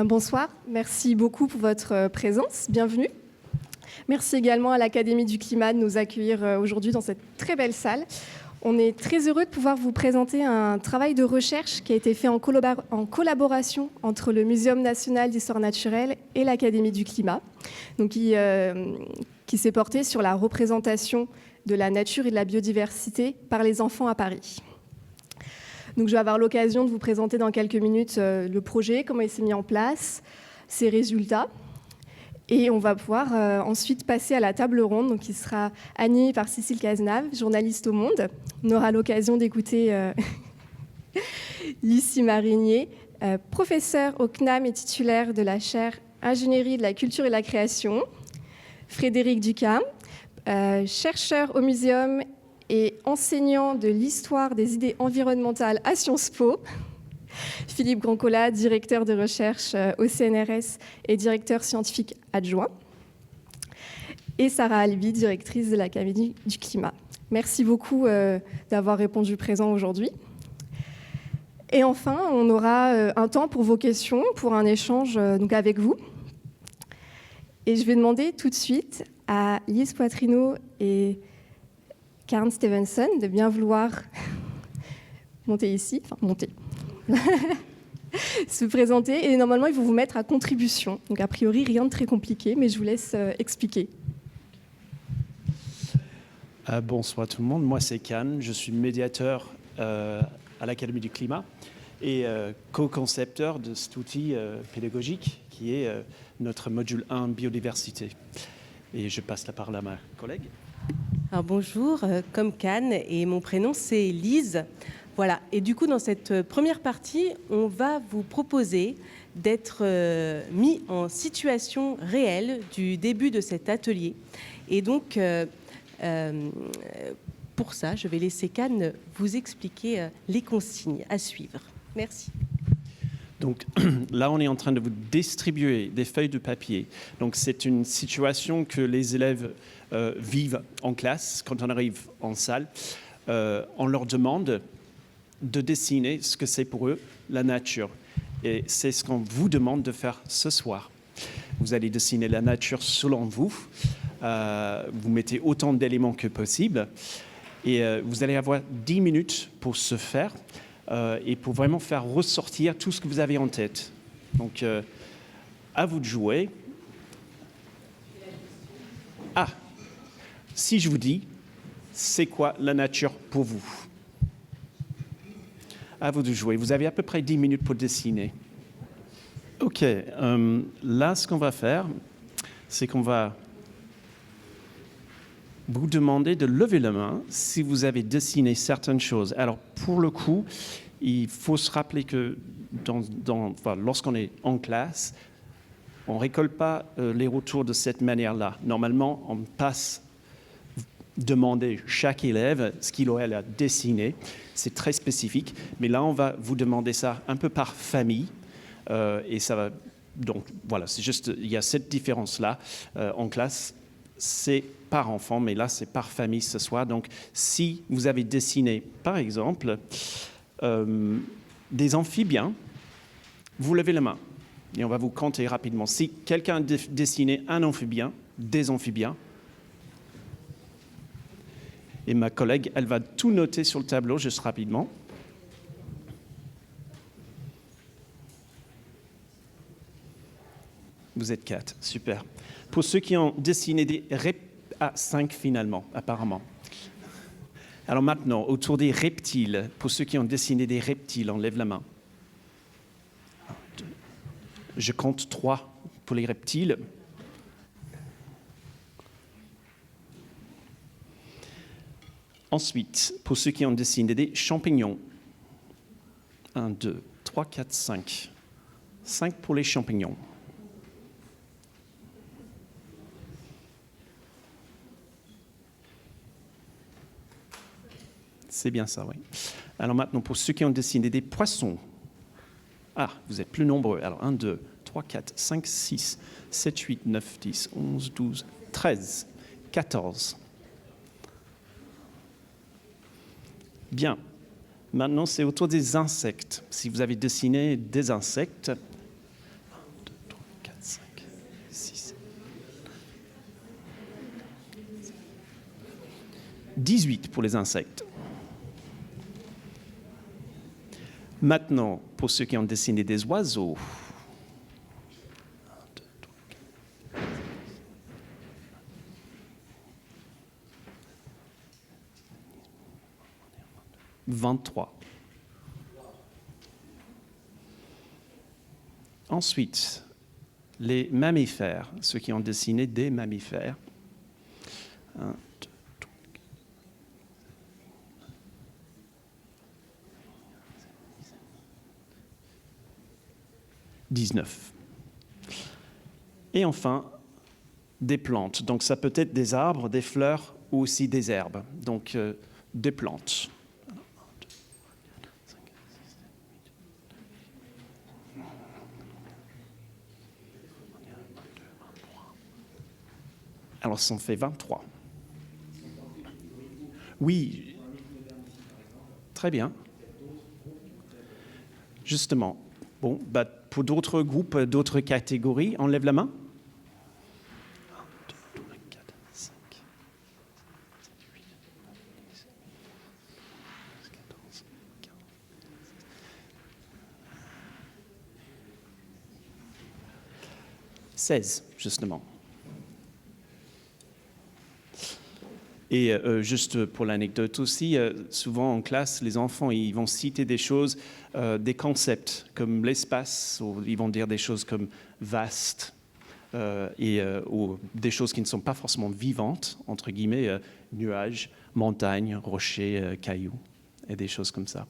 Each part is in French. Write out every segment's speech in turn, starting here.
Bonsoir, merci beaucoup pour votre présence, bienvenue. Merci également à l'Académie du Climat de nous accueillir aujourd'hui dans cette très belle salle. On est très heureux de pouvoir vous présenter un travail de recherche qui a été fait en collaboration entre le Muséum national d'histoire naturelle et l'Académie du Climat, donc qui s'est porté sur la représentation de la nature et de la biodiversité par les enfants à Paris. Donc, je vais avoir l'occasion de vous présenter dans quelques minutes le projet, comment il s'est mis en place, ses résultats. Et on va pouvoir ensuite passer à la table ronde, donc qui sera animée par Cécile Cazenave, journaliste au Monde. On aura l'occasion d'écouter Lucie Marinier, professeure au CNAM et titulaire de la chaire Ingénierie de la culture et de la création. Frédéric Ducas, chercheur au Muséum et enseignant de l'histoire des idées environnementales à Sciences Po. Philippe Grandcola, directeur de recherche au CNRS et directeur scientifique adjoint. Et Sarah Albi, directrice de l'Académie du Climat. Merci beaucoup d'avoir répondu présent aujourd'hui. Et enfin, on aura un temps pour vos questions, pour un échange donc avec vous. Et je vais demander tout de suite à Lise Poitrineau et Karen Stevenson de bien vouloir monter ici, enfin monter, se présenter. Et normalement, ils vont vous mettre à contribution. Donc a priori, rien de très compliqué, mais je vous laisse expliquer. Bonsoir tout le monde, moi c'est Can, je suis médiateur à l'Académie du Climat et co-concepteur de cet outil pédagogique qui est notre module 1 biodiversité. Et je passe la parole à ma collègue. Alors bonjour, comme Can, et mon prénom c'est Lise. Voilà, et du coup dans cette première partie, on va vous proposer d'être mis en situation réelle du début de cet atelier. Et donc pour ça, je vais laisser Can vous expliquer les consignes à suivre. Merci. Donc là, on est en train de vous distribuer des feuilles de papier. Donc c'est une situation que les élèves vivent en classe quand on arrive en salle. On leur demande de dessiner ce que c'est pour eux la nature. Et c'est ce qu'on vous demande de faire ce soir. Vous allez dessiner la nature selon vous. Vous mettez autant d'éléments que possible. Et vous allez avoir 10 minutes pour ce faire. Et pour vraiment faire ressortir tout ce que vous avez en tête. Donc, à vous de jouer. Ah, si je vous dis, c'est quoi la nature pour vous? À vous de jouer. Vous avez à peu près 10 minutes pour dessiner. OK, là, ce qu'on va faire, c'est qu'on va vous demander de lever la main si vous avez dessiné certaines choses. Alors, pour le coup, il faut se rappeler que lorsqu'on est en classe, on ne récolte pas les retours de cette manière-là. Normalement, on passe demander chaque élève ce qu'il ou elle a dessiné. C'est très spécifique. Mais là, on va vous demander ça un peu par famille. Et ça va... Donc, voilà, c'est juste... Il y a cette différence-là. En classe, c'est par enfant, mais là, c'est par famille ce soir. Donc, si vous avez dessiné, par exemple, des amphibiens, vous levez la main et on va vous compter rapidement. Si quelqu'un a dessiné un amphibien, des amphibiens, et ma collègue, elle va tout noter sur le tableau juste rapidement. Vous êtes 4, super. Pour ceux qui ont dessiné des reptiles, 5 finalement, apparemment. Alors maintenant, autour des reptiles, pour ceux qui ont dessiné des reptiles, on lève la main. 1, 2. Je compte 3 pour les reptiles. Ensuite, pour ceux qui ont dessiné des champignons. 1, 2, 3, 4, 5. 5 pour les champignons. C'est bien ça, oui. Alors maintenant, pour ceux qui ont dessiné des poissons. Ah, vous êtes plus nombreux. Alors 1, 2, 3, 4, 5, 6, 7, 8, 9, 10, 11, 12, 13, 14. Bien. Maintenant, c'est autour des insectes. Si vous avez dessiné des insectes, 18 pour les insectes. Maintenant, pour ceux qui ont dessiné des oiseaux. 23. Ensuite, les mammifères, ceux qui ont dessiné des mammifères. 1, 2, 3, 19. Et enfin, des plantes. Donc ça peut être des arbres, des fleurs ou aussi des herbes. Donc des plantes. Alors, ça en fait 23. Oui, très bien. Justement, bon, bah, pour d'autres groupes, d'autres catégories, on lève la main. 1, 2, 3, 4, 5, 7, 8, 9, 10, 11, 14, 15, 16, justement. Et juste pour l'anecdote aussi, souvent en classe, les enfants ils vont citer des choses, des concepts comme l'espace, ou ils vont dire des choses comme vaste, ou des choses qui ne sont pas forcément vivantes, entre guillemets, nuages, montagnes, rochers, cailloux, et des choses comme ça.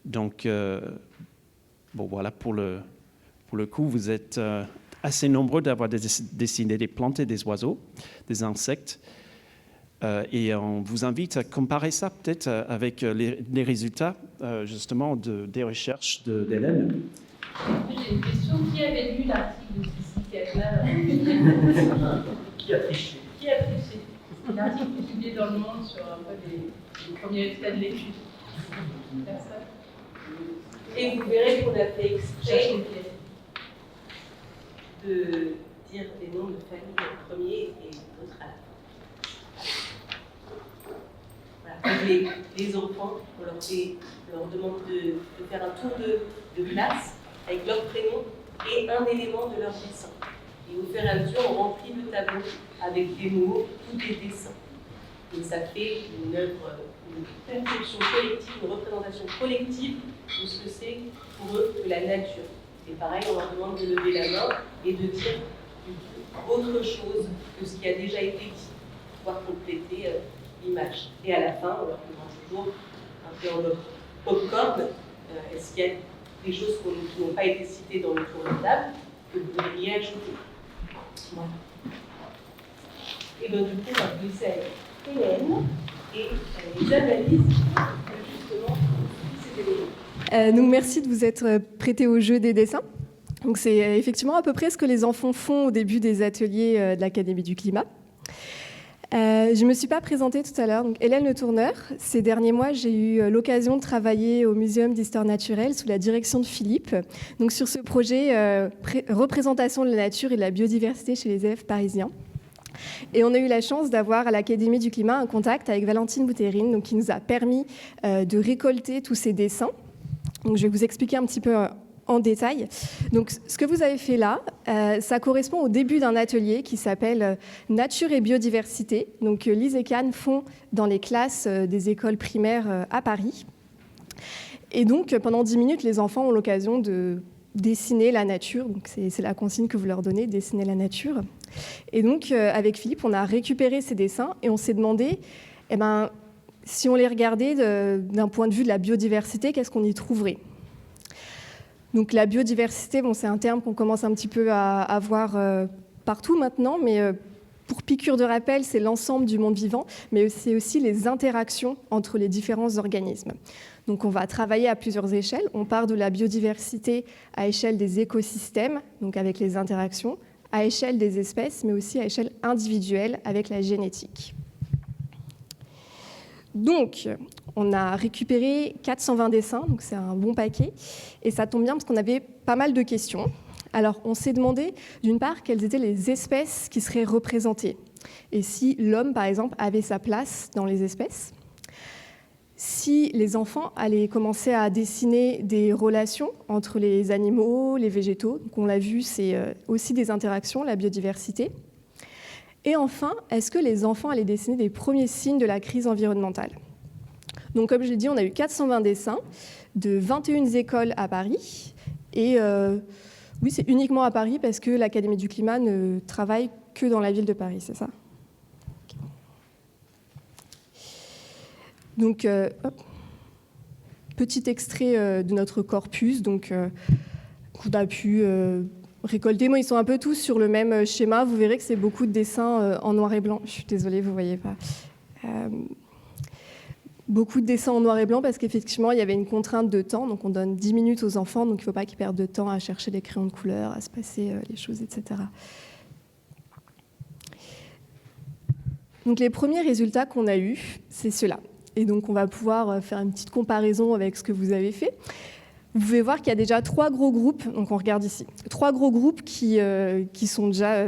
Donc, bon voilà, pour le coup, vous êtes assez nombreux d'avoir dessiné des plantes et des oiseaux, des insectes. Et on vous invite à comparer ça peut-être avec les résultats justement des recherches d'Hélène. J'ai une question. Qui avait lu l'article de Cécile Cadenas? Qui a triché? Qui a triché? L'article publié dans Le Monde sur un peu les premiers résultats de l'étude. Personne. Et vous verrez qu'on a fait exprès de dire des noms de famille en premier et d'autres à la fin. Voilà. Les enfants, on leur demande de faire un tour de classe avec leur prénom et un élément de leur dessin. Et au fur et à mesure, on remplit le tableau avec des mots ou des dessins. Et ça fait une œuvre, une perception collective, une représentation collective de ce que c'est pour eux que la nature. Et pareil, on leur demande de lever la main et de dire autre chose que ce qui a déjà été dit, pour pouvoir compléter l'image. Et à la fin, on leur demande toujours, un peu en mode popcorn, est-ce qu'il y a des choses qui n'ont pas été citées dans le tour de table que vous voudriez ajouter? Voilà. Et donc du coup, on va laisser avec Hélène et les analyses justement ces éléments. Donc merci de vous être prêté au jeu des dessins. Donc c'est effectivement à peu près ce que les enfants font au début des ateliers de l'Académie du climat. Je ne me suis pas présentée tout à l'heure. Donc, Hélène Le Tourneur. Ces derniers mois, j'ai eu l'occasion de travailler au Muséum d'Histoire naturelle sous la direction de Philippe. Donc, sur ce projet représentation de la nature et de la biodiversité chez les élèves parisiens. Et on a eu la chance d'avoir à l'Académie du climat un contact avec Valentine Bouterine, donc, qui nous a permis de récolter tous ces dessins. Donc, je vais vous expliquer un petit peu en détail. Donc, ce que vous avez fait là, ça correspond au début d'un atelier qui s'appelle Nature et biodiversité. Donc, Lise et Can font dans les classes des écoles primaires à Paris. Et donc, pendant 10 minutes, les enfants ont l'occasion de dessiner la nature. Donc, c'est la consigne que vous leur donnez, dessiner la nature. Et donc, avec Philippe, on a récupéré ces dessins et on s'est demandé, si on les regardait d'un point de vue de la biodiversité, qu'est-ce qu'on y trouverait ? Donc la biodiversité, bon, c'est un terme qu'on commence un petit peu à voir partout maintenant, mais pour piqûre de rappel, c'est l'ensemble du monde vivant, mais c'est aussi les interactions entre les différents organismes. Donc on va travailler à plusieurs échelles. On part de la biodiversité à échelle des écosystèmes, donc avec les interactions, à échelle des espèces, mais aussi à échelle individuelle avec la génétique. Donc, on a récupéré 420 dessins, donc c'est un bon paquet, et ça tombe bien parce qu'on avait pas mal de questions. Alors, on s'est demandé, d'une part, quelles étaient les espèces qui seraient représentées. et si l'homme, par exemple, avait sa place dans les espèces. Si les enfants allaient commencer à dessiner des relations entre les animaux, les végétaux, donc on l'a vu, c'est aussi des interactions, la biodiversité. Et enfin, est-ce que les enfants allaient dessiner des premiers signes de la crise environnementale? Donc comme je l'ai dit, on a eu 420 dessins de 21 écoles à Paris. Et oui, c'est uniquement à Paris parce que l'Académie du climat ne travaille que dans la ville de Paris, c'est ça? Donc, petit extrait de notre corpus qu'on a pu récolter. Moi, ils sont un peu tous sur le même schéma. Vous verrez que c'est beaucoup de dessins en noir et blanc. Je suis désolée, vous ne voyez pas. Beaucoup de dessins en noir et blanc parce qu'effectivement, il y avait une contrainte de temps. Donc, on donne 10 minutes aux enfants. Donc, il ne faut pas qu'ils perdent de temps à chercher les crayons de couleur, à se passer les choses, etc. Donc, les premiers résultats qu'on a eus, c'est ceux-là. Et donc, on va pouvoir faire une petite comparaison avec ce que vous avez fait. Vous pouvez voir qu'il y a déjà 3 gros groupes, donc on regarde ici, 3 gros groupes qui sont déjà,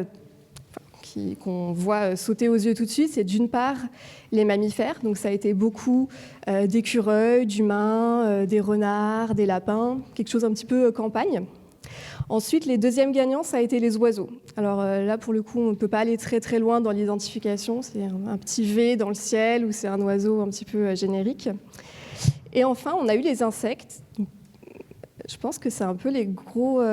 qu'on voit sauter aux yeux tout de suite. C'est d'une part les mammifères, donc ça a été beaucoup d'écureuils, d'humains, des renards, des lapins, quelque chose un petit peu campagne. Ensuite, les deuxièmes gagnants, ça a été les oiseaux. Alors là, pour le coup, on ne peut pas aller très très loin dans l'identification. C'est un petit V dans le ciel ou c'est un oiseau un petit peu générique. Et enfin, on a eu les insectes. Je pense que c'est un peu les gros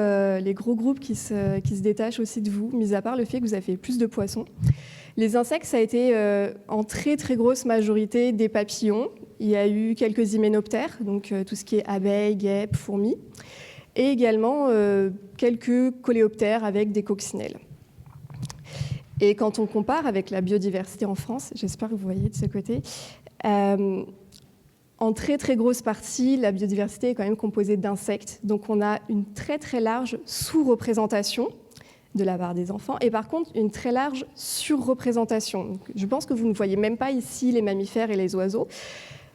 groupes qui se détachent aussi de vous, mis à part le fait que vous avez plus de poissons. Les insectes, ça a été en très très grosse majorité des papillons. Il y a eu quelques hyménoptères, donc tout ce qui est abeilles, guêpes, fourmis. Et également quelques coléoptères avec des coccinelles. Et quand on compare avec la biodiversité en France, j'espère que vous voyez de ce côté, en très très grosse partie, la biodiversité est quand même composée d'insectes. Donc on a une très très large sous-représentation de la part des enfants, et par contre une très large surreprésentation. Donc, je pense que vous ne voyez même pas ici les mammifères et les oiseaux.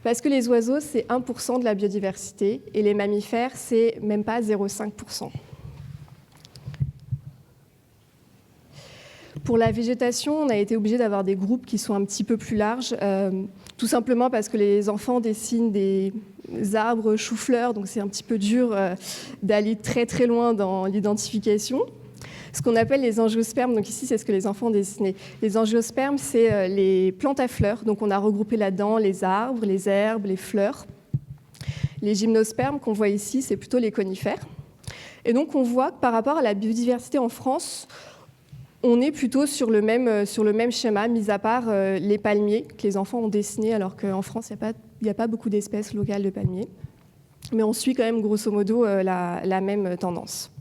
Parce que les oiseaux, c'est 1% de la biodiversité, et les mammifères, c'est même pas 0,5%. Pour la végétation, on a été obligé d'avoir des groupes qui sont un petit peu plus larges, tout simplement parce que les enfants dessinent des arbres choux-fleurs, donc c'est un petit peu dur d'aller très très loin dans l'identification. Ce qu'on appelle les angiospermes, donc ici c'est ce que les enfants ont dessiné. Les angiospermes, c'est les plantes à fleurs, donc on a regroupé là-dedans les arbres, les herbes, les fleurs. Les gymnospermes qu'on voit ici, c'est plutôt les conifères. Et donc on voit que par rapport à la biodiversité en France, on est plutôt sur le même schéma, mis à part les palmiers que les enfants ont dessinés, alors qu'en France, il n'y a pas beaucoup d'espèces locales de palmiers. Mais on suit quand même grosso modo la même tendance.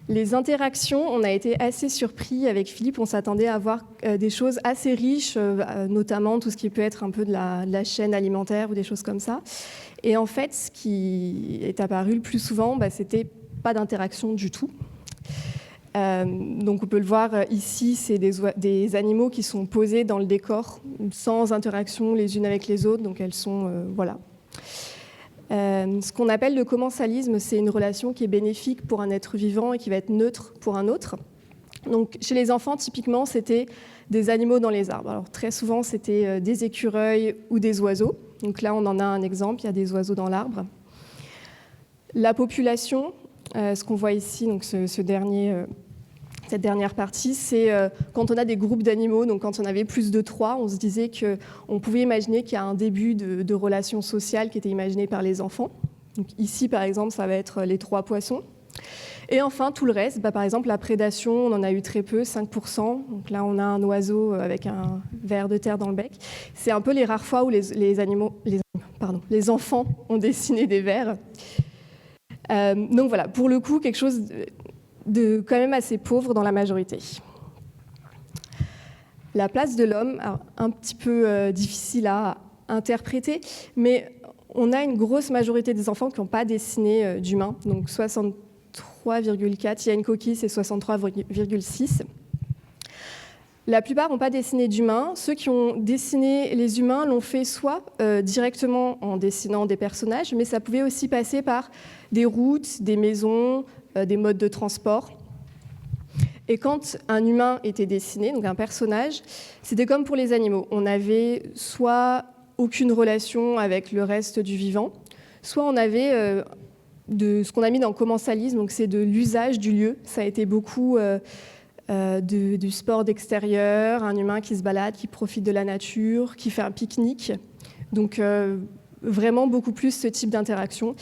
Les interactions, on a été assez surpris avec Philippe, on s'attendait à voir des choses assez riches, notamment tout ce qui peut être un peu de la chaîne alimentaire ou des choses comme ça. Et en fait, ce qui est apparu le plus souvent, c'était pas d'interaction du tout. Donc on peut le voir ici, c'est des animaux qui sont posés dans le décor, sans interaction les unes avec les autres, donc elles sont, voilà. Ce qu'on appelle le commensalisme, c'est une relation qui est bénéfique pour un être vivant et qui va être neutre pour un autre. Donc, chez les enfants, typiquement, c'était des animaux dans les arbres. Alors, très souvent, c'était des écureuils ou des oiseaux. Donc là, on en a un exemple, il y a des oiseaux dans l'arbre. La population, ce qu'on voit ici, donc cette dernière partie, c'est quand on a des groupes d'animaux, donc quand on avait plus de 3, on se disait qu'on pouvait imaginer qu'il y a un début de relations sociales qui était imaginé par les enfants. Donc ici, par exemple, ça va être les 3 poissons. Et enfin, tout le reste, par exemple, la prédation, on en a eu très peu, 5%. Donc là, on a un oiseau avec un ver de terre dans le bec. C'est un peu les rares fois où les enfants ont dessiné des vers. Donc voilà, pour le coup, quelque chose de quand même assez pauvre dans la majorité. La place de l'homme, un petit peu difficile à interpréter, mais on a une grosse majorité des enfants qui n'ont pas dessiné d'humains, donc 63,4, il y a une coquille, c'est 63,6. La plupart n'ont pas dessiné d'humains. Ceux qui ont dessiné les humains l'ont fait soit directement en dessinant des personnages, mais ça pouvait aussi passer par des routes, des maisons, des modes de transport. Et quand un humain était dessiné, donc un personnage, c'était comme pour les animaux. On n'avait soit aucune relation avec le reste du vivant, soit on avait de ce qu'on a mis dans le commensalisme, donc c'est de l'usage du lieu. Ça a été beaucoup du sport d'extérieur, un humain qui se balade, qui profite de la nature, qui fait un pique-nique. Donc vraiment beaucoup plus ce type d'interaction.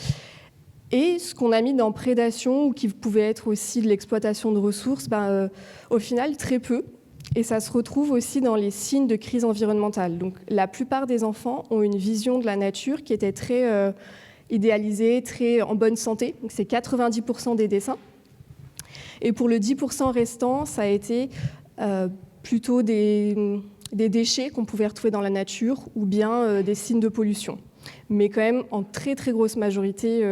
Et ce qu'on a mis dans prédation, ou qui pouvait être aussi de l'exploitation de ressources, au final très peu. Et ça se retrouve aussi dans les signes de crise environnementale. Donc la plupart des enfants ont une vision de la nature qui était très idéalisée, très en bonne santé. Donc c'est 90% des dessins. Et pour le 10% restant, ça a été plutôt des déchets qu'on pouvait retrouver dans la nature ou bien des signes de pollution. Mais quand même, en très très grosse majorité,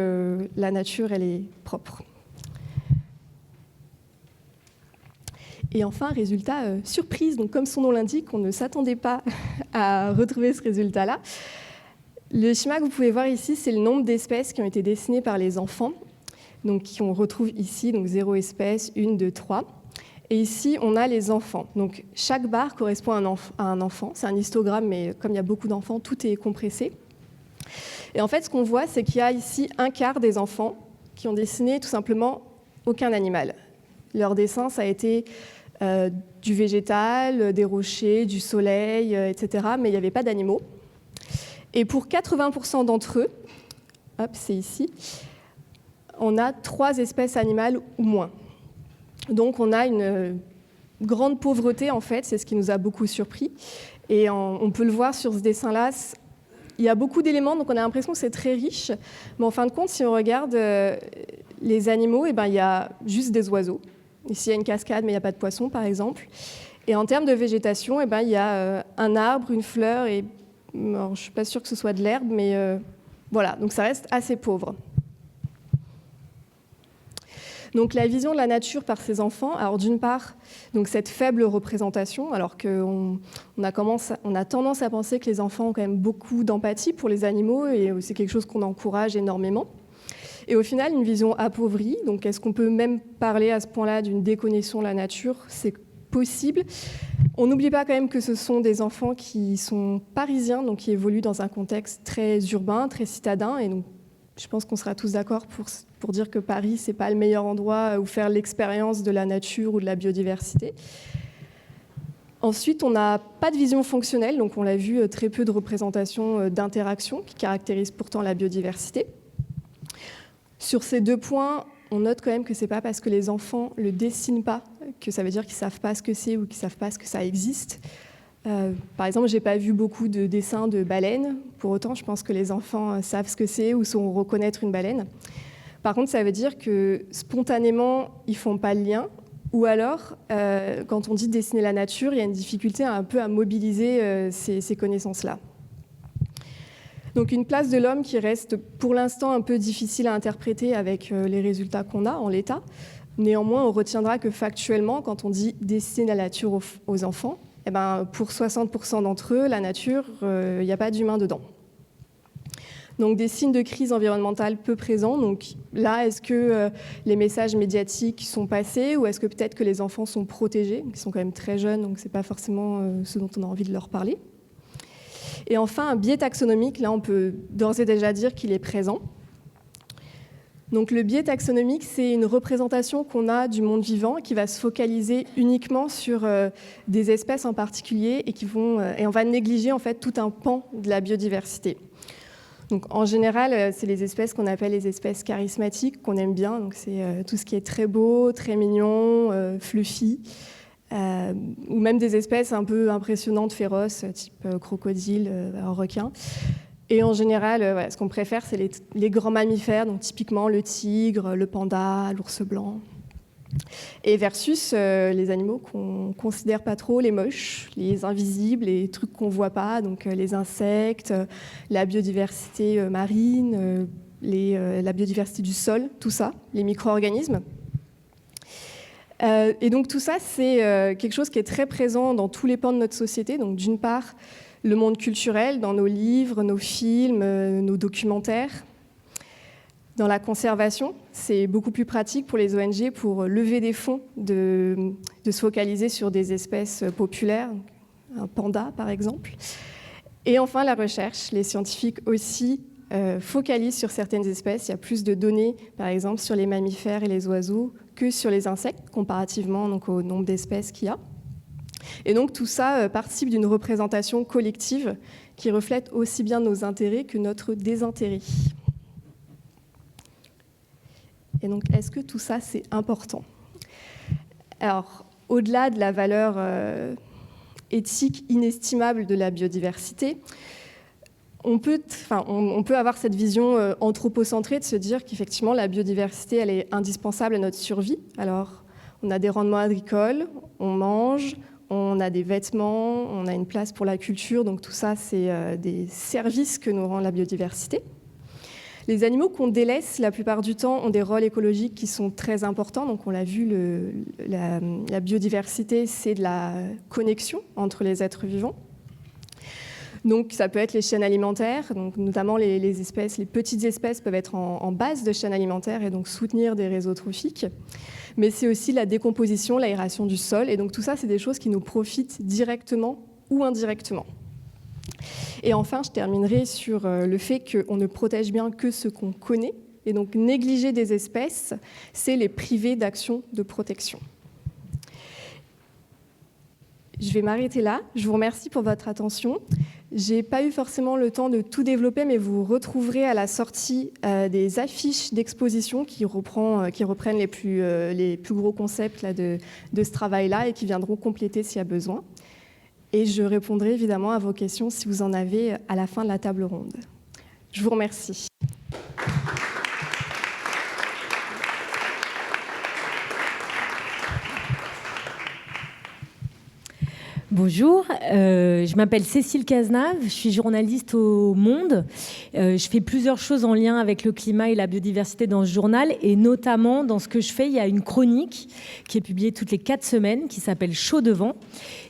la nature, elle est propre. Et enfin, résultat surprise. Donc, comme son nom l'indique, on ne s'attendait pas à retrouver ce résultat-là. Le schéma que vous pouvez voir ici, c'est le nombre d'espèces qui ont été dessinées par les enfants. Donc, qu'on retrouve ici, donc 0 espèce, 1, 2, 3. Et ici, on a les enfants. Donc, chaque barre correspond à un enfant. C'est un histogramme, mais comme il y a beaucoup d'enfants, tout est compressé. Et en fait, ce qu'on voit, c'est qu'il y a ici un quart des enfants qui ont dessiné tout simplement aucun animal. Leur dessin, ça a été du végétal, des rochers, du soleil, etc. Mais il n'y avait pas d'animaux. Et pour 80% d'entre eux, hop, c'est ici, on a 3 espèces animales ou moins. Donc on a une grande pauvreté, en fait, c'est ce qui nous a beaucoup surpris. Et on peut le voir sur ce dessin-là, il y a beaucoup d'éléments, donc on a l'impression que c'est très riche. Mais en fin de compte, si on regarde les animaux, il y a juste des oiseaux. Ici, il y a une cascade, mais il n'y a pas de poissons, par exemple. Et en termes de végétation, il y a un arbre, une fleur, et alors, je ne suis pas sûre que ce soit de l'herbe, mais voilà, donc ça reste assez pauvre. Donc la vision de la nature par ces enfants, alors d'une part, donc cette faible représentation, alors qu'on a tendance à penser que les enfants ont quand même beaucoup d'empathie pour les animaux, et c'est quelque chose qu'on encourage énormément. Et au final, une vision appauvrie. Donc est-ce qu'on peut même parler à ce point-là d'une déconnexion de la nature ? C'est possible. On n'oublie pas quand même que ce sont des enfants qui sont parisiens, donc qui évoluent dans un contexte très urbain, très citadin, et donc je pense qu'on sera tous d'accord pour dire que Paris, ce n'est pas le meilleur endroit où faire l'expérience de la nature ou de la biodiversité. Ensuite, on n'a pas de vision fonctionnelle, donc on l'a vu, très peu de représentation d'interaction qui caractérise pourtant la biodiversité. Sur ces 2 points, on note quand même que ce n'est pas parce que les enfants ne le dessinent pas que ça veut dire qu'ils ne savent pas ce que c'est ou qu'ils ne savent pas ce que ça existe. Par exemple, je n'ai pas vu beaucoup de dessins de baleines. Pour autant, je pense que les enfants savent ce que c'est ou sauront reconnaître une baleine. Par contre, ça veut dire que spontanément, ils ne font pas le lien. Ou alors, quand on dit dessiner la nature, il y a une difficulté un peu à mobiliser ces connaissances-là. Donc une place de l'homme qui reste pour l'instant un peu difficile à interpréter avec les résultats qu'on a en l'état. Néanmoins, on retiendra que factuellement, quand on dit dessiner la nature aux enfants, pour 60% d'entre eux, la nature, il n'y a pas d'humain dedans. Donc des signes de crise environnementale peu présents. Donc là, est-ce que les messages médiatiques sont passés ou est-ce que peut-être que les enfants sont protégés ? Ils sont quand même très jeunes, donc ce n'est pas forcément ce dont on a envie de leur parler. Et enfin, un biais taxonomique, là on peut d'ores et déjà dire qu'il est présent. Donc le biais taxonomique, c'est une représentation qu'on a du monde vivant qui va se focaliser uniquement sur des espèces en particulier et on va négliger en fait tout un pan de la biodiversité. Donc en général, c'est les espèces qu'on appelle les espèces charismatiques, qu'on aime bien. Donc c'est tout ce qui est très beau, très mignon, fluffy. Ou même des espèces un peu impressionnantes, féroces, type crocodile, requin. Et en général, ce qu'on préfère, c'est les grands mammifères, donc typiquement le tigre, le panda, l'ours blanc. Et versus les animaux qu'on ne considère pas trop, les moches, les invisibles, les trucs qu'on ne voit pas, donc les insectes, la biodiversité marine, la biodiversité du sol, tout ça, les micro-organismes. Et donc tout ça, c'est quelque chose qui est très présent dans tous les pans de notre société. Donc d'une part, le monde culturel, dans nos livres, nos films, nos documentaires. Dans la conservation, c'est beaucoup plus pratique pour les ONG pour lever des fonds de se focaliser sur des espèces populaires, un panda par exemple. Et enfin, la recherche. Les scientifiques aussi focalisent sur certaines espèces. Il y a plus de données, par exemple, sur les mammifères et les oiseaux que sur les insectes, comparativement donc, au nombre d'espèces qu'il y a. Et donc tout ça participe d'une représentation collective qui reflète aussi bien nos intérêts que notre désintérêt. Et donc, est-ce que tout ça, c'est important ? Alors, au-delà de la valeur éthique inestimable de la biodiversité, on peut avoir cette vision anthropocentrée de se dire qu'effectivement, la biodiversité, elle est indispensable à notre survie. Alors, on a des rendements agricoles, on mange, on a des vêtements, on a une place pour la culture. Donc, tout ça, c'est des services que nous rend la biodiversité. Les animaux qu'on délaisse, la plupart du temps, ont des rôles écologiques qui sont très importants. Donc, on l'a vu, la biodiversité, c'est de la connexion entre les êtres vivants. Donc, ça peut être les chaînes alimentaires, donc, notamment les petites espèces peuvent être en base de chaînes alimentaires et donc soutenir des réseaux trophiques. Mais c'est aussi la décomposition, l'aération du sol. Et donc, tout ça, c'est des choses qui nous profitent directement ou indirectement. Et enfin, je terminerai sur le fait qu'on ne protège bien que ce qu'on connaît. Et donc, négliger des espèces, c'est les priver d'actions de protection. Je vais m'arrêter là. Je vous remercie pour votre attention. Je n'ai pas eu forcément le temps de tout développer, mais vous retrouverez à la sortie des affiches d'exposition qui reprennent les plus gros concepts là, de ce travail-là et qui viendront compléter s'il y a besoin. Et je répondrai évidemment à vos questions si vous en avez à la fin de la table ronde. Je vous remercie. Bonjour, je m'appelle Cécile Cazenave, je suis journaliste au Monde. Je fais plusieurs choses en lien avec le climat et la biodiversité dans ce journal, et notamment dans ce que je fais, il y a une chronique qui est publiée toutes les 4 semaines qui s'appelle Chaud devant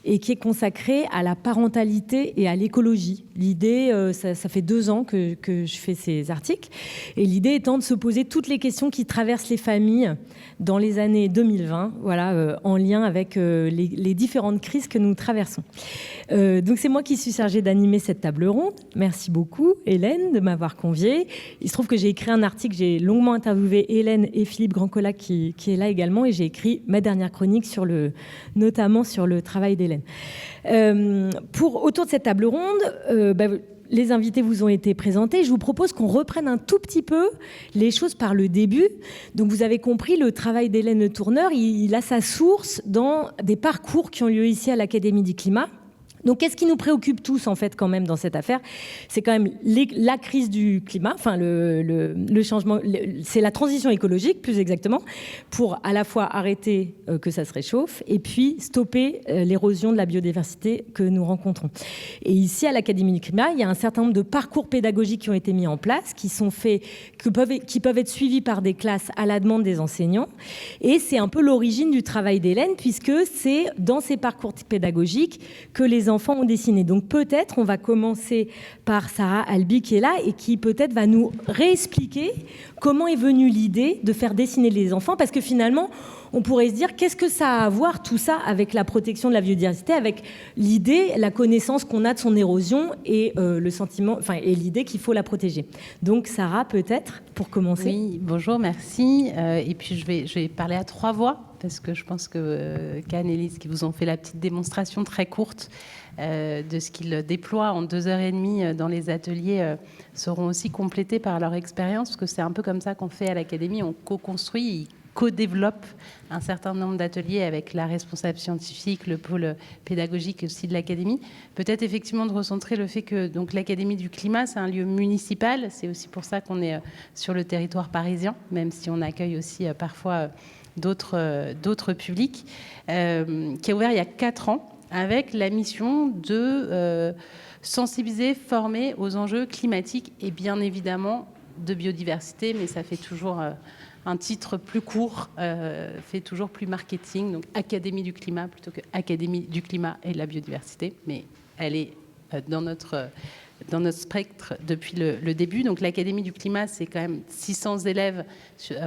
et qui est consacrée à la parentalité et à l'écologie. L'idée, ça fait 2 ans que je fais ces articles, et l'idée étant de se poser toutes les questions qui traversent les familles dans les années 2020, voilà, en lien avec les différentes crises que nous traversons. Donc c'est moi qui suis chargée d'animer cette table ronde. Merci beaucoup Hélène de m'avoir conviée. Il se trouve que j'ai écrit un article, j'ai longuement interviewé Hélène et Philippe Grandcola qui est là également, et j'ai écrit ma dernière chronique notamment sur le travail d'Hélène. Autour de cette table ronde, les invités vous ont été présentés. Je vous propose qu'on reprenne un tout petit peu les choses par le début. Donc, vous avez compris, le travail d'Hélène Tourneur, il a sa source dans des parcours qui ont lieu ici à l'Académie du Climat. Donc, qu'est-ce qui nous préoccupe tous, en fait, quand même, dans cette affaire ? C'est quand même la crise du climat, enfin, le changement, c'est la transition écologique, plus exactement, pour à la fois arrêter que ça se réchauffe et puis stopper l'érosion de la biodiversité que nous rencontrons. Et ici, à l'Académie du Climat, il y a un certain nombre de parcours pédagogiques qui ont été mis en place, qui peuvent être suivis par des classes à la demande des enseignants. Et c'est un peu l'origine du travail d'Hélène, puisque c'est dans ces parcours pédagogiques que les enfants ont dessiné. Donc peut-être on va commencer par Sarah Albi qui est là et qui peut-être va nous réexpliquer comment est venue l'idée de faire dessiner les enfants, parce que finalement on pourrait se dire qu'est-ce que ça a à voir tout ça avec la protection de la biodiversité, avec l'idée, la connaissance qu'on a de son érosion et le sentiment, enfin et l'idée qu'il faut la protéger. Donc Sarah peut-être pour commencer. Oui, bonjour, merci. Et puis je vais parler à 3 voix parce que je pense que Can et Lise qui vous ont fait la petite démonstration très courte de ce qu'ils déploient en 2h30 dans les ateliers seront aussi complétés par leur expérience, parce que c'est un peu comme ça qu'on fait à l'Académie, on co-construit, co-développe un certain nombre d'ateliers avec la responsable scientifique, le pôle pédagogique aussi de l'Académie. Peut-être effectivement de recentrer le fait que donc, l'Académie du Climat, c'est un lieu municipal, c'est aussi pour ça qu'on est sur le territoire parisien, même si on accueille aussi parfois d'autres publics, qui a ouvert il y a 4 ans, avec la mission de sensibiliser, former aux enjeux climatiques et bien évidemment de biodiversité, mais ça fait toujours un titre plus court, fait toujours plus marketing, donc Académie du Climat plutôt que Académie du Climat et de la biodiversité, mais elle est dans notre dans notre spectre depuis le début. Donc l'Académie du climat, c'est quand même 600 élèves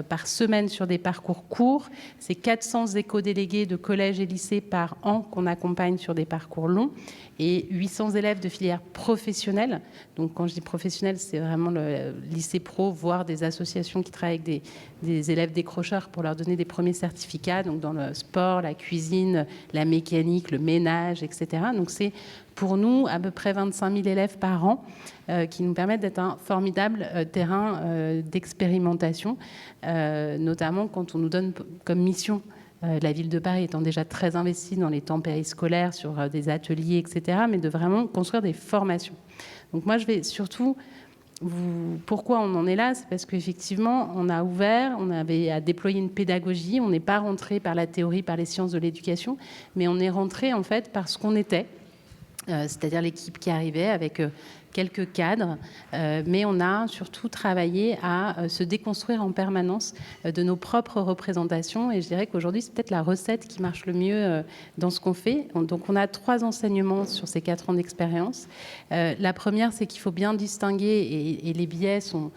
par semaine sur des parcours courts. C'est 400 éco-délégués de collèges et lycées par an qu'on accompagne sur des parcours longs et 800 élèves de filières professionnelles. Donc quand je dis professionnels, c'est vraiment le lycée pro, voire des associations qui travaillent avec des élèves décrocheurs pour leur donner des premiers certificats, donc dans le sport, la cuisine, la mécanique, le ménage, etc. Donc c'est pour nous à peu près 25 000 élèves par an qui nous permettent d'être un formidable terrain d'expérimentation, notamment quand on nous donne comme mission, la ville de Paris étant déjà très investie dans les temps périscolaires, sur des ateliers, etc., mais de vraiment construire des formations. Donc moi, je vais surtout... Pourquoi on en est là? C'est parce qu'effectivement, on a ouvert, on avait à déployer une pédagogie, on n'est pas rentré par la théorie, par les sciences de l'éducation, mais on est rentré en fait par ce qu'on était, c'est-à-dire l'équipe qui arrivait avec quelques cadres, mais on a surtout travaillé à se déconstruire en permanence de nos propres représentations, et je dirais qu'aujourd'hui, c'est peut-être la recette qui marche le mieux dans ce qu'on fait. Donc on a 3 enseignements sur ces 4 ans d'expérience. La première, c'est qu'il faut bien distinguer, et les biais sont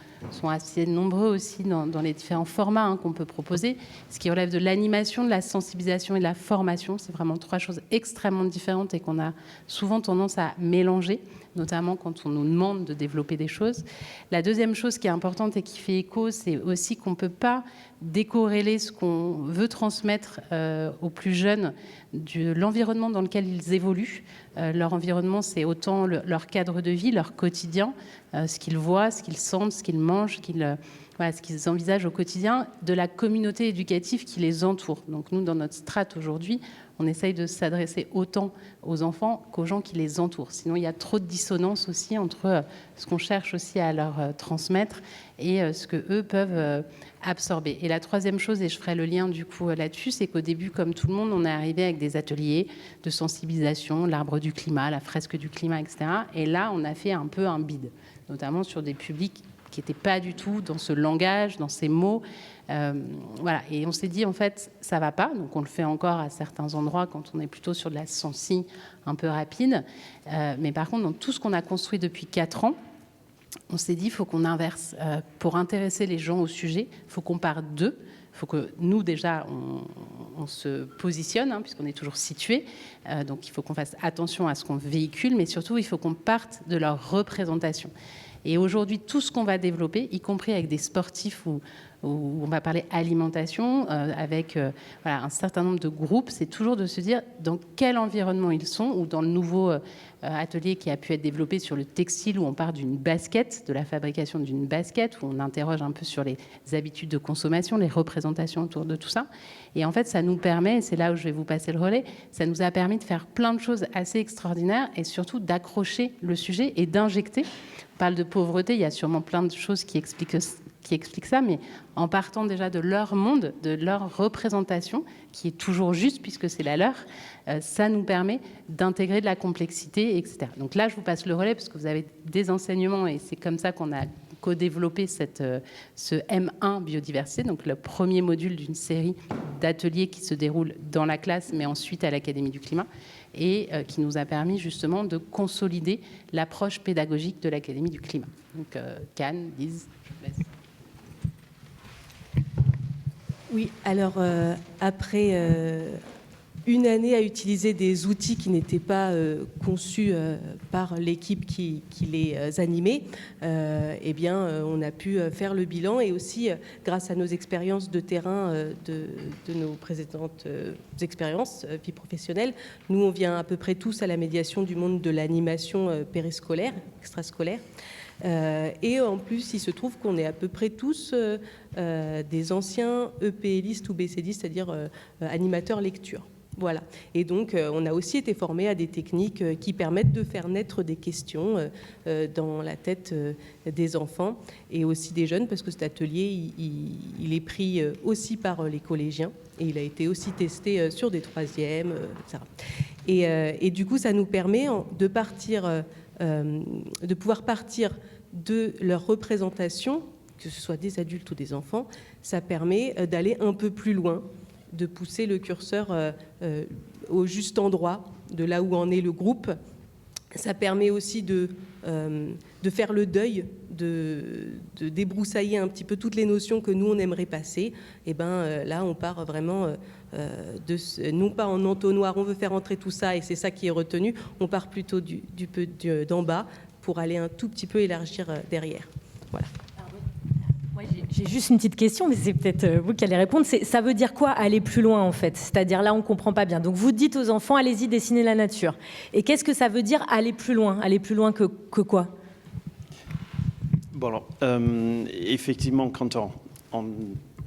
assez nombreux aussi dans les différents formats qu'on peut proposer, ce qui relève de l'animation, de la sensibilisation et de la formation. C'est vraiment 3 choses extrêmement différentes et qu'on a souvent tendance à mélanger, notamment quand on nous demande de développer des choses. La deuxième chose qui est importante et qui fait écho, c'est aussi qu'on ne peut pas décorréler ce qu'on veut transmettre aux plus jeunes de l'environnement dans lequel ils évoluent. Leur environnement, c'est autant leur cadre de vie, leur quotidien, ce qu'ils voient, ce qu'ils sentent, ce qu'ils mangent, ce qu'ils envisagent au quotidien, de la communauté éducative qui les entoure. Donc nous, dans notre strate aujourd'hui, on essaye de s'adresser autant aux enfants qu'aux gens qui les entourent. Sinon, il y a trop de dissonance aussi entre ce qu'on cherche aussi à leur transmettre et ce qu'eux peuvent absorber. Et la troisième chose, et je ferai le lien du coup là-dessus, c'est qu'au début, comme tout le monde, on est arrivé avec des ateliers de sensibilisation, l'arbre du climat, la fresque du climat, etc. Et là, on a fait un peu un bide, notamment sur des publics qui n'étaient pas du tout dans ce langage, dans ces mots. Voilà. Et on s'est dit, en fait, ça ne va pas. Donc, on le fait encore à certains endroits quand on est plutôt sur de la sensi un peu rapide. Mais par contre, dans tout ce qu'on a construit depuis 4 ans, on s'est dit, il faut qu'on inverse. Pour intéresser les gens au sujet, il faut qu'on parte d'eux. Il faut que nous, déjà, on se positionne, puisqu'on est toujours situé. Donc, il faut qu'on fasse attention à ce qu'on véhicule, mais surtout, il faut qu'on parte de leur représentation. Et aujourd'hui, tout ce qu'on va développer, y compris avec des sportifs où on va parler alimentation, avec un certain nombre de groupes, c'est toujours de se dire dans quel environnement ils sont, ou dans le nouveau atelier qui a pu être développé sur le textile, où on part d'une basket, de la fabrication d'une basket, où on interroge un peu sur les habitudes de consommation, les représentations autour de tout ça. Et en fait, ça nous permet, et c'est là où je vais vous passer le relais, ça nous a permis de faire plein de choses assez extraordinaires et surtout d'accrocher le sujet et d'injecter. On parle de pauvreté, il y a sûrement plein de choses qui expliquent ça, mais en partant déjà de leur monde, de leur représentation, qui est toujours juste puisque c'est la leur, ça nous permet d'intégrer de la complexité, etc. Donc là, je vous passe le relais parce que vous avez des enseignements et c'est comme ça qu'on a co-développé ce M1 biodiversité, donc le premier module d'une série d'ateliers qui se déroulent dans la classe, mais ensuite à l'Académie du climat, et qui nous a permis justement de consolider l'approche pédagogique de l'Académie du climat. Donc, Can, Lise, je vous laisse. Oui, alors après une année à utiliser des outils qui n'étaient pas conçus par l'équipe qui les animait, eh bien, on a pu faire le bilan et aussi, grâce à nos expériences de terrain de nos précédentes expériences vie professionnelle, nous, on vient à peu près tous à la médiation du monde de l'animation périscolaire, extrascolaire. Et en plus, il se trouve qu'on est à peu près tous des anciens EPListes ou BCDistes, c'est-à-dire animateurs lecture. Voilà. Et donc, on a aussi été formés à des techniques qui permettent de faire naître des questions dans la tête des enfants et aussi des jeunes, parce que cet atelier, il est pris aussi par les collégiens et il a été aussi testé sur des troisièmes, etc. Et du coup, ça nous permet de partir... de pouvoir partir de leur représentation, que ce soit des adultes ou des enfants, ça permet d'aller un peu plus loin, de pousser le curseur au juste endroit de là où en est le groupe, Ça permet aussi de faire le deuil, de débroussailler un petit peu toutes les notions que nous, on aimerait passer. Et ben là, on part vraiment non pas en entonnoir, on veut faire entrer tout ça et c'est ça qui est retenu. On part plutôt d'en bas pour aller un tout petit peu élargir derrière. Voilà. J'ai juste une petite question, mais c'est peut-être vous qui allez répondre. Ça veut dire quoi aller plus loin en fait? C'est-à-dire là, on ne comprend pas bien. Donc vous dites aux enfants, allez-y, dessinez la nature. Et qu'est-ce que ça veut dire aller plus loin? Aller plus loin que quoi? Bon, alors, effectivement, quand on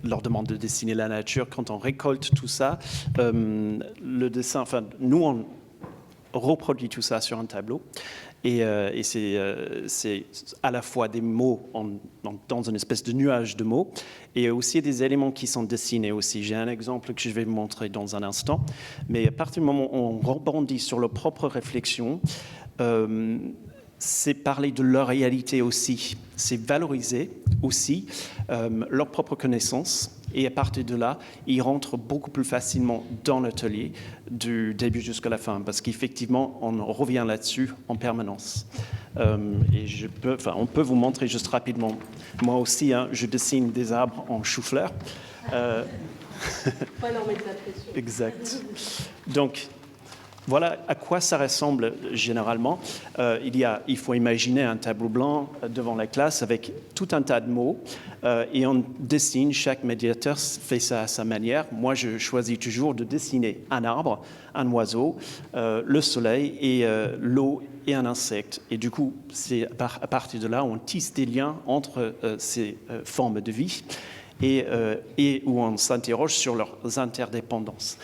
leur demande de dessiner la nature, quand on récolte tout ça, le dessin, enfin, nous, on reproduit tout ça sur un tableau. Et c'est à la fois des mots dans une espèce de nuage de mots et aussi des éléments qui sont dessinés aussi. J'ai un exemple que je vais vous montrer dans un instant. Mais à partir du moment où on rebondit sur leur propre réflexion, c'est parler de leur réalité aussi. C'est valoriser aussi leur propre connaissance. Et à partir de là, ils rentrent beaucoup plus facilement dans l'atelier du début jusqu'à la fin, parce qu'effectivement, on revient là-dessus en permanence. Et on peut vous montrer juste rapidement. Moi aussi, je dessine des arbres en chou-fleur. Pas leur mettre la pression. Exact. Donc, voilà à quoi ça ressemble généralement. Il faut imaginer un tableau blanc devant la classe avec tout un tas de mots et on dessine, chaque médiateur fait ça à sa manière. Moi, je choisis toujours de dessiner un arbre, un oiseau, le soleil et l'eau et un insecte. Et du coup, c'est à partir de là, on tisse des liens entre ces formes de vie et où on s'interroge sur leurs interdépendances.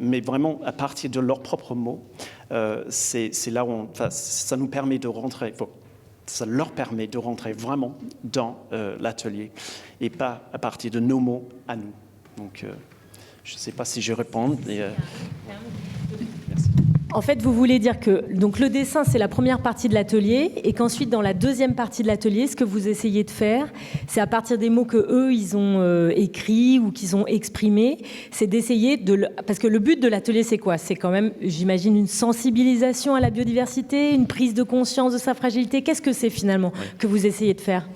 Mais vraiment, à partir de leurs propres mots, c'est là où ça nous permet de rentrer, ça leur permet de rentrer vraiment dans l'atelier et pas à partir de nos mots à nous. Donc, je ne sais pas si je réponds. Mais, merci. En fait, vous voulez dire que donc, le dessin, c'est la première partie de l'atelier et qu'ensuite, dans la deuxième partie de l'atelier, ce que vous essayez de faire, c'est à partir des mots qu'eux, ils ont écrits ou qu'ils ont exprimés, c'est d'essayer parce que le but de l'atelier, c'est quoi? C'est quand même, j'imagine, une sensibilisation à la biodiversité, une prise de conscience de sa fragilité. Qu'est-ce que c'est finalement que vous essayez de faire?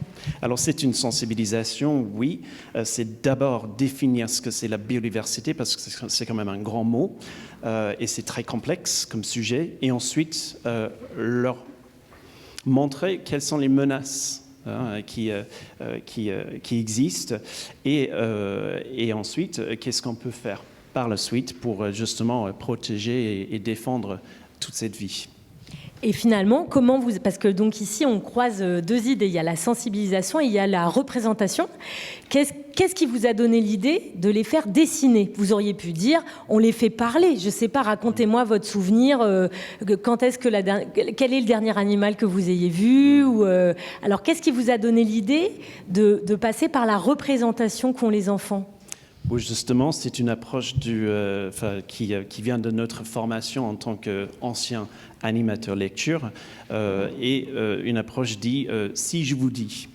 Alors, c'est une sensibilisation, oui. C'est d'abord définir ce que c'est la biodiversité, parce que c'est quand même un grand mot, et c'est très complexe comme sujet. Et ensuite, leur montrer quelles sont les menaces qui existent, et ensuite, qu'est-ce qu'on peut faire par la suite pour justement protéger et défendre toute cette vie. Et finalement, parce que donc ici on croise deux idées, il y a la sensibilisation et il y a la représentation. Qu'est-ce qui vous a donné l'idée de les faire dessiner? Vous auriez pu dire, on les fait parler. Je ne sais pas, racontez-moi votre souvenir. Quel est le dernier animal que vous ayez vu alors, qu'est-ce qui vous a donné l'idée de passer par la représentation qu'ont les enfants? Justement, c'est une approche qui vient de notre formation en tant qu'ancien animateur lecture, et une approche dit si je vous dis,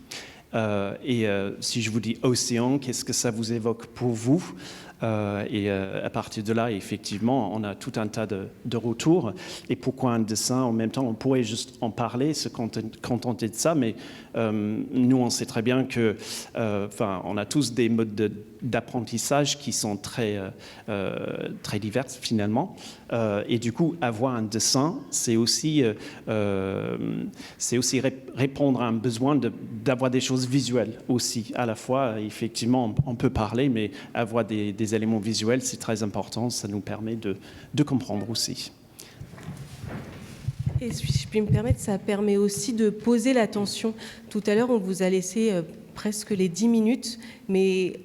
si je vous dis océan, qu'est-ce que ça vous évoque pour vous? Et à partir de là, effectivement, on a tout un tas de retours. Et pourquoi un dessin? En même temps, on pourrait juste en parler, se contenter de ça, mais nous, on sait très bien que, on a tous des modes d'apprentissage qui sont très divers finalement. Et du coup, avoir un dessin, c'est aussi répondre à un besoin d'avoir des choses visuelles aussi. À la fois, effectivement, on peut parler, mais avoir des éléments visuels, c'est très important. Ça nous permet de comprendre aussi. Et si je puis me permettre, ça permet aussi de poser l'attention. Tout à l'heure, on vous a laissé presque les 10 minutes, mais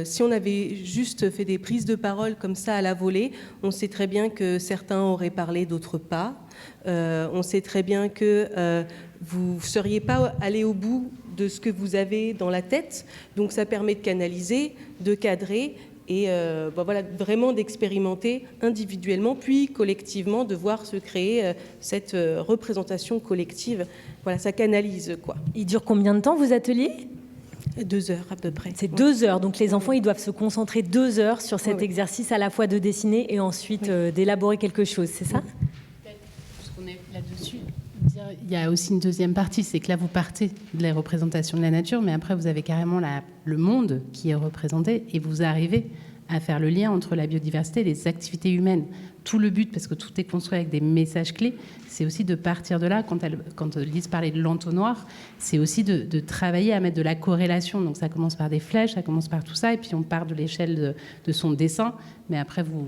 si on avait juste fait des prises de parole comme ça à la volée, on sait très bien que certains auraient parlé, d'autres pas. On sait très bien que vous ne seriez pas allé au bout de ce que vous avez dans la tête. Donc ça permet de canaliser, de cadrer et vraiment d'expérimenter individuellement, puis collectivement, de voir se créer cette représentation collective. Voilà, ça canalise, quoi. Il dure combien de temps, vos ateliers? 2 heures à peu près. C'est 2 heures, donc les enfants ils doivent se concentrer 2 heures sur cet exercice à la fois de dessiner et ensuite d'élaborer quelque chose, c'est ça? Puisqu'on est là-dessus. y a aussi une deuxième partie, c'est que là, vous partez de la représentation de la nature, mais après, vous avez carrément le monde qui est représenté et vous arrivez à faire le lien entre la biodiversité et les activités humaines. Tout le but, parce que tout est construit avec des messages clés, c'est aussi de partir de là. Quand Lise parlait de l'entonnoir, c'est aussi de travailler à mettre de la corrélation. Donc ça commence par des flèches, ça commence par tout ça, et puis on part de l'échelle de son dessin, mais après vous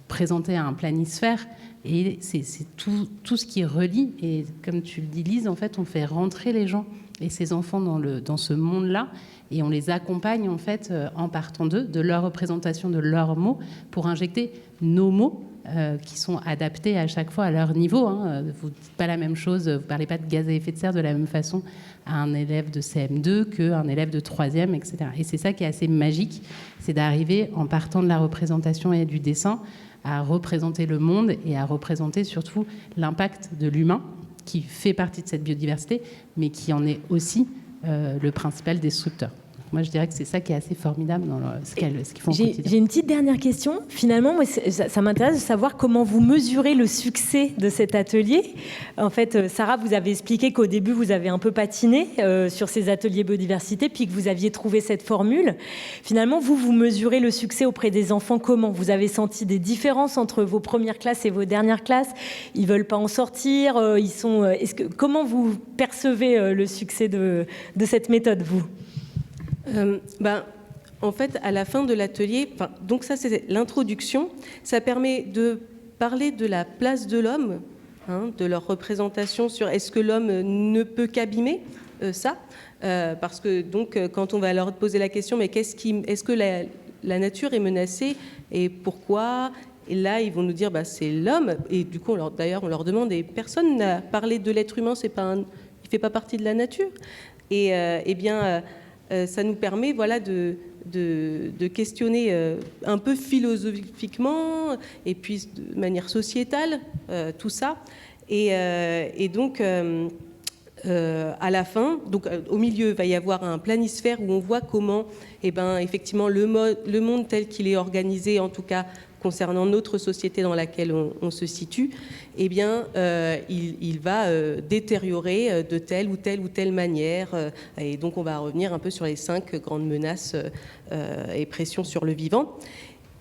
présentez un planisphère, et c'est tout ce qui relie. Et comme tu le dis, Lise, en fait, on fait rentrer les gens et ces enfants dans ce monde-là, et on les accompagne en fait en partant d'eux, de leur représentation, de leurs mots, pour injecter nos mots qui sont adaptés à chaque fois à leur niveau. Vous ne dites pas la même chose, vous ne parlez pas de gaz à effet de serre de la même façon à un élève de CM2 qu'à un élève de 3e, etc. Et c'est ça qui est assez magique, c'est d'arriver, en partant de la représentation et du dessin, à représenter le monde et à représenter surtout l'impact de l'humain, qui fait partie de cette biodiversité, mais qui en est aussi le principal destructeur. Moi, je dirais que c'est ça qui est assez formidable dans ce qu'ils font au quotidien. J'ai une petite dernière question. Finalement, moi, ça m'intéresse de savoir comment vous mesurez le succès de cet atelier. En fait, Sarah, vous avez expliqué qu'au début, vous avez un peu patiné sur ces ateliers biodiversité, puis que vous aviez trouvé cette formule. Finalement, vous mesurez le succès auprès des enfants comment? Vous avez senti des différences entre vos premières classes et vos dernières classes? Ils ne veulent pas en sortir? Comment vous percevez le succès de cette méthode, vous? En fait, à la fin de l'atelier, donc ça c'est l'introduction, ça permet de parler de la place de l'homme, de leur représentation sur est-ce que l'homme ne peut qu'abîmer ça, parce que donc quand on va leur poser la question, mais est-ce que la nature est menacée et pourquoi? Et là, ils vont nous dire, c'est l'homme. Et du coup, d'ailleurs, on leur demande, et personne n'a parlé de l'être humain, il ne fait pas partie de la nature. Et ça nous permet de questionner un peu philosophiquement et puis de manière sociétale tout ça. Et donc, à la fin, donc, au milieu, il va y avoir un planisphère où on voit comment effectivement, le monde tel qu'il est organisé, en tout cas concernant notre société dans laquelle on se situe, il va détériorer de telle ou telle manière. Et donc, on va revenir un peu sur les 5 grandes menaces et pressions sur le vivant.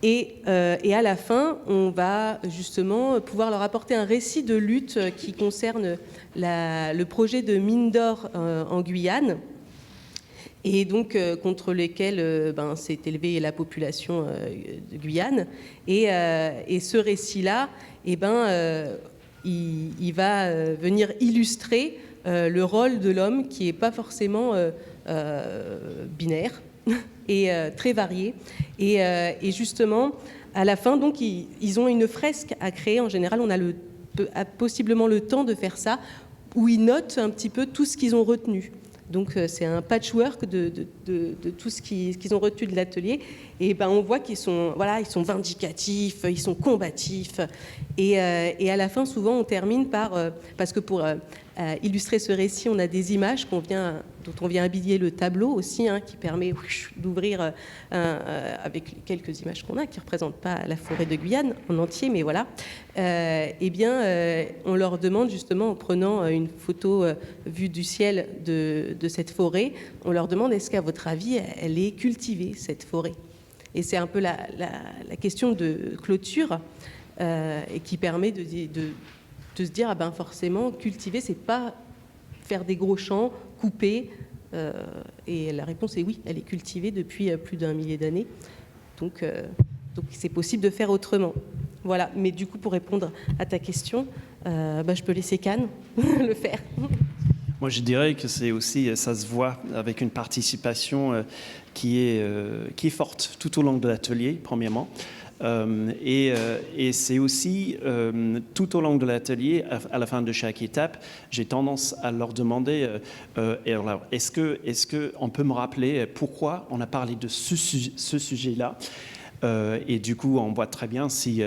Et à la fin, on va justement pouvoir leur apporter un récit de lutte qui concerne le projet de mine d'or en Guyane, et donc contre lesquels s'est élevée la population de Guyane. Et ce récit-là, il va venir illustrer le rôle de l'homme qui n'est pas forcément binaire et très varié. Et justement, à la fin, donc, ils ont une fresque à créer. En général, on a possiblement le temps de faire ça, où ils notent un petit peu tout ce qu'ils ont retenu. Donc c'est un patchwork de tout ce qu'ils ont retenu de l'atelier. Et on voit qu'ils sont vindicatifs, ils sont combatifs. Et à la fin, souvent, on termine par... parce que pour illustrer ce récit, on a des images dont on vient habiller le tableau aussi, qui permet d'ouvrir avec quelques images qu'on a, qui ne représentent pas la forêt de Guyane en entier, mais voilà. On leur demande justement, en prenant une photo vue du ciel de cette forêt, on leur demande est-ce qu'à votre avis, elle est cultivée, cette forêt? Et c'est un peu la question de clôture et qui permet de se dire, forcément, cultiver, c'est pas faire des gros champs, couper. Et la réponse est oui, elle est cultivée depuis plus d'1 millier d'années. Donc c'est possible de faire autrement. Voilà. Mais du coup, pour répondre à ta question, je peux laisser Can le faire. Moi, je dirais que c'est aussi, ça se voit avec une participation qui est forte tout au long de l'atelier, premièrement. Et c'est aussi tout au long de l'atelier, à la fin de chaque étape, j'ai tendance à leur demander est-ce que on peut me rappeler pourquoi on a parlé de ce sujet-là, et du coup on voit très bien si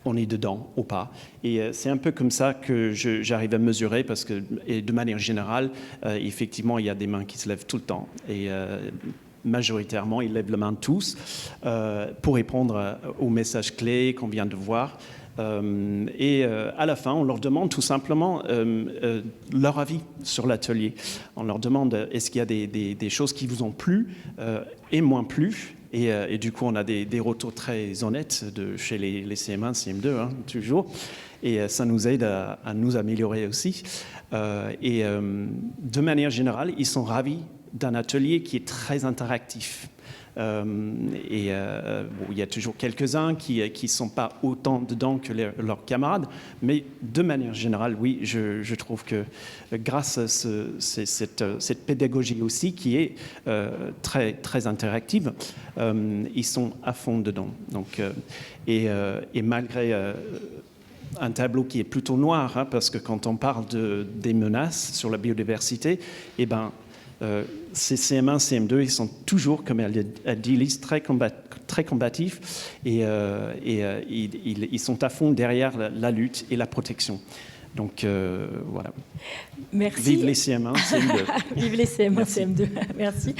on est dedans ou pas. Et c'est un peu comme ça que j'arrive à mesurer, parce que, et de manière générale, effectivement, il y a des mains qui se lèvent tout le temps. Et majoritairement, ils lèvent la main tous pour répondre aux messages clés qu'on vient de voir. Et à la fin, on leur demande tout simplement leur avis sur l'atelier. On leur demande est-ce qu'il y a des choses qui vous ont plu et moins plu. Et du coup, on a des retours très honnêtes chez les CM1, CM2, hein, toujours. Et ça nous aide à nous améliorer aussi. De manière générale, ils sont ravis d'un atelier qui est très interactif. Il y a toujours quelques-uns qui ne sont pas autant dedans que leurs camarades, mais de manière générale, oui, je trouve que grâce à cette pédagogie aussi qui est très, très interactive, ils sont à fond dedans. Donc, et malgré un tableau qui est plutôt noir, hein, parce que quand on parle des menaces sur la biodiversité, eh ben, ces CM1, CM2, ils sont toujours, comme elle dit Lise, très combatifs et ils sont à fond derrière la lutte et la protection. Donc voilà. Merci. Vive les CM1, CM2. Vive les CM1, merci. CM2. Merci.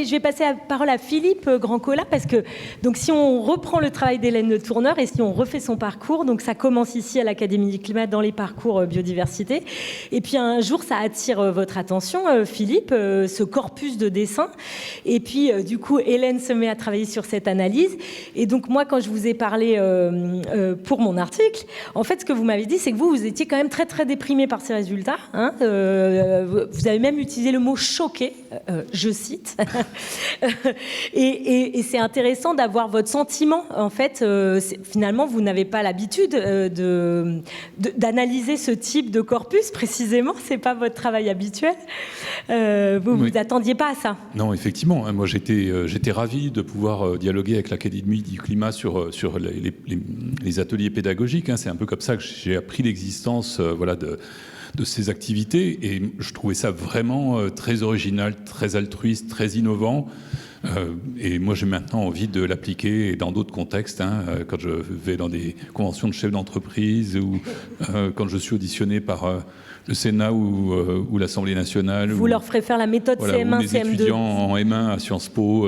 Je vais passer la parole à Philippe Grandcola parce que donc si on reprend le travail d'Hélène Tourneur et si on refait son parcours, donc ça commence ici à l'Académie du Climat dans les parcours biodiversité. Et puis un jour, ça attire votre attention, Philippe, ce corpus de dessin. Et puis du coup, Hélène se met à travailler sur cette analyse. Et donc moi, quand je vous ai parlé pour mon article, en fait, ce que vous m'avez dit, c'est que vous étiez quand même très très déprimé par ces résultats. Hein, vous avez même utilisé le mot choqué, je cite. et c'est intéressant d'avoir votre sentiment. En fait, finalement, vous n'avez pas l'habitude d'analyser ce type de corpus précisément. C'est pas votre travail habituel. Vous attendiez pas à ça. Non, effectivement. Moi, j'étais ravi de pouvoir dialoguer avec l'Académie du Climat sur les ateliers pédagogiques. Hein. C'est un peu comme ça que j'ai appris l'existence, de ces activités, et je trouvais ça vraiment très original, très altruiste, très innovant. Et moi, j'ai maintenant envie de l'appliquer dans d'autres contextes, hein, quand je vais dans des conventions de chefs d'entreprise ou quand je suis auditionné par le Sénat ou l'Assemblée nationale. Vous leur ferez faire la méthode CM1, ou les CM2. étudiants en M1 à Sciences Po.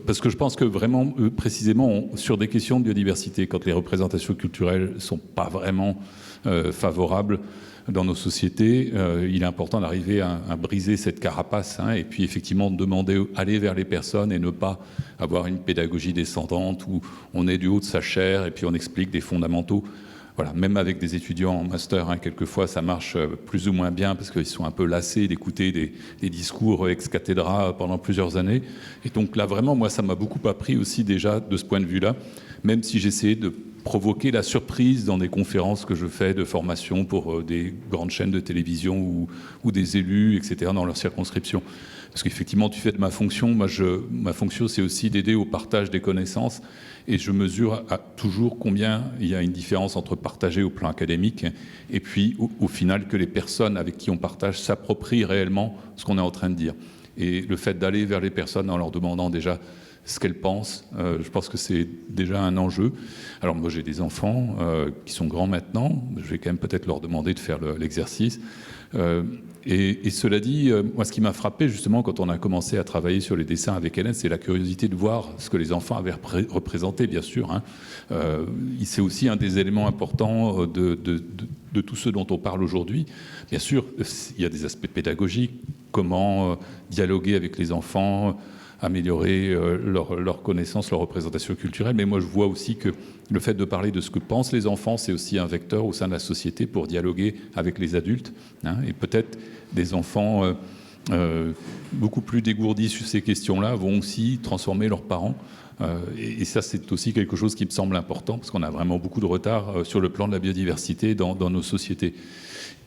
Parce que je pense que vraiment, précisément, sur des questions de biodiversité, quand les représentations culturelles ne sont pas vraiment favorables dans nos sociétés, il est important d'arriver à briser cette carapace, hein, et puis effectivement de aller vers les personnes et ne pas avoir une pédagogie descendante où on est du haut de sa chair et puis on explique des fondamentaux. Voilà, même avec des étudiants en master, hein, quelquefois ça marche plus ou moins bien parce qu'ils sont un peu lassés d'écouter des discours ex cathedra pendant plusieurs années. Et donc là, vraiment, moi, ça m'a beaucoup appris aussi déjà de ce point de vue-là, même si j'essayais de provoquer la surprise dans des conférences que je fais de formation pour des grandes chaînes de télévision ou des élus, etc., dans leur circonscription. Parce qu'effectivement, tu fais de ma fonction. Ma fonction, c'est aussi d'aider au partage des connaissances. Et je mesure toujours combien il y a une différence entre partager au plan académique et puis, au final, que les personnes avec qui on partage s'approprient réellement ce qu'on est en train de dire. Et le fait d'aller vers les personnes en leur demandant déjà ce qu'elles pensent, je pense que c'est déjà un enjeu. Alors moi, j'ai des enfants qui sont grands maintenant. Je vais quand même peut-être leur demander de faire l'exercice. Et cela dit, moi, ce qui m'a frappé justement quand on a commencé à travailler sur les dessins avec Hélène, c'est la curiosité de voir ce que les enfants avaient représenté, bien sûr. Hein. C'est aussi un des éléments importants de tout ce dont on parle aujourd'hui. Bien sûr, il y a des aspects pédagogiques, comment dialoguer avec les enfants, améliorer leur connaissance, leur représentation culturelle. Mais moi, je vois aussi que le fait de parler de ce que pensent les enfants, c'est aussi un vecteur au sein de la société pour dialoguer avec les adultes. Hein, et peut-être des enfants beaucoup plus dégourdis sur ces questions-là vont aussi transformer leurs parents. Et ça, c'est aussi quelque chose qui me semble important, parce qu'on a vraiment beaucoup de retard sur le plan de la biodiversité dans nos sociétés.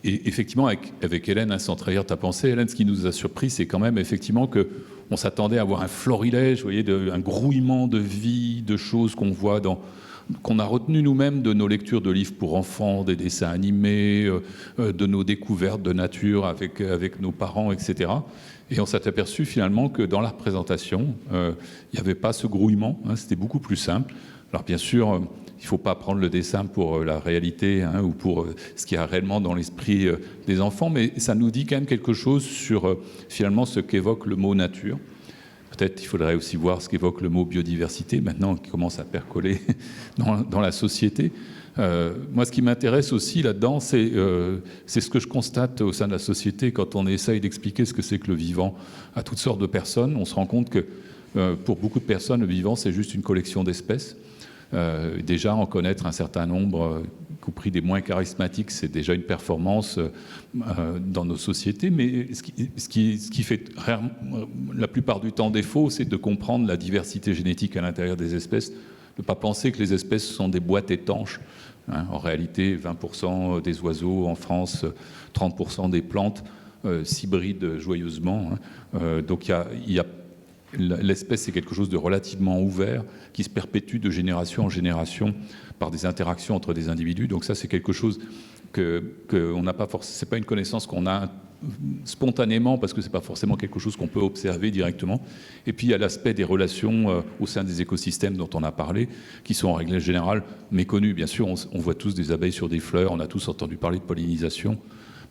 Et effectivement, avec Hélène, hein, sans trahir ta pensée, Hélène, ce qui nous a surpris, c'est quand même effectivement qu'on s'attendait à avoir un florilège, vous voyez, un grouillement de vie, de choses qu'on voit qu'on a retenu nous-mêmes de nos lectures de livres pour enfants, des dessins animés, de nos découvertes de nature avec nos parents, etc. Et on s'est aperçu finalement que dans la représentation, il n'y avait pas ce grouillement, hein, c'était beaucoup plus simple. Alors bien sûr, il ne faut pas prendre le dessin pour la réalité, hein, ou pour ce qu'il y a réellement dans l'esprit des enfants, mais ça nous dit quand même quelque chose sur finalement ce qu'évoque le mot nature. Peut-être il faudrait aussi voir ce qu'évoque le mot biodiversité, maintenant qui commence à percoler dans la société. Moi, ce qui m'intéresse aussi là-dedans, c'est ce que je constate au sein de la société quand on essaye d'expliquer ce que c'est que le vivant à toutes sortes de personnes. On se rend compte que pour beaucoup de personnes, le vivant, c'est juste une collection d'espèces. Déjà, en connaître un certain nombre, y compris des moins charismatiques, c'est déjà une performance dans nos sociétés. Mais ce qui fait la plupart du temps défaut, c'est de comprendre la diversité génétique à l'intérieur des espèces, de ne pas penser que les espèces sont des boîtes étanches. En réalité, 20% des oiseaux en France, 30% des plantes s'hybrident joyeusement. Donc l'espèce, c'est quelque chose de relativement ouvert qui se perpétue de génération en génération par des interactions entre des individus. Donc ça, c'est quelque chose qu'on n'a pas forcément. C'est pas une connaissance qu'on a spontanément parce que c'est pas forcément quelque chose qu'on peut observer directement. Et puis il y a l'aspect des relations au sein des écosystèmes dont on a parlé, qui sont en règle générale méconnus. Bien sûr, on voit tous des abeilles sur des fleurs, on a tous entendu parler de pollinisation,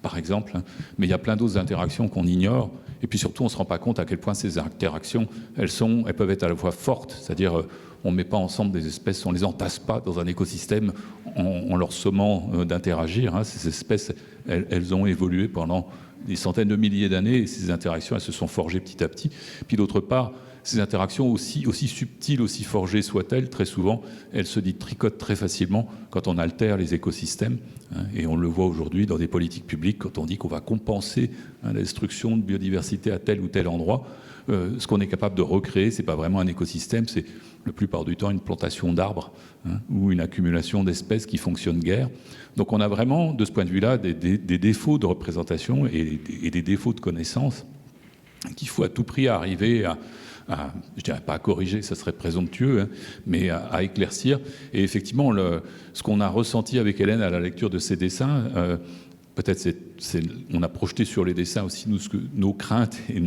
par exemple, mais il y a plein d'autres interactions qu'on ignore. Et puis surtout, on ne se rend pas compte à quel point ces interactions, elles peuvent être à la fois fortes, c'est-à-dire on ne met pas ensemble des espèces, on ne les entasse pas dans un écosystème en leur sommant d'interagir. Ces espèces, elles ont évolué pendant des centaines de milliers d'années et ces interactions, elles se sont forgées petit à petit. Puis d'autre part, ces interactions, aussi subtiles, aussi forgées soient-elles, très souvent, elles se tricotent très facilement quand on altère les écosystèmes. Et on le voit aujourd'hui dans des politiques publiques, quand on dit qu'on va compenser la destruction de biodiversité à tel ou tel endroit. Ce qu'on est capable de recréer, ce n'est pas vraiment un écosystème, c'est la plupart du temps une plantation d'arbres ou une accumulation d'espèces qui fonctionne guère. Donc on a vraiment, de ce point de vue-là, des défauts de représentation et des défauts de connaissance qu'il faut à tout prix arriver je dirais pas à corriger, ça serait présomptueux, mais à éclaircir. Et effectivement, ce qu'on a ressenti avec Hélène à la lecture de ces dessins, peut-être on a projeté sur les dessins aussi nos craintes et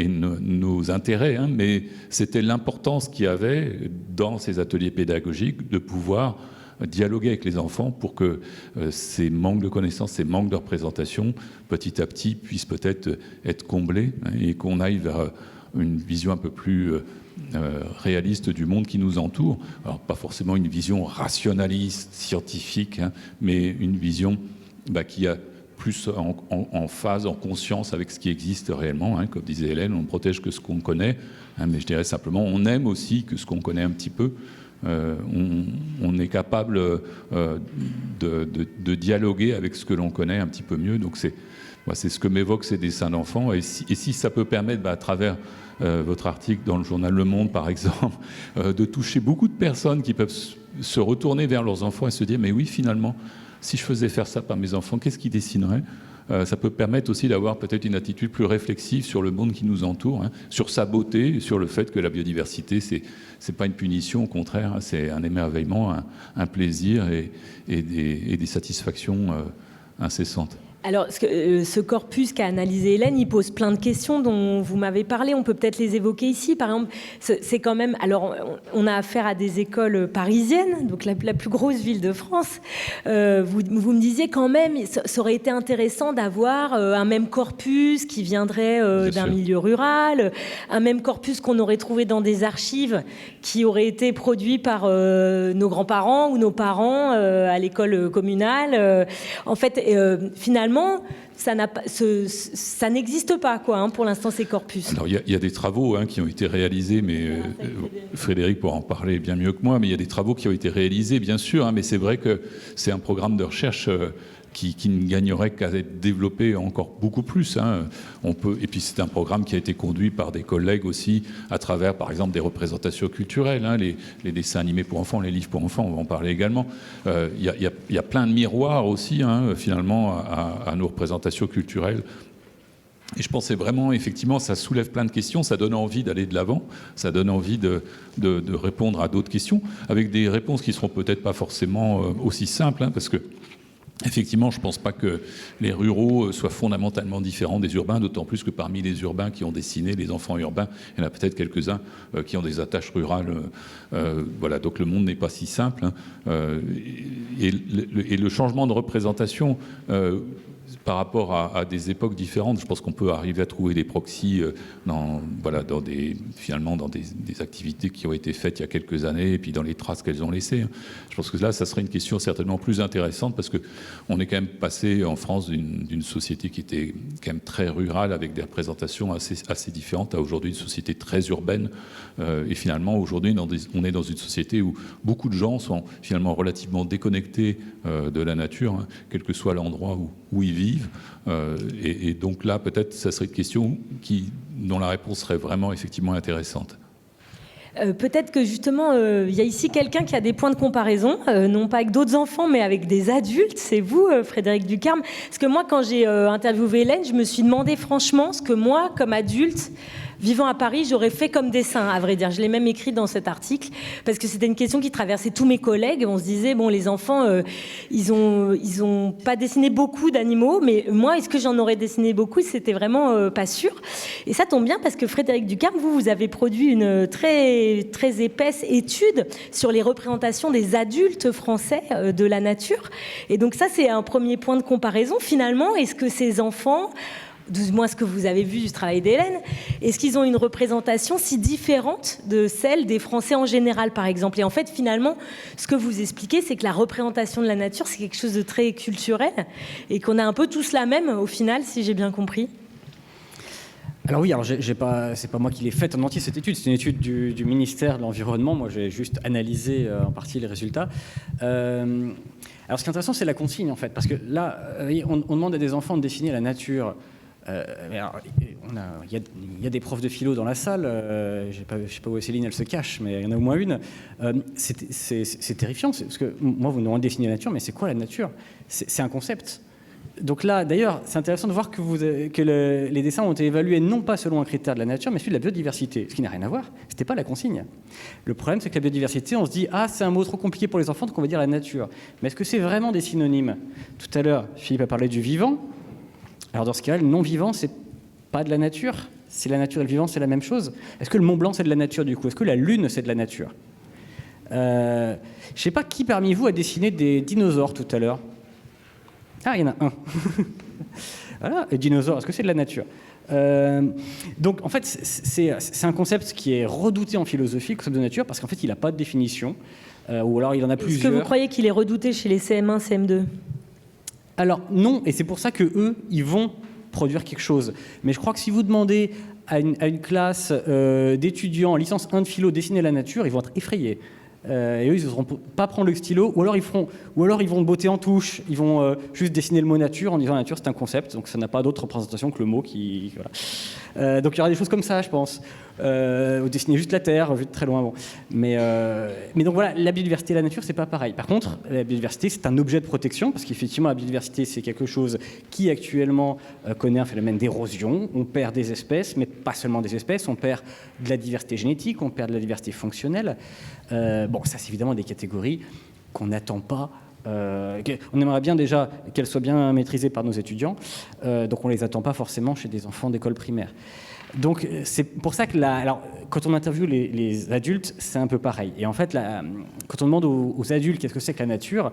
nos intérêts, mais c'était l'importance qu'il y avait dans ces ateliers pédagogiques de pouvoir dialoguer avec les enfants pour que ces manques de connaissances, ces manques de représentation, petit à petit, puissent peut-être être comblés et qu'on aille vers une vision un peu plus réaliste du monde qui nous entoure. Alors, pas forcément une vision rationaliste, scientifique, mais une vision qui a plus en phase, en conscience avec ce qui existe réellement. Comme disait Hélène, on ne protège que ce qu'on connaît, mais je dirais simplement, on aime aussi que ce qu'on connaît un petit peu. On est capable de dialoguer avec ce que l'on connaît un petit peu mieux. Donc c'est ce que m'évoquent ces dessins d'enfants. Et si ça peut permettre, à travers votre article dans le journal Le Monde, par exemple, de toucher beaucoup de personnes qui peuvent se retourner vers leurs enfants et se dire « mais oui, finalement, si je faisais faire ça par mes enfants, qu'est-ce qu'ils dessineraient ?» Ça peut permettre aussi d'avoir peut-être une attitude plus réflexive sur le monde qui nous entoure, sur sa beauté, sur le fait que la biodiversité, c'est pas une punition, au contraire, c'est un émerveillement, un plaisir et des satisfactions incessantes. Alors, ce corpus qu'a analysé Hélène, il pose plein de questions dont vous m'avez parlé. On peut peut-être les évoquer ici. Par exemple, c'est quand même... Alors, on a affaire à des écoles parisiennes, donc la plus grosse ville de France. Vous me disiez quand même, ça aurait été intéressant d'avoir un même corpus qui viendrait d'un milieu rural, un même corpus qu'on aurait trouvé dans des archives qui auraient été produits par nos grands-parents ou nos parents à l'école communale. En fait, finalement, ça n'existe pas, pour l'instant, ces corpus. Alors, il y a des travaux qui ont été réalisés, mais Frédéric pourra en parler bien mieux que moi, mais il y a des travaux qui ont été réalisés, bien sûr, mais c'est vrai que c'est un programme de recherche qui ne gagnerait qu'à être développé encore beaucoup plus. Et puis c'est un programme qui a été conduit par des collègues aussi, à travers, par exemple, des représentations culturelles, les dessins animés pour enfants, les livres pour enfants, on va en parler également. Il y a plein de miroirs aussi, finalement, à nos représentations culturelles. Et je pensais vraiment, effectivement, ça soulève plein de questions, ça donne envie d'aller de l'avant, ça donne envie de répondre à d'autres questions, avec des réponses qui ne seront peut-être pas forcément aussi simples, parce que Effectivement, je ne pense pas que les ruraux soient fondamentalement différents des urbains, d'autant plus que parmi les urbains qui ont dessiné, les enfants urbains, il y en a peut-être quelques-uns qui ont des attaches rurales. Voilà, donc le monde n'est pas si simple. Et le changement de représentation par rapport à des époques différentes, je pense qu'on peut arriver à trouver des proxys finalement dans des activités qui ont été faites il y a quelques années et puis dans les traces qu'elles ont laissées. Je pense que là, ça serait une question certainement plus intéressante parce qu'on est quand même passé en France d'une société qui était quand même très rurale avec des représentations assez différentes à aujourd'hui une société très urbaine. Et finalement, aujourd'hui, on est dans une société où beaucoup de gens sont finalement relativement déconnectés de la nature, hein, quel que soit l'endroit où ils vivent. Et donc là, peut-être, ça serait une question dont la réponse serait vraiment effectivement intéressante. Peut-être que justement, il y a ici quelqu'un qui a des points de comparaison, non pas avec d'autres enfants, mais avec des adultes. C'est vous, Frédéric Ducarme. Parce que moi, quand j'ai interviewé Hélène, je me suis demandé franchement ce que moi, comme adulte, vivant à Paris, j'aurais fait comme dessin, à vrai dire. Je l'ai même écrit dans cet article, parce que c'était une question qui traversait tous mes collègues. On se disait, bon, les enfants, ils ont pas dessiné beaucoup d'animaux, mais moi, est-ce que j'en aurais dessiné beaucoup? C'était vraiment pas sûr. Et ça tombe bien, parce que Frédéric Ducarme, vous avez produit une très, très épaisse étude sur les représentations des adultes français de la nature. Et donc ça, c'est un premier point de comparaison. Finalement, est-ce que ces enfants, du moins ce que vous avez vu du travail d'Hélène, est-ce qu'ils ont une représentation si différente de celle des Français en général, par exemple? Et en fait, finalement, ce que vous expliquez, c'est que la représentation de la nature, c'est quelque chose de très culturel et qu'on a un peu tous la même, au final, si j'ai bien compris. Alors oui, c'est pas moi qui l'ai faite en entier cette étude, c'est une étude du ministère de l'Environnement. Moi, j'ai juste analysé en partie les résultats. Alors ce qui est intéressant, c'est la consigne, en fait, parce que là, on demande à des enfants de dessiner la nature. Il y a des profs de philo dans la salle, je ne sais pas où Céline elle se cache, mais il y en a au moins une. C'est terrifiant, parce que moi vous me demandez de dessiner la nature, mais c'est quoi la nature? C'est un concept. Donc là, d'ailleurs, c'est intéressant de voir que les dessins ont été évalués non pas selon un critère de la nature, mais celui de la biodiversité, ce qui n'a rien à voir. Ce n'était pas la consigne. Le problème, c'est que la biodiversité, on se dit « Ah, c'est un mot trop compliqué pour les enfants, donc on va dire la nature ». Mais est-ce que c'est vraiment des synonymes? Tout à l'heure, Philippe a parlé du vivant. Alors dans ce cas, le non-vivant, c'est pas de la nature. Si la nature et le vivant, c'est la même chose. Est-ce que le Mont Blanc, c'est de la nature du coup? Est-ce que la Lune, c'est de la nature? Je ne sais pas qui parmi vous a dessiné des dinosaures tout à l'heure. Ah, il y en a un. Voilà, les dinosaures, est-ce que c'est de la nature? Donc en fait, c'est un concept qui est redouté en philosophie, le concept de nature, parce qu'en fait, il n'a pas de définition, ou alors il en a plusieurs. Est-ce que vous croyez qu'il est redouté chez les CM1, CM2? Alors non, et c'est pour ça qu'eux, ils vont produire quelque chose. Mais je crois que si vous demandez à une classe d'étudiants en licence 1 de philo dessiner la nature, ils vont être effrayés. Et eux, ils n'oseront pas prendre le stylo, ou alors ils vont botter en touche, ils vont juste dessiner le mot nature en disant nature c'est un concept, donc ça n'a pas d'autre représentation que le mot qui... Voilà. Donc il y aura des choses comme ça, je pense. Ou dessiner juste la Terre, vu de très loin. Bon. Mais donc voilà, la biodiversité et la nature, c'est pas pareil. Par contre, la biodiversité, c'est un objet de protection, parce qu'effectivement, la biodiversité, c'est quelque chose qui actuellement connaît un phénomène d'érosion. On perd des espèces, mais pas seulement des espèces, on perd de la diversité génétique, on perd de la diversité fonctionnelle. Bon, ça, c'est évidemment des catégories qu'on n'attend pas. On aimerait bien déjà qu'elles soient bien maîtrisées par nos étudiants, donc on ne les attend pas forcément chez des enfants d'école primaire. Donc c'est pour ça que alors, quand on interviewe les adultes, c'est un peu pareil. Et en fait, quand on demande aux adultes qu'est-ce que c'est que la nature,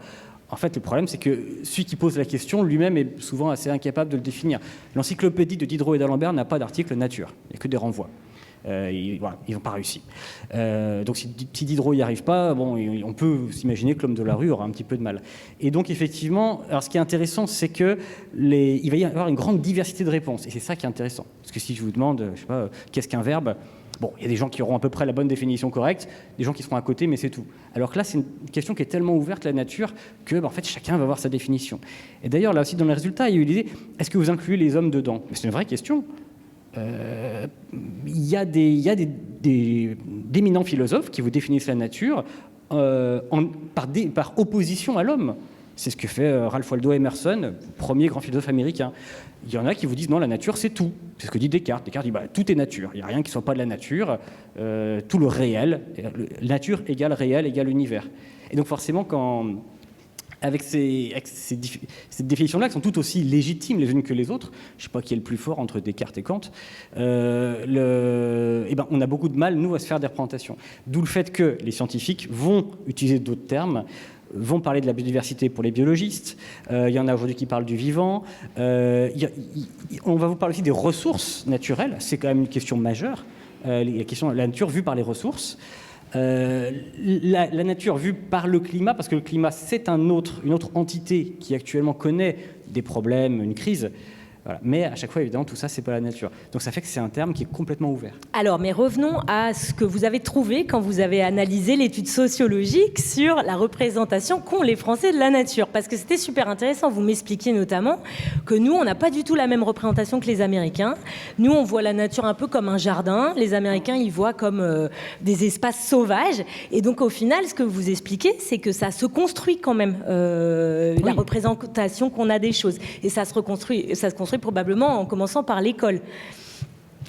en fait, le problème, c'est que celui qui pose la question lui-même est souvent assez incapable de le définir. L'encyclopédie de Diderot et d'Alembert n'a pas d'article nature, il n'y a que des renvois. Ils n'ont pas réussi. Donc si Diderot n'y arrive pas, bon, on peut s'imaginer que l'homme de la rue aura un petit peu de mal. Et donc effectivement, alors ce qui est intéressant, c'est que il va y avoir une grande diversité de réponses. Et c'est ça qui est intéressant. Parce que si je vous demande, je sais pas, qu'est-ce qu'un verbe? Bon, il y a des gens qui auront à peu près la bonne définition correcte, des gens qui seront à côté, mais c'est tout. Alors que là, c'est une question qui est tellement ouverte, la nature, que en fait, chacun va avoir sa définition. Et d'ailleurs, là aussi, dans les résultats, il y a eu l'idée, est-ce que vous incluez les hommes dedans? Mais c'est une vraie question. Il y a d'éminents philosophes qui vous définissent la nature par opposition à l'homme. C'est ce que fait Ralph Waldo Emerson, premier grand philosophe américain. Il y en a qui vous disent non, la nature c'est tout. C'est ce que dit Descartes. Descartes dit tout est nature. Il n'y a rien qui ne soit pas de la nature. Tout le réel, nature égale réel égale univers. Et donc forcément, quand avec ces définitions-là qui sont toutes aussi légitimes les unes que les autres. Je ne sais pas qui est le plus fort entre Descartes et Kant. On a beaucoup de mal, nous, à se faire des représentations. D'où le fait que les scientifiques vont utiliser d'autres termes, vont parler de la biodiversité pour les biologistes. Il y en a aujourd'hui qui parlent du vivant. On va vous parler aussi des ressources naturelles. C'est quand même une question majeure. La nature vue par les ressources. La nature vue par le climat, parce que le climat, c'est une autre entité qui actuellement connaît des problèmes, une crise. Voilà. Mais à chaque fois, évidemment, tout ça, c'est pas la nature. Donc ça fait que c'est un terme qui est complètement ouvert. Alors, mais revenons à ce que vous avez trouvé quand vous avez analysé l'étude sociologique sur la représentation qu'ont les Français de la nature. Parce que c'était super intéressant. Vous m'expliquiez notamment que nous, on n'a pas du tout la même représentation que les Américains. Nous, on voit la nature un peu comme un jardin. Les Américains, ils voient comme des espaces sauvages. Et donc, au final, ce que vous expliquez, c'est que ça se construit quand même, la représentation qu'on a des choses. Et ça se construit probablement en commençant par l'école.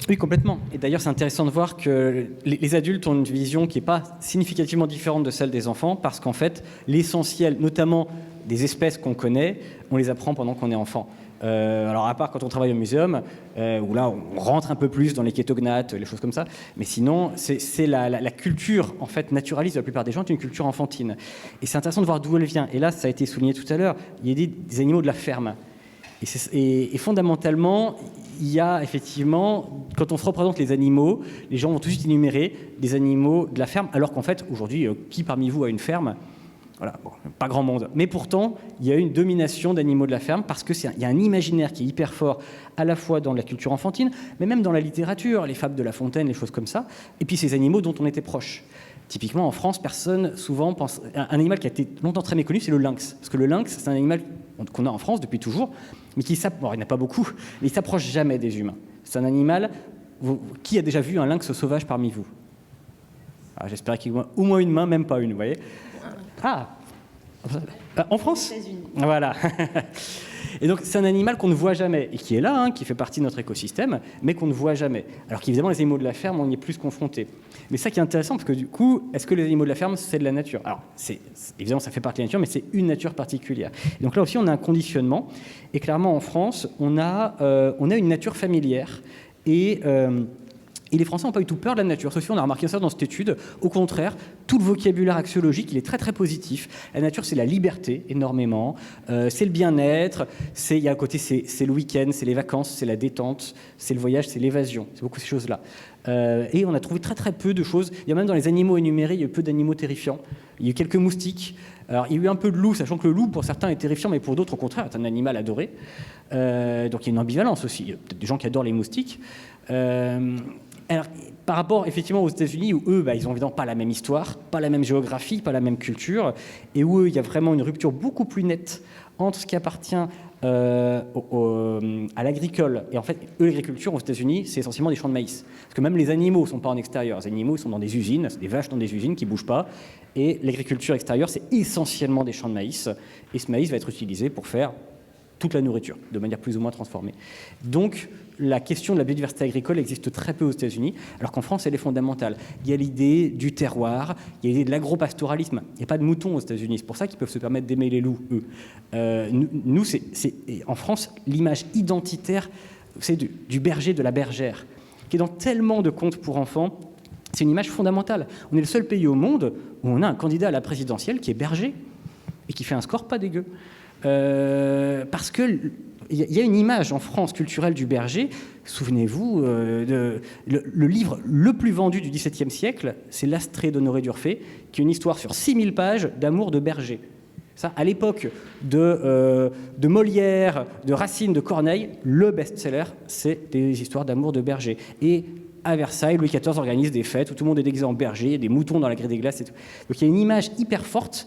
Oui, complètement. Et d'ailleurs, c'est intéressant de voir que les adultes ont une vision qui n'est pas significativement différente de celle des enfants, parce qu'en fait, l'essentiel, notamment des espèces qu'on connaît, on les apprend pendant qu'on est enfant. Alors, à part quand on travaille au muséum, où là, on rentre un peu plus dans les kétognates, les choses comme ça, mais sinon, c'est la culture, en fait, naturaliste de la plupart des gens, est une culture enfantine. Et c'est intéressant de voir d'où elle vient. Et là, ça a été souligné tout à l'heure, il y a des animaux de la ferme. Et fondamentalement, il y a effectivement, quand on se représente les animaux, les gens vont tout de suite énumérer des animaux de la ferme, alors qu'en fait, aujourd'hui, qui parmi vous a une ferme ? Voilà, bon, pas grand monde. Mais pourtant, il y a une domination d'animaux de la ferme parce qu'il y a un imaginaire qui est hyper fort, à la fois dans la culture enfantine, mais même dans la littérature, les fables de La Fontaine, les choses comme ça, et puis ces animaux dont on était proche. Typiquement, en France, personne souvent pense... Un animal qui a été longtemps très méconnu, c'est le lynx. Parce que le lynx, c'est un animal qu'on a en France depuis toujours, mais qui s'approche... Bon, il n'y en a pas beaucoup, mais il ne s'approche jamais des humains. C'est un animal... Qui a déjà vu un lynx sauvage parmi vous ? J'espérais qu'il y ait au moins une main, même pas une, vous voyez ? Ah, en France ? Voilà. Et donc, c'est un animal qu'on ne voit jamais, et qui est là, qui fait partie de notre écosystème, mais qu'on ne voit jamais. Alors qu'évidemment, les animaux de la ferme, on y est plus confrontés. Mais ça qui est intéressant, parce que du coup, est-ce que les animaux de la ferme, c'est de la nature ? Alors, évidemment, ça fait partie de la nature, mais c'est une nature particulière. Et donc là aussi, on a un conditionnement, et clairement, en France, on a une nature familière, et les Français n'ont pas eu tout peur de la nature. Sauf si on a remarqué ça dans cette étude. Au contraire, tout le vocabulaire axiologique, il est très très positif. La nature, c'est la liberté, énormément. C'est le bien-être. Il y a à côté, c'est le week-end, c'est les vacances, c'est la détente, c'est le voyage, c'est l'évasion. C'est beaucoup ces choses-là. Et on a trouvé très très peu de choses. Il y a même dans les animaux énumérés, il y a eu peu d'animaux terrifiants. Il y a eu quelques moustiques. Alors, il y a eu un peu de loup, sachant que le loup, pour certains, est terrifiant, mais pour d'autres, au contraire, est un animal adoré. Donc, il y a une ambivalence aussi. Il y a peut-être des gens qui adorent les moustiques. Alors, par rapport effectivement aux États-Unis, où eux, ils n'ont évidemment pas la même histoire, pas la même géographie, pas la même culture, et où eux, il y a vraiment une rupture beaucoup plus nette entre ce qui appartient à l'agricole. Et en fait, l'agriculture aux États-Unis, c'est essentiellement des champs de maïs. Parce que même les animaux ne sont pas en extérieur. Les animaux ils sont dans des usines, c'est des vaches dans des usines qui ne bougent pas. Et l'agriculture extérieure, c'est essentiellement des champs de maïs. Et ce maïs va être utilisé pour faire toute la nourriture, de manière plus ou moins transformée. Donc, la question de la biodiversité agricole existe très peu aux États-Unis, alors qu'en France, elle est fondamentale. Il y a l'idée du terroir, il y a l'idée de l'agro-pastoralisme. Il n'y a pas de moutons aux États-Unis, c'est pour ça qu'ils peuvent se permettre d'aimer les loups, eux. Nous, en France, l'image identitaire, c'est du berger, de la bergère, qui est dans tellement de contes pour enfants. C'est une image fondamentale. On est le seul pays au monde où on a un candidat à la présidentielle qui est berger et qui fait un score pas dégueu. Parce que il y a une image en France culturelle du berger. Souvenez-vous, le livre le plus vendu du XVIIe siècle, c'est L'Astrée d'Honoré d'Urfé, qui est une histoire sur 6000 pages d'amour de berger. Ça, à l'époque de Molière, de Racine, de Corneille, le best-seller, c'est des histoires d'amour de berger. Et à Versailles, Louis XIV organise des fêtes où tout le monde est déguisé en berger, il y a des moutons dans la grille des glaces et tout. Donc il y a une image hyper forte,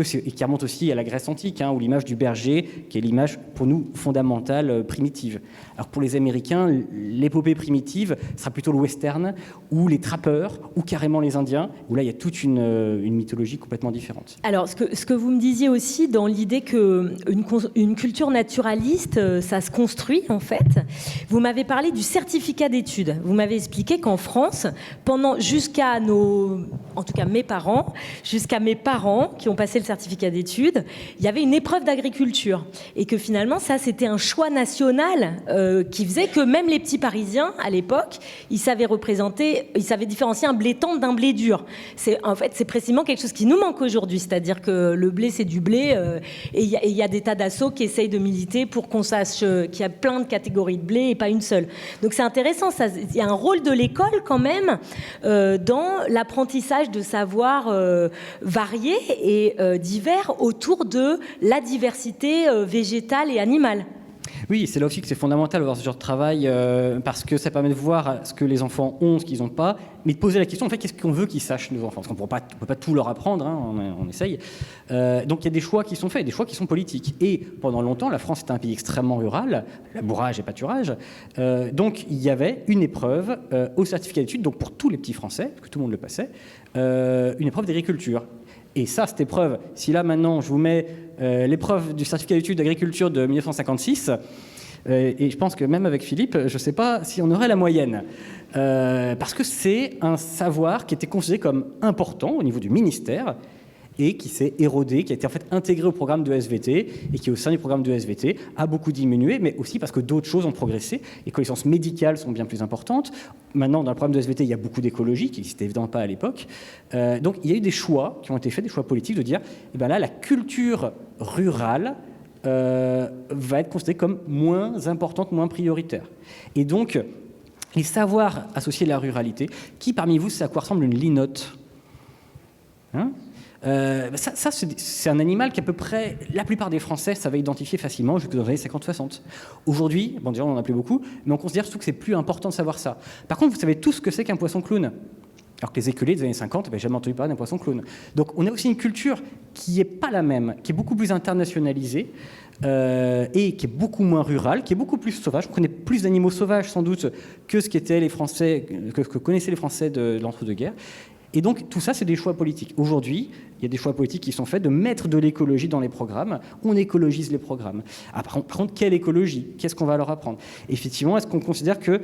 et qui remonte aussi à la Grèce antique, où l'image du berger, qui est l'image pour nous fondamentale, primitive. Alors pour les Américains, l'épopée primitive sera plutôt le western, ou les trappeurs, ou carrément les Indiens, où là il y a toute une mythologie complètement différente. Alors ce que vous me disiez aussi dans l'idée qu'une culture naturaliste, ça se construit en fait, vous m'avez parlé du certificat d'études. Vous m'avez expliqué expliqué qu'en France, jusqu'à en tout cas mes parents qui ont passé le certificat d'études, il y avait une épreuve d'agriculture. Et que finalement, ça, c'était un choix national qui faisait que même les petits Parisiens, à l'époque, ils savaient différencier un blé tendre d'un blé dur. En fait, c'est précisément quelque chose qui nous manque aujourd'hui. C'est-à-dire que le blé, c'est du blé. Et il y a des tas d'assauts qui essayent de militer pour qu'on sache qu'il y a plein de catégories de blé et pas une seule. Donc c'est intéressant. Il y a un rôle de l'école quand même dans l'apprentissage de savoirs variés et divers autour de la diversité végétale et animale. Oui, c'est là aussi que c'est fondamental d'avoir ce genre de travail parce que ça permet de voir ce que les enfants ont, ce qu'ils n'ont pas, mais de poser la question, en fait, qu'est-ce qu'on veut qu'ils sachent, nos enfants? Parce qu'on ne peut pas tout leur apprendre, hein, on essaye. Donc il y a des choix qui sont faits, des choix qui sont politiques. Et pendant longtemps, la France était un pays extrêmement rural, labourage et pâturage. Donc il y avait une épreuve au certificat d'études, donc pour tous les petits Français, parce que tout le monde le passait, une épreuve d'agriculture. Et ça, cette épreuve, si là maintenant je vous mets l'épreuve du certificat d'études d'agriculture de 1956, et je pense que même avec Philippe, je ne sais pas si on aurait la moyenne. Parce que c'est un savoir qui était considéré comme important au niveau du ministère et qui s'est érodé, qui a été en fait intégré au programme de SVT et qui, au sein du programme de SVT, a beaucoup diminué, mais aussi parce que d'autres choses ont progressé. Les connaissances médicales sont bien plus importantes. Maintenant, dans le programme de SVT, il y a beaucoup d'écologie, qui n'existait évidemment pas à l'époque. Donc, il y a eu des choix qui ont été faits, des choix politiques, de dire, eh ben là, la culture rurale va être considérée comme moins importante, moins prioritaire. Et donc, les savoirs associés à la ruralité, qui parmi vous sait à quoi ressemble une linotte? Ça, c'est un animal qu'à peu près la plupart des Français savaient identifier facilement jusqu'aux années 50-60. Aujourd'hui, bon, déjà on en appelait beaucoup, mais on considère surtout que c'est plus important de savoir ça. Par contre, vous savez tous ce que c'est qu'un poisson clown. Alors que les éculés des années 50 n'avaient jamais entendu parler d'un poisson clown. Donc on a aussi une culture qui n'est pas la même, qui est beaucoup plus internationalisée et qui est beaucoup moins rurale, qui est beaucoup plus sauvage. On connaît plus d'animaux sauvages sans doute que ce qu'étaient les Français, que connaissaient les Français de l'entre-deux-guerres. Et donc, tout ça, c'est des choix politiques. Aujourd'hui, il y a des choix politiques qui sont faits de mettre de l'écologie dans les programmes. On écologise les programmes. Par contre, quelle écologie? Qu'est-ce qu'on va leur apprendre? Effectivement, est-ce qu'on considère qu'il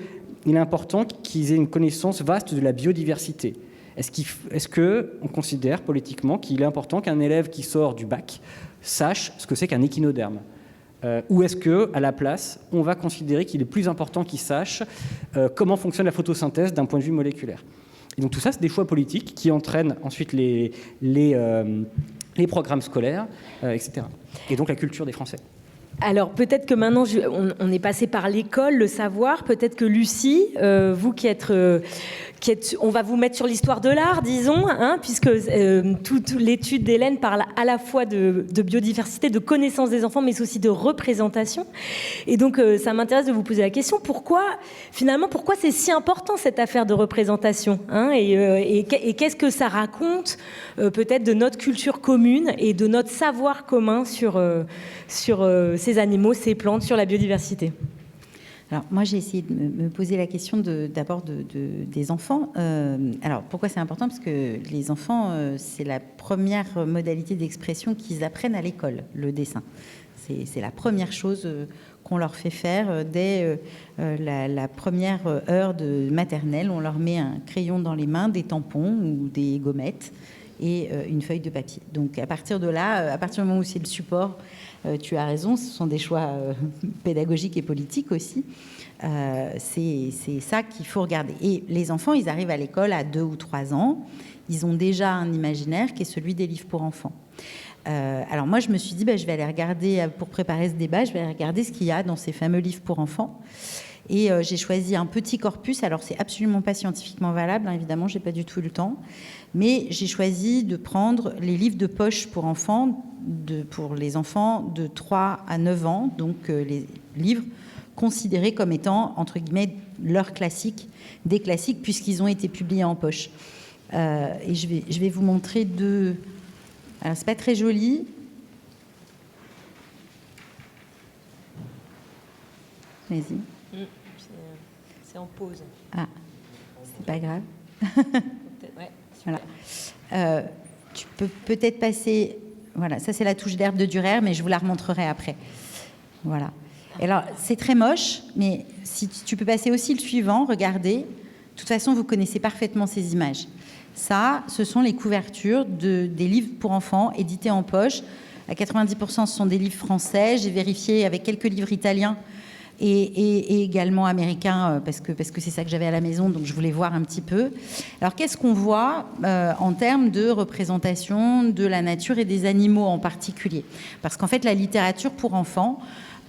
est important qu'ils aient une connaissance vaste de la biodiversité? Est-ce qu'on considère politiquement qu'il est important qu'un élève qui sort du bac sache ce que c'est qu'un échinoderme? Ou est-ce qu'à la place, on va considérer qu'il est plus important qu'il sache comment fonctionne la photosynthèse d'un point de vue moléculaire? Et donc tout ça, c'est des choix politiques qui entraînent ensuite les programmes scolaires, etc. Et donc la culture des Français. Alors peut-être que maintenant, on est passé par l'école, le savoir. Peut-être que Lucie, vous qui êtes, on va vous mettre sur l'histoire de l'art, disons, hein, puisque toute l'étude d'Hélène parle à la fois de biodiversité, de connaissance des enfants, mais aussi de représentation. Et donc ça m'intéresse de vous poser la question, pourquoi c'est si important cette affaire de représentation, hein, et qu'est-ce que ça raconte peut-être de notre culture commune et de notre savoir commun sur ces animaux, ces plantes, sur la biodiversité? Alors, moi, j'ai essayé de me poser la question d'abord des enfants. Alors, pourquoi c'est important? Parce que les enfants, c'est la première modalité d'expression qu'ils apprennent à l'école, le dessin. C'est la première chose qu'on leur fait faire dès la première heure de maternelle. On leur met un crayon dans les mains, des tampons ou des gommettes et une feuille de papier. Donc, à partir de là, à partir du moment où c'est le support, tu as raison, ce sont des choix pédagogiques et politiques aussi. C'est ça qu'il faut regarder. Et les enfants, ils arrivent à l'école à 2 ou 3 ans. Ils ont déjà un imaginaire qui est celui des livres pour enfants. Alors moi, je me suis dit, je vais aller regarder, pour préparer ce débat, je vais aller regarder ce qu'il y a dans ces fameux livres pour enfants. Et j'ai choisi un petit corpus. Alors, c'est absolument pas scientifiquement valable, hein, évidemment, j'ai pas du tout eu le temps. Mais j'ai choisi de prendre les livres de poche pour enfants, pour les enfants de 3 à 9 ans, donc les livres considérés comme étant, entre guillemets, leurs classiques, des classiques, puisqu'ils ont été publiés en poche. Et je vais vous montrer 2... Alors, c'est pas très joli. Vas-y. C'est en pause. Ah, c'est pas grave. Ouais, voilà. Tu peux peut-être passer... Voilà, ça c'est la touche d'herbe de Durer, mais je vous la remontrerai après. Voilà. Et alors, c'est très moche, mais si tu peux passer aussi le suivant, regardez. toute façon, vous connaissez parfaitement ces images. Ça, ce sont les couvertures des livres pour enfants édités en poche. À 90%, ce sont des livres français. J'ai vérifié avec quelques livres italiens et également américains, parce que c'est ça que j'avais à la maison, donc je voulais voir un petit peu. Alors, qu'est-ce qu'on voit en termes de représentation de la nature et des animaux en particulier? Parce qu'en fait, la littérature pour enfants,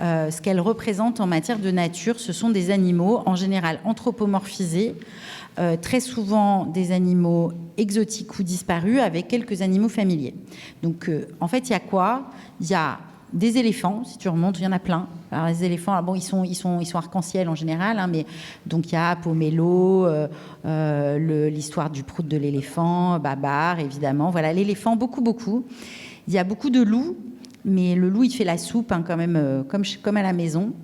ce qu'elle représente en matière de nature, ce sont des animaux, en général anthropomorphisés, très souvent des animaux exotiques ou disparus, avec quelques animaux familiers. Donc, en fait, il y a quoi? Il y a des éléphants, si tu remontes, il y en a plein. Alors, les éléphants, bon, ils sont arc-en-ciel en général, hein, mais donc il y a Pomelo, l'histoire du prout de l'éléphant, Babar, évidemment. Voilà, l'éléphant, beaucoup. Il y a beaucoup de loups, mais le loup, il fait la soupe, hein, quand même, comme à la maison.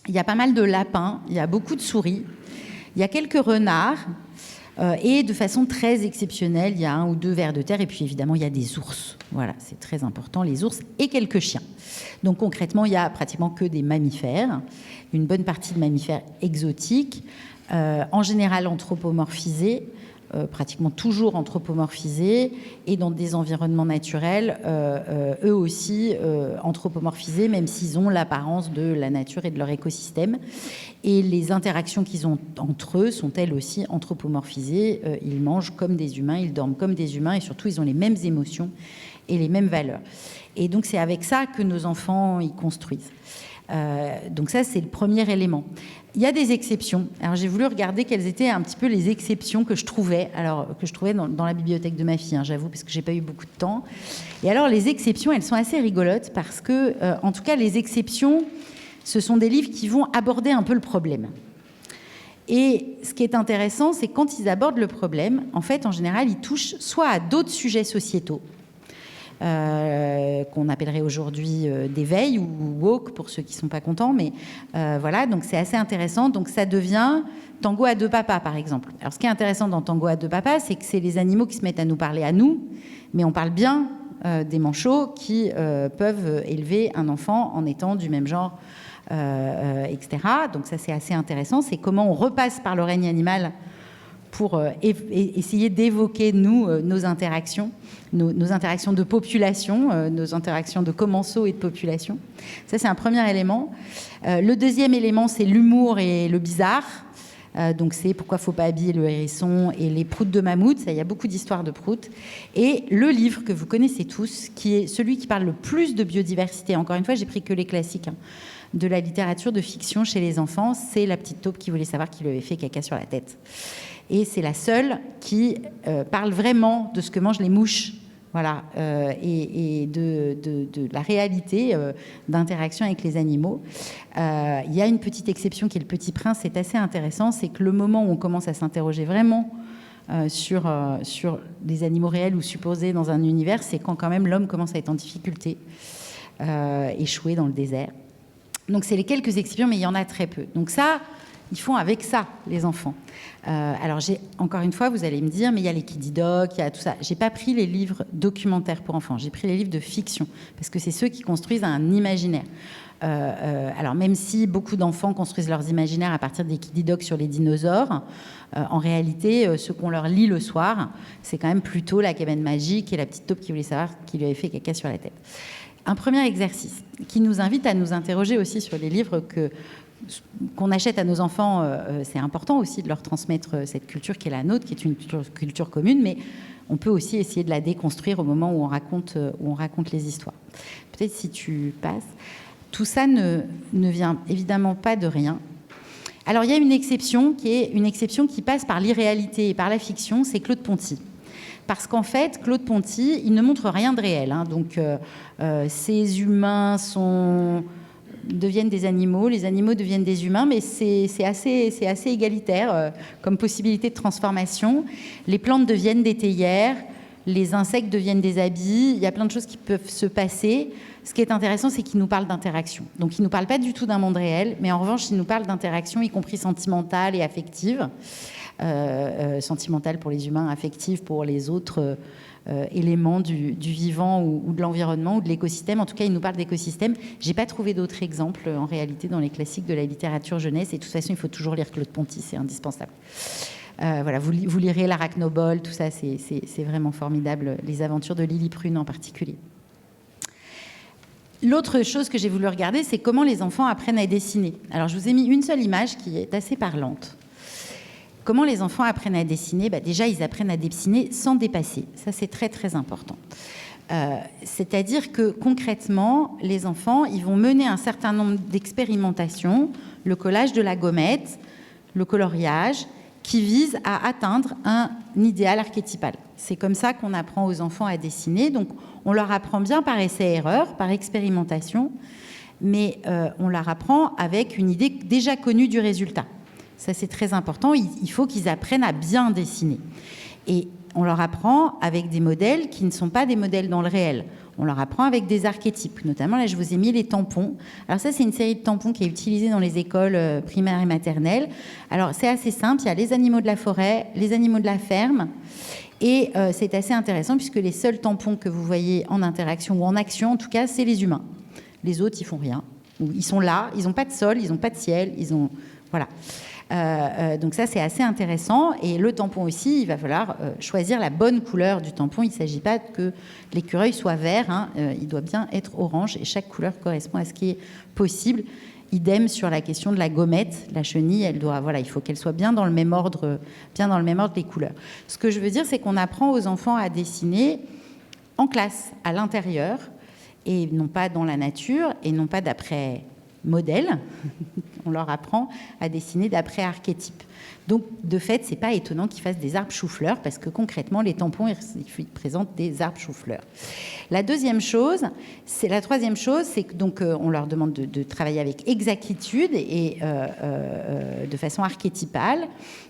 Il y a pas mal de lapins, il y a beaucoup de souris, il y a quelques renards, et de façon très exceptionnelle, il y a 1 ou 2 vers de terre, et puis évidemment, il y a des ours. Voilà, c'est très important, les ours, et quelques chiens. Donc concrètement, il n'y a pratiquement que des mammifères, une bonne partie de mammifères exotiques, en général anthropomorphisés, pratiquement toujours anthropomorphisés, et dans des environnements naturels, eux aussi anthropomorphisés, même s'ils ont l'apparence de la nature et de leur écosystème. Et les interactions qu'ils ont entre eux sont elles aussi anthropomorphisées. Ils mangent comme des humains, ils dorment comme des humains, et surtout ils ont les mêmes émotions et les mêmes valeurs. Et donc c'est avec ça que nos enfants y construisent. Donc ça, c'est le premier élément. Il y a des exceptions. Alors j'ai voulu regarder quelles étaient un petit peu les exceptions que je trouvais, dans la bibliothèque de ma fille, hein, j'avoue, parce que j'ai pas eu beaucoup de temps. Et alors les exceptions, elles sont assez rigolotes parce que, en tout cas, les exceptions, ce sont des livres qui vont aborder un peu le problème. Et ce qui est intéressant, c'est quand ils abordent le problème, en fait, en général, ils touchent soit à d'autres sujets sociétaux, qu'on appellerait aujourd'hui d'éveil ou woke pour ceux qui ne sont pas contents, mais voilà, donc c'est assez intéressant. Donc ça devient Tango à 2 papas, par exemple. Alors ce qui est intéressant dans Tango à 2 papas, c'est que c'est les animaux qui se mettent à nous parler à nous, mais on parle bien des manchots qui peuvent élever un enfant en étant du même genre, etc. Donc ça, c'est assez intéressant. C'est comment on repasse par le règne animal pour essayer d'évoquer, nos interactions, nos interactions de population, nos interactions de commensaux et de population. Ça, c'est un premier élément. Le deuxième élément, c'est l'humour et le bizarre. Donc, c'est Pourquoi faut pas habiller le hérisson et les proutes de mammouth. Ça, il y a beaucoup d'histoires de proutes. Et le livre que vous connaissez tous, qui est celui qui parle le plus de biodiversité. Encore une fois, j'ai pris que les classiques, hein, de la littérature de fiction chez les enfants. C'est La petite taupe qui voulait savoir qui lui avait fait caca sur la tête. Et c'est la seule qui parle vraiment de ce que mangent les mouches, voilà, et de la réalité d'interaction avec les animaux. Il y a une petite exception qui est Le Petit Prince. C'est assez intéressant, c'est que le moment où on commence à s'interroger vraiment sur des animaux réels ou supposés dans un univers, c'est quand même l'homme commence à être en difficulté, échoué dans le désert. Donc c'est les quelques exceptions, mais il y en a très peu. Donc ça, ils font avec ça, les enfants. Alors, encore une fois, vous allez me dire, mais il y a les Kiddy Doc, il y a tout ça. J'ai pas pris les livres documentaires pour enfants, j'ai pris les livres de fiction, parce que c'est ceux qui construisent un imaginaire. Alors, même si beaucoup d'enfants construisent leurs imaginaires à partir des Kiddy Doc sur les dinosaures, en réalité, ce qu'on leur lit le soir, c'est quand même plutôt La cabane magique et La petite taupe qui voulait savoir qui lui avait fait caca sur la tête. Un premier exercice qui nous invite à nous interroger aussi sur les livres qu'on achète à nos enfants. C'est important aussi de leur transmettre cette culture qui est la nôtre, qui est une culture commune, mais on peut aussi essayer de la déconstruire au moment où on raconte les histoires. Peut-être si tu passes. Tout ça ne vient évidemment pas de rien. Alors il y a une exception qui passe par l'irréalité et par la fiction, c'est Claude Ponty. Parce qu'en fait, Claude Ponty, il ne montre rien de réel, hein. Donc ces humains deviennent des animaux, les animaux deviennent des humains, mais c'est assez égalitaire comme possibilité de transformation. Les plantes deviennent des théières, les insectes deviennent des habits, il y a plein de choses qui peuvent se passer. Ce qui est intéressant, c'est qu'il nous parle d'interaction. Donc il ne nous parle pas du tout d'un monde réel, mais en revanche, il nous parle d'interaction, y compris sentimentale et affective. Sentimentale pour les humains, affective pour les autres éléments du vivant ou de l'environnement ou de l'écosystème. En tout cas, il nous parle d'écosystème. Je n'ai pas trouvé d'autres exemples en réalité dans les classiques de la littérature jeunesse. Et de toute façon, il faut toujours lire Claude Ponty, c'est indispensable. Voilà, vous lirez l'Arachnobol, tout ça, c'est vraiment formidable, les aventures de Lily Prune en particulier. L'autre chose que j'ai voulu regarder, c'est comment les enfants apprennent à dessiner. Alors, je vous ai mis une seule image qui est assez parlante. Comment les enfants apprennent à dessiner ? Déjà, ils apprennent à dessiner sans dépasser. Ça, c'est très, très important. C'est-à-dire que, concrètement, les enfants, ils vont mener un certain nombre d'expérimentations, le collage de la gommette, le coloriage, qui visent à atteindre un idéal archétypal. C'est comme ça qu'on apprend aux enfants à dessiner. Donc, on leur apprend bien par essai-erreur, par expérimentation, mais on leur apprend avec une idée déjà connue du résultat. Ça, c'est très important. Il faut qu'ils apprennent à bien dessiner. Et on leur apprend avec des modèles qui ne sont pas des modèles dans le réel. On leur apprend avec des archétypes. Notamment, là, je vous ai mis les tampons. Alors ça, c'est une série de tampons qui est utilisée dans les écoles primaires et maternelles. Alors, c'est assez simple. Il y a les animaux de la forêt, les animaux de la ferme. Et c'est assez intéressant puisque les seuls tampons que vous voyez en interaction ou en action, en tout cas, c'est les humains. Les autres, ils font rien. Ils sont là, ils n'ont pas de sol, ils n'ont pas de ciel, ils ont... Voilà. Donc ça, c'est assez intéressant. Et le tampon aussi, il va falloir choisir la bonne couleur du tampon. Il ne s'agit pas que l'écureuil soit vert, hein. Il doit bien être orange et chaque couleur correspond à ce qui est possible. Idem sur la question de la gommette, la chenille, il faut qu'elle soit bien dans le même ordre des couleurs. Ce que je veux dire, c'est qu'on apprend aux enfants à dessiner en classe, à l'intérieur, et non pas dans la nature, et non pas d'après modèle. On leur apprend à dessiner d'après archétype. Donc, de fait, c'est pas étonnant qu'ils fassent des arbres chou-fleurs, parce que concrètement, les tampons, ils présentent des arbres chou-fleurs. La troisième chose, c'est que donc on leur demande de travailler avec exactitude et de façon archétypale.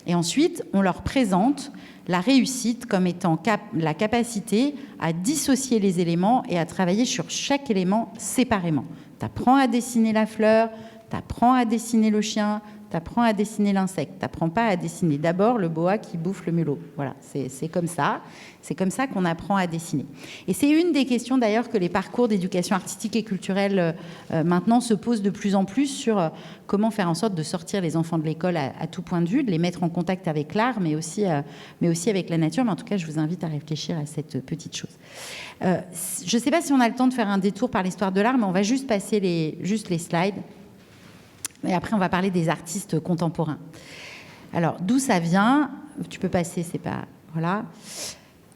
Et ensuite, on leur présente la réussite comme étant la capacité à dissocier les éléments et à travailler sur chaque élément séparément. Tu apprends à dessiner la fleur, tu apprends à dessiner le chien, tu apprends à dessiner l'insecte. Tu n'apprends pas à dessiner d'abord le boa qui bouffe le mulot. Voilà, c'est comme ça. C'est comme ça qu'on apprend à dessiner. Et c'est une des questions d'ailleurs que les parcours d'éducation artistique et culturelle maintenant se posent de plus en plus sur comment faire en sorte de sortir les enfants de l'école à tout point de vue, de les mettre en contact avec l'art, mais aussi avec la nature. Mais en tout cas, je vous invite à réfléchir à cette petite chose. Je ne sais pas si on a le temps de faire un détour par l'histoire de l'art, mais on va juste passer les slides. Et après, on va parler des artistes contemporains. Alors, d'où ça vient ? Tu peux passer, c'est pas... Voilà.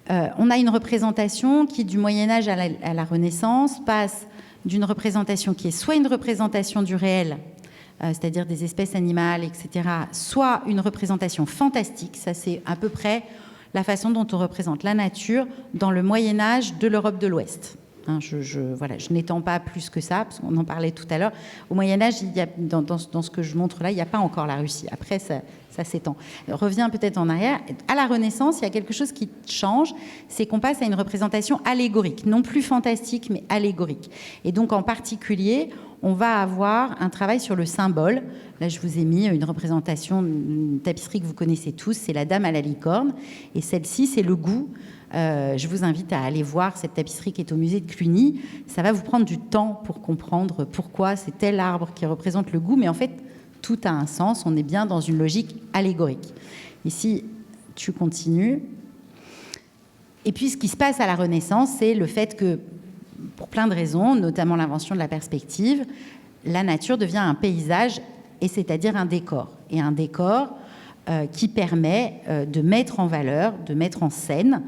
On a une représentation qui, du Moyen-Âge à la Renaissance, passe d'une représentation qui est soit une représentation du réel, c'est-à-dire des espèces animales, etc., soit une représentation fantastique. Ça, c'est à peu près la façon dont on représente la nature dans le Moyen-Âge de l'Europe de l'Ouest. Je n'étends pas plus que ça, parce qu'on en parlait tout à l'heure. Au Moyen-Âge, dans ce que je montre là, il n'y a pas encore la Russie. Après, ça s'étend. Reviens peut-être en arrière. À la Renaissance, il y a quelque chose qui change, c'est qu'on passe à une représentation allégorique, non plus fantastique, mais allégorique. Et donc, en particulier, on va avoir un travail sur le symbole. Là, je vous ai mis une représentation, une tapisserie que vous connaissez tous, c'est la Dame à la licorne. Et celle-ci, c'est le goût. Je vous invite à aller voir cette tapisserie qui est au musée de Cluny. Ça va vous prendre du temps pour comprendre pourquoi c'est tel arbre qui représente le goût, mais en fait, tout a un sens. On est bien dans une logique allégorique. Ici, tu continues. Et puis, ce qui se passe à la Renaissance, c'est le fait que, pour plein de raisons, notamment l'invention de la perspective, la nature devient un paysage, et c'est-à-dire un décor. Et un décor qui permet de mettre en valeur, de mettre en scène,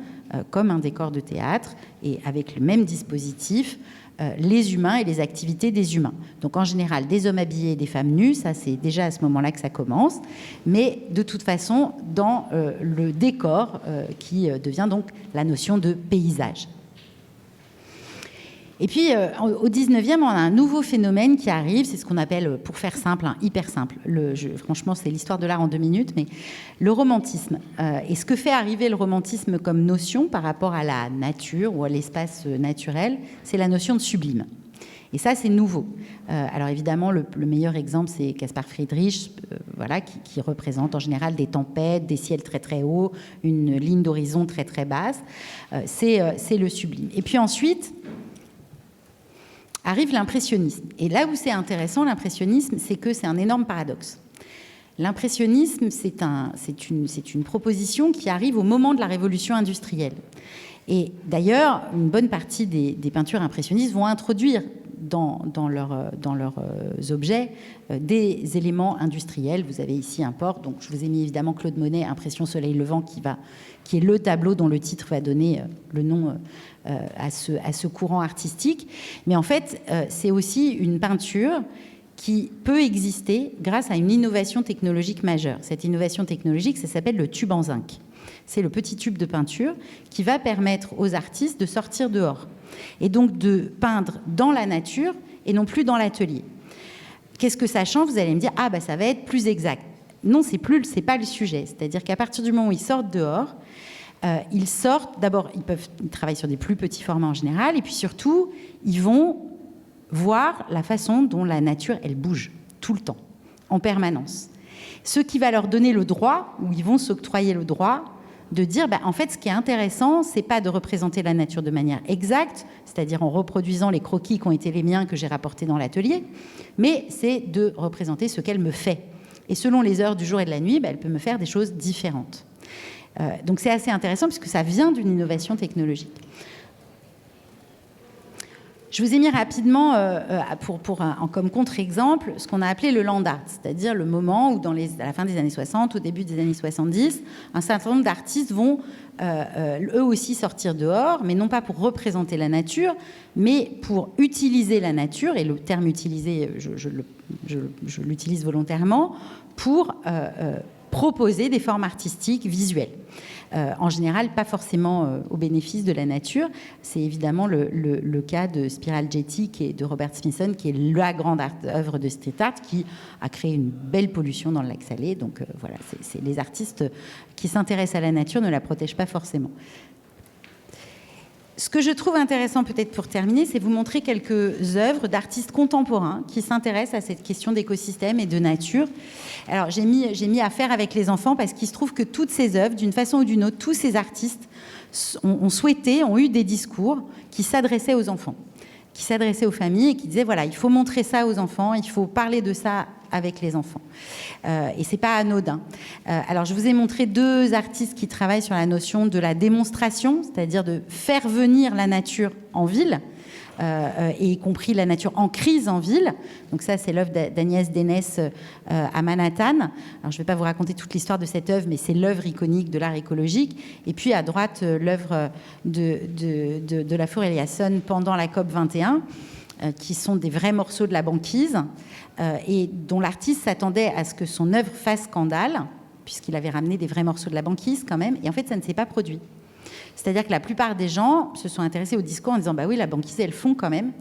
comme un décor de théâtre, et avec le même dispositif, les humains et les activités des humains. Donc en général, des hommes habillés et des femmes nues, ça c'est déjà à ce moment-là que ça commence, mais de toute façon dans le décor qui devient donc la notion de paysage. Et puis, au 19e, on a un nouveau phénomène qui arrive, c'est ce qu'on appelle, pour faire simple, hyper simple. Franchement, c'est l'histoire de l'art en 2 minutes, mais le romantisme. Et ce que fait arriver le romantisme comme notion par rapport à la nature ou à l'espace naturel, c'est la notion de sublime. Et ça, c'est nouveau. Alors évidemment, le meilleur exemple, c'est Caspar Friedrich, qui représente en général des tempêtes, des ciels très très hauts, une ligne d'horizon très très basse. C'est le sublime. Et puis ensuite arrive l'impressionnisme. Et là où c'est intéressant, l'impressionnisme, c'est que c'est un énorme paradoxe. L'impressionnisme, c'est une proposition qui arrive au moment de la révolution industrielle. Et d'ailleurs, une bonne partie des peintures impressionnistes vont introduire dans leurs objets des éléments industriels. Vous avez ici un port, donc je vous ai mis évidemment Claude Monet, Impression Soleil Levant, qui est le tableau dont le titre va donner le nom à ce courant artistique. Mais en fait, c'est aussi une peinture qui peut exister grâce à une innovation technologique majeure. Cette innovation technologique, ça s'appelle le tube en zinc. C'est le petit tube de peinture qui va permettre aux artistes de sortir dehors et donc de peindre dans la nature et non plus dans l'atelier. Qu'est-ce que ça change? Vous allez me dire, ah bah ça va être plus exact. Non, c'est pas le sujet. C'est-à-dire qu'à partir du moment où ils sortent dehors, ils sortent, d'abord, ils travaillent sur des plus petits formats en général, et puis surtout, ils vont voir la façon dont la nature, elle bouge tout le temps, en permanence. Ce qui va leur donner le droit, ou ils vont s'octroyer le droit, de dire, en fait, ce qui est intéressant, c'est pas de représenter la nature de manière exacte, c'est-à-dire en reproduisant les croquis qui ont été les miens que j'ai rapportés dans l'atelier, mais c'est de représenter ce qu'elle me fait. Et selon les heures du jour et de la nuit, elle peut me faire des choses différentes. Donc c'est assez intéressant puisque ça vient d'une innovation technologique. Je vous ai mis rapidement, comme contre-exemple, ce qu'on a appelé le land art, c'est-à-dire le moment où, à la fin des années 60, au début des années 70, un certain nombre d'artistes vont eux aussi sortir dehors, mais non pas pour représenter la nature, mais pour utiliser la nature, et le terme utilisé, je l'utilise volontairement, pour proposer des formes artistiques visuelles. En général, pas forcément au bénéfice de la nature. C'est évidemment le cas de Spiral Jetty et de Robert Smithson, qui est la grande œuvre de street art, qui a créé une belle pollution dans le lac Salé. Donc voilà, c'est les artistes qui s'intéressent à la nature ne la protègent pas forcément. Ce que je trouve intéressant, peut-être pour terminer, c'est vous montrer quelques œuvres d'artistes contemporains qui s'intéressent à cette question d'écosystème et de nature. Alors, j'ai mis à faire avec les enfants parce qu'il se trouve que toutes ces œuvres, d'une façon ou d'une autre, tous ces artistes ont eu des discours qui s'adressaient aux enfants, qui s'adressaient aux familles et qui disaient, voilà, il faut montrer ça aux enfants, il faut parler de ça avec les enfants. Et c'est pas anodin. Alors, je vous ai montré deux artistes qui travaillent sur la notion de la démonstration, c'est-à-dire de faire venir la nature en ville, et y compris la nature en crise en ville. Donc ça, c'est l'œuvre d'Agnès Dénès à Manhattan. Alors, je ne vais pas vous raconter toute l'histoire de cette œuvre, mais c'est l'œuvre iconique de l'art écologique. Et puis, à droite, l'œuvre de Lafleur Eliasson pendant la COP 21, qui sont des vrais morceaux de la banquise, et dont l'artiste s'attendait à ce que son œuvre fasse scandale, puisqu'il avait ramené des vrais morceaux de la banquise quand même, et en fait, ça ne s'est pas produit. C'est-à-dire que la plupart des gens se sont intéressés au discours en disant « bah oui, la banquise, elles font quand même ».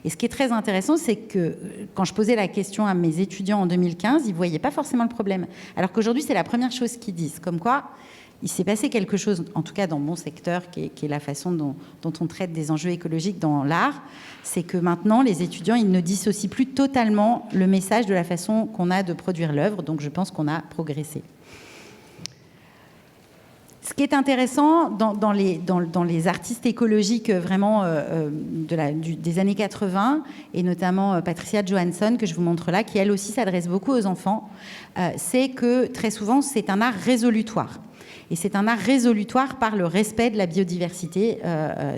Et ce qui est très intéressant, c'est que quand je posais la question à mes étudiants en 2015, ils ne voyaient pas forcément le problème. Alors qu'aujourd'hui, c'est la première chose qu'ils disent, comme quoi il s'est passé quelque chose, en tout cas dans mon secteur, qui est la façon dont on traite des enjeux écologiques dans l'art, c'est que maintenant, les étudiants, ils ne dissocient plus totalement le message de la façon qu'on a de produire l'œuvre. Donc, je pense qu'on a progressé. Ce qui est intéressant dans les artistes écologiques vraiment des années 80, et notamment Patricia Johansson, que je vous montre là, qui elle aussi s'adresse beaucoup aux enfants, c'est que très souvent, c'est un art résolutoire. Et c'est un art résolutoire par le respect de la biodiversité.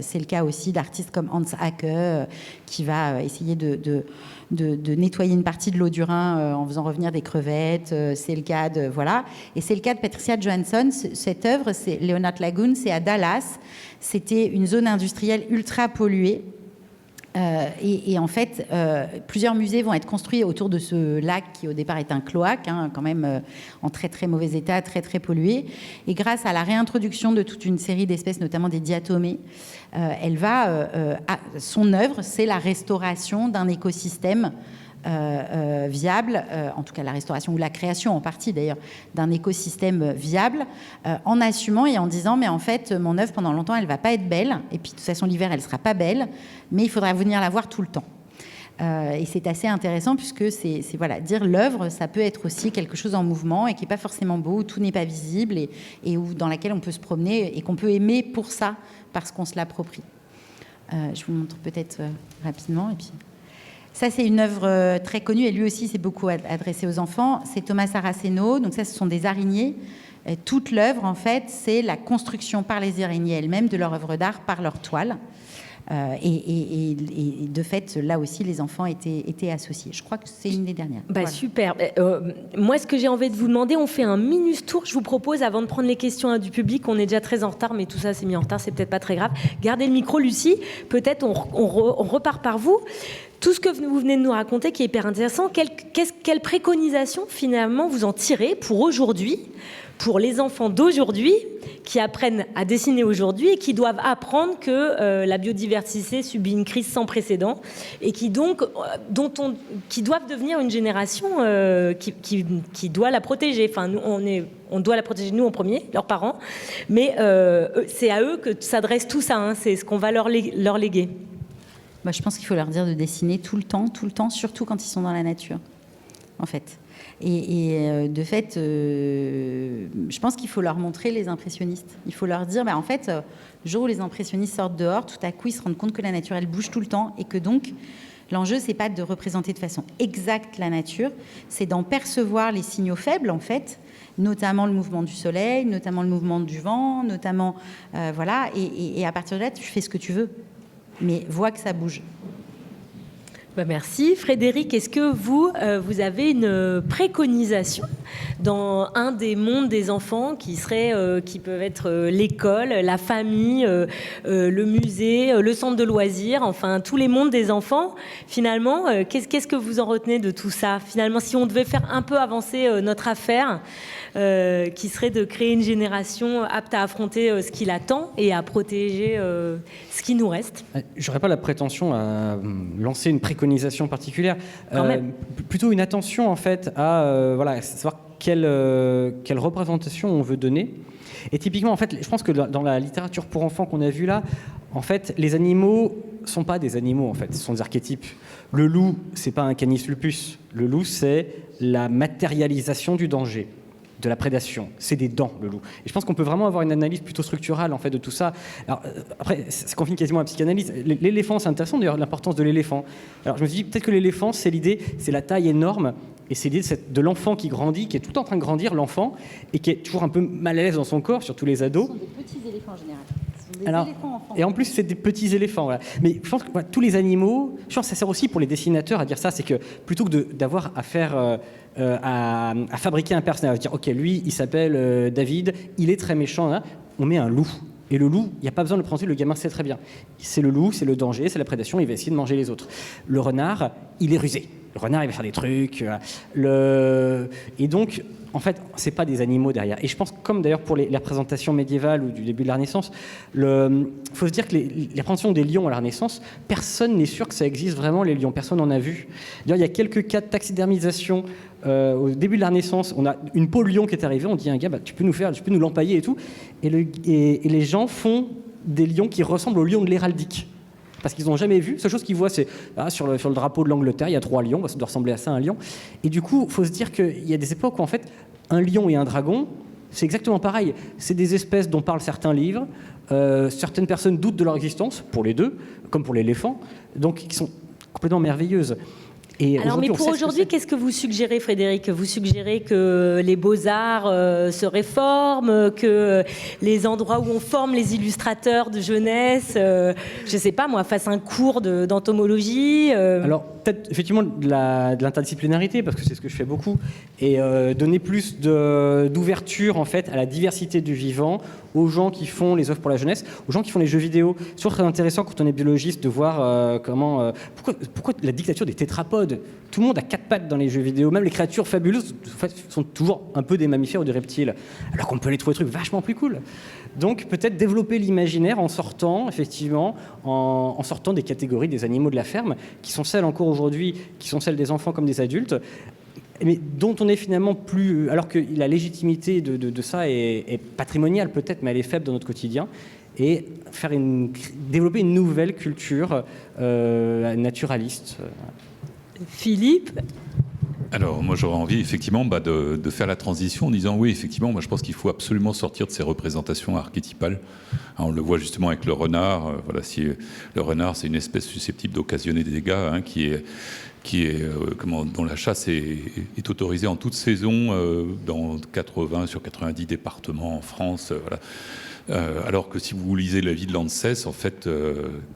C'est le cas aussi d'artistes comme Hans Hacke, qui va essayer de nettoyer une partie de l'eau du Rhin en faisant revenir des crevettes. C'est le cas de... Voilà. Et c'est le cas de Patricia Johansson. Cette œuvre, c'est Leonard Lagoon, c'est à Dallas. C'était une zone industrielle ultra polluée. Et en fait, plusieurs musées vont être construits autour de ce lac qui au départ est un cloaque, quand même en très très mauvais état, très très pollué. Et grâce à la réintroduction de toute une série d'espèces, notamment des diatomées, son œuvre, c'est la restauration d'un écosystème viable, en tout cas la restauration ou la création en partie d'ailleurs d'un écosystème viable, en assumant et en disant mais en fait mon œuvre pendant longtemps elle va pas être belle et puis de toute façon l'hiver elle sera pas belle mais il faudra venir la voir tout le temps. Et c'est assez intéressant puisque c'est voilà, dire l'œuvre ça peut être aussi quelque chose en mouvement et qui n'est pas forcément beau, où tout n'est pas visible et où, dans laquelle on peut se promener et qu'on peut aimer pour ça parce qu'on se l'approprie. Je vous montre peut-être rapidement et puis... Ça, c'est une œuvre très connue, et lui aussi s'est beaucoup adressé aux enfants. C'est Thomas Saraceno. Donc ça, ce sont des araignées. Et toute l'œuvre, en fait, c'est la construction par les araignées elles-mêmes de leur œuvre d'art par leur toile. Et de fait, là aussi, les enfants étaient associés. Je crois que c'est une des dernières. Voilà. Super. Moi, ce que j'ai envie de vous demander, on fait un minus-tour. Je vous propose, avant de prendre les questions du public, on est déjà très en retard, mais tout ça s'est mis en retard, c'est peut-être pas très grave. Gardez le micro, Lucie. Peut-être on repart par vous. Tout ce que vous venez de nous raconter, qui est hyper intéressant, quelle préconisation, finalement, vous en tirez pour aujourd'hui, pour les enfants d'aujourd'hui, qui apprennent à dessiner aujourd'hui et qui doivent apprendre que la biodiversité subit une crise sans précédent et qui doivent devenir une génération qui doit la protéger. Enfin, nous, on doit la protéger, nous en premier, leurs parents, mais c'est à eux que s'adresse tout ça, hein, c'est ce qu'on va leur léguer. Moi, je pense qu'il faut leur dire de dessiner tout le temps, surtout quand ils sont dans la nature, en fait. Et de fait, je pense qu'il faut leur montrer les impressionnistes. Il faut leur dire, en fait, le jour où les impressionnistes sortent dehors, tout à coup, ils se rendent compte que la nature, elle bouge tout le temps et que donc, l'enjeu, c'est pas de représenter de façon exacte la nature, c'est d'en percevoir les signaux faibles, en fait, notamment le mouvement du soleil, notamment le mouvement du vent, notamment, voilà, et à partir de là, tu fais ce que tu veux, mais vois que ça bouge. Merci. Frédéric, est-ce que vous avez une préconisation dans un des mondes des enfants qui peuvent être l'école, la famille, le musée, le centre de loisirs, enfin tous les mondes des enfants, finalement, qu'est-ce que vous en retenez de tout ça? Finalement, si on devait faire un peu avancer notre affaire, qui serait de créer une génération apte à affronter ce qui l'attend et à protéger ce qui nous reste. J'aurais pas la prétention à lancer une préconisation particulière, plutôt une attention en fait à savoir quelle représentation on veut donner. Et typiquement, en fait, je pense que dans la littérature pour enfants qu'on a vue là, en fait, les animaux sont pas des animaux, en fait, ce sont des archétypes. Le loup, c'est pas un canis lupus. Le loup, c'est la matérialisation du danger, de la prédation. C'est des dents, le loup. Et je pense qu'on peut vraiment avoir une analyse plutôt structurale, en fait, de tout ça. Alors, après, ça confine quasiment à la psychanalyse. L'éléphant, c'est intéressant, d'ailleurs, l'importance de l'éléphant. Alors, je me suis dit, peut-être que l'éléphant, c'est l'idée, c'est la taille énorme, et c'est l'idée de l'enfant qui grandit, qui est tout en train de grandir, l'enfant, et qui est toujours un peu mal à l'aise dans son corps, surtout les ados. Ce sont des petits éléphants, en général. Alors, et en plus, c'est des petits éléphants. Voilà. Mais je pense que tous les animaux, je pense que ça sert aussi pour les dessinateurs à dire ça, c'est que plutôt que d'avoir à faire... à fabriquer un personnage, à dire ok, lui il s'appelle David, il est très méchant, hein, on met un loup. Et le loup, il n'y a pas besoin de le présenter, le gamin sait très bien. C'est le loup, c'est le danger, c'est la prédation, il va essayer de manger les autres. Le renard, il est rusé. Le renard, il va faire des trucs. Et donc, en fait, c'est pas des animaux derrière. Et je pense, comme d'ailleurs pour les représentations médiévales ou du début de la Renaissance, il faut se dire que les représentations des lions à la Renaissance, personne n'est sûr que ça existe vraiment, les lions. Personne n'en a vu. D'ailleurs, il y a quelques cas de taxidermisation. Au début de la Renaissance, on a une peau de lion qui est arrivée. On dit à un gars, tu peux nous l'empailler et tout. Et les gens font des lions qui ressemblent aux lions de l'héraldique. Parce qu'ils n'ont jamais vu. La seule chose qu'ils voient, c'est sur le drapeau de l'Angleterre, il y a 3 lions, ça doit ressembler à ça, un lion. Et du coup, il faut se dire qu'il y a des époques où, en fait, un lion et un dragon, c'est exactement pareil. C'est des espèces dont parlent certains livres. Certaines personnes doutent de leur existence, pour les deux, comme pour l'éléphant, donc qui sont complètement merveilleuses. Et alors, mais pour aujourd'hui, qu'est-ce que vous suggérez, Frédéric? Vous suggérez que les beaux-arts se réforment, que les endroits où on forme les illustrateurs de jeunesse, je ne sais pas moi, fassent un cours d'entomologie Alors, peut-être effectivement de l'interdisciplinarité, parce que c'est ce que je fais beaucoup, et donner plus d'ouverture en fait à la diversité du vivant, aux gens qui font les œuvres pour la jeunesse, aux gens qui font les jeux vidéo. C'est toujours très intéressant quand on est biologiste de voir pourquoi la dictature des tétrapodes. Tout le monde a 4 pattes dans les jeux vidéo, même les créatures fabuleuses en fait, sont toujours un peu des mammifères ou des reptiles, alors qu'on peut les trouver des trucs vachement plus cool. Donc peut-être développer l'imaginaire en sortant, effectivement, en sortant des catégories des animaux de la ferme, qui sont celles encore aujourd'hui, qui sont celles des enfants comme des adultes, mais dont on est finalement plus... Alors que la légitimité de ça est patrimoniale peut-être, mais elle est faible dans notre quotidien, et développer une nouvelle culture naturaliste. Philippe? Alors, moi, j'aurais envie, effectivement, de faire la transition en disant, oui, effectivement, moi, je pense qu'il faut absolument sortir de ces représentations archétypales. On le voit justement avec le renard. Voilà, si le renard, c'est une espèce susceptible d'occasionner des dégâts, hein, dont la chasse est autorisée en toute saison dans 80 sur 90 départements en France. Voilà. Alors que si vous lisez l'avis de l'ANSES, en fait,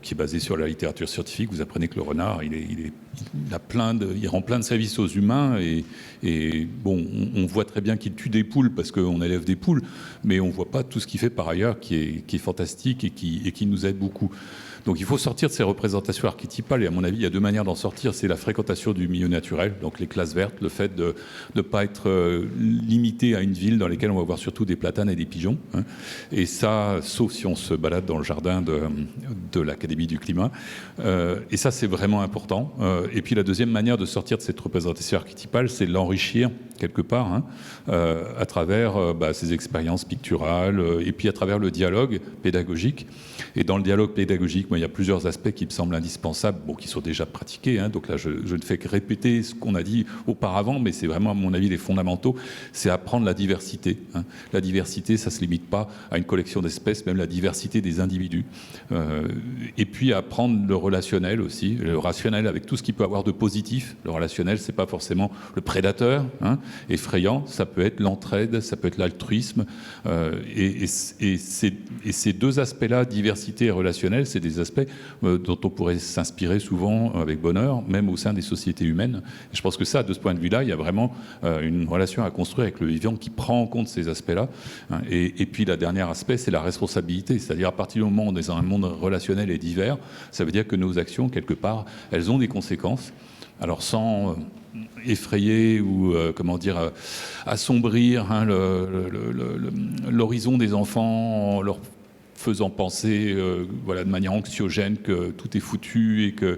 qui est basé sur la littérature scientifique, vous apprenez que le renard, il rend plein de services aux humains et bon, on voit très bien qu'il tue des poules parce qu'on élève des poules, mais on voit pas tout ce qu'il fait par ailleurs qui est fantastique et qui nous aide beaucoup. Donc il faut sortir de ces représentations archétypales et à mon avis, il y a deux manières d'en sortir. C'est la fréquentation du milieu naturel, donc les classes vertes, le fait de ne pas être limité à une ville dans laquelle on va voir surtout des platanes et des pigeons. Hein. Et ça, sauf si on se balade dans le jardin de l'Académie du climat. Et ça, c'est vraiment important. Et puis la deuxième manière de sortir de cette représentation archétypale, c'est de l'enrichir quelque part, hein, à travers ces expériences picturales et puis à travers le dialogue pédagogique. Et dans le dialogue pédagogique, il y a plusieurs aspects qui me semblent indispensables, qui sont déjà pratiqués. Hein, donc là, je ne fais que répéter ce qu'on a dit auparavant, mais c'est vraiment, à mon avis, les fondamentaux. C'est apprendre la diversité. Hein. La diversité, ça ne se limite pas à une collection d'espèces, même la diversité des individus. Et puis apprendre le relationnel aussi, le rationnel avec tout ce qu'il peut avoir de positif. Le relationnel, c'est pas forcément le prédateur, hein, effrayant. Ça peut être l'entraide, ça peut être l'altruisme. Et ces deux aspects-là, diversité et relationnel, c'est des aspects dont on pourrait s'inspirer souvent avec bonheur, même au sein des sociétés humaines. Et je pense que ça, de ce point de vue-là, il y a vraiment une relation à construire avec le vivant qui prend en compte ces aspects-là. Hein. Et puis, le dernier aspect, c'est la responsabilité. C'est-à-dire, à partir du moment où on est dans un monde relationnel et divers, ça veut dire que nos actions, quelque part, elles ont des conséquences. Alors, sans effrayer ou, assombrir, hein, l'horizon des enfants en leur faisant penser de manière anxiogène que tout est foutu et que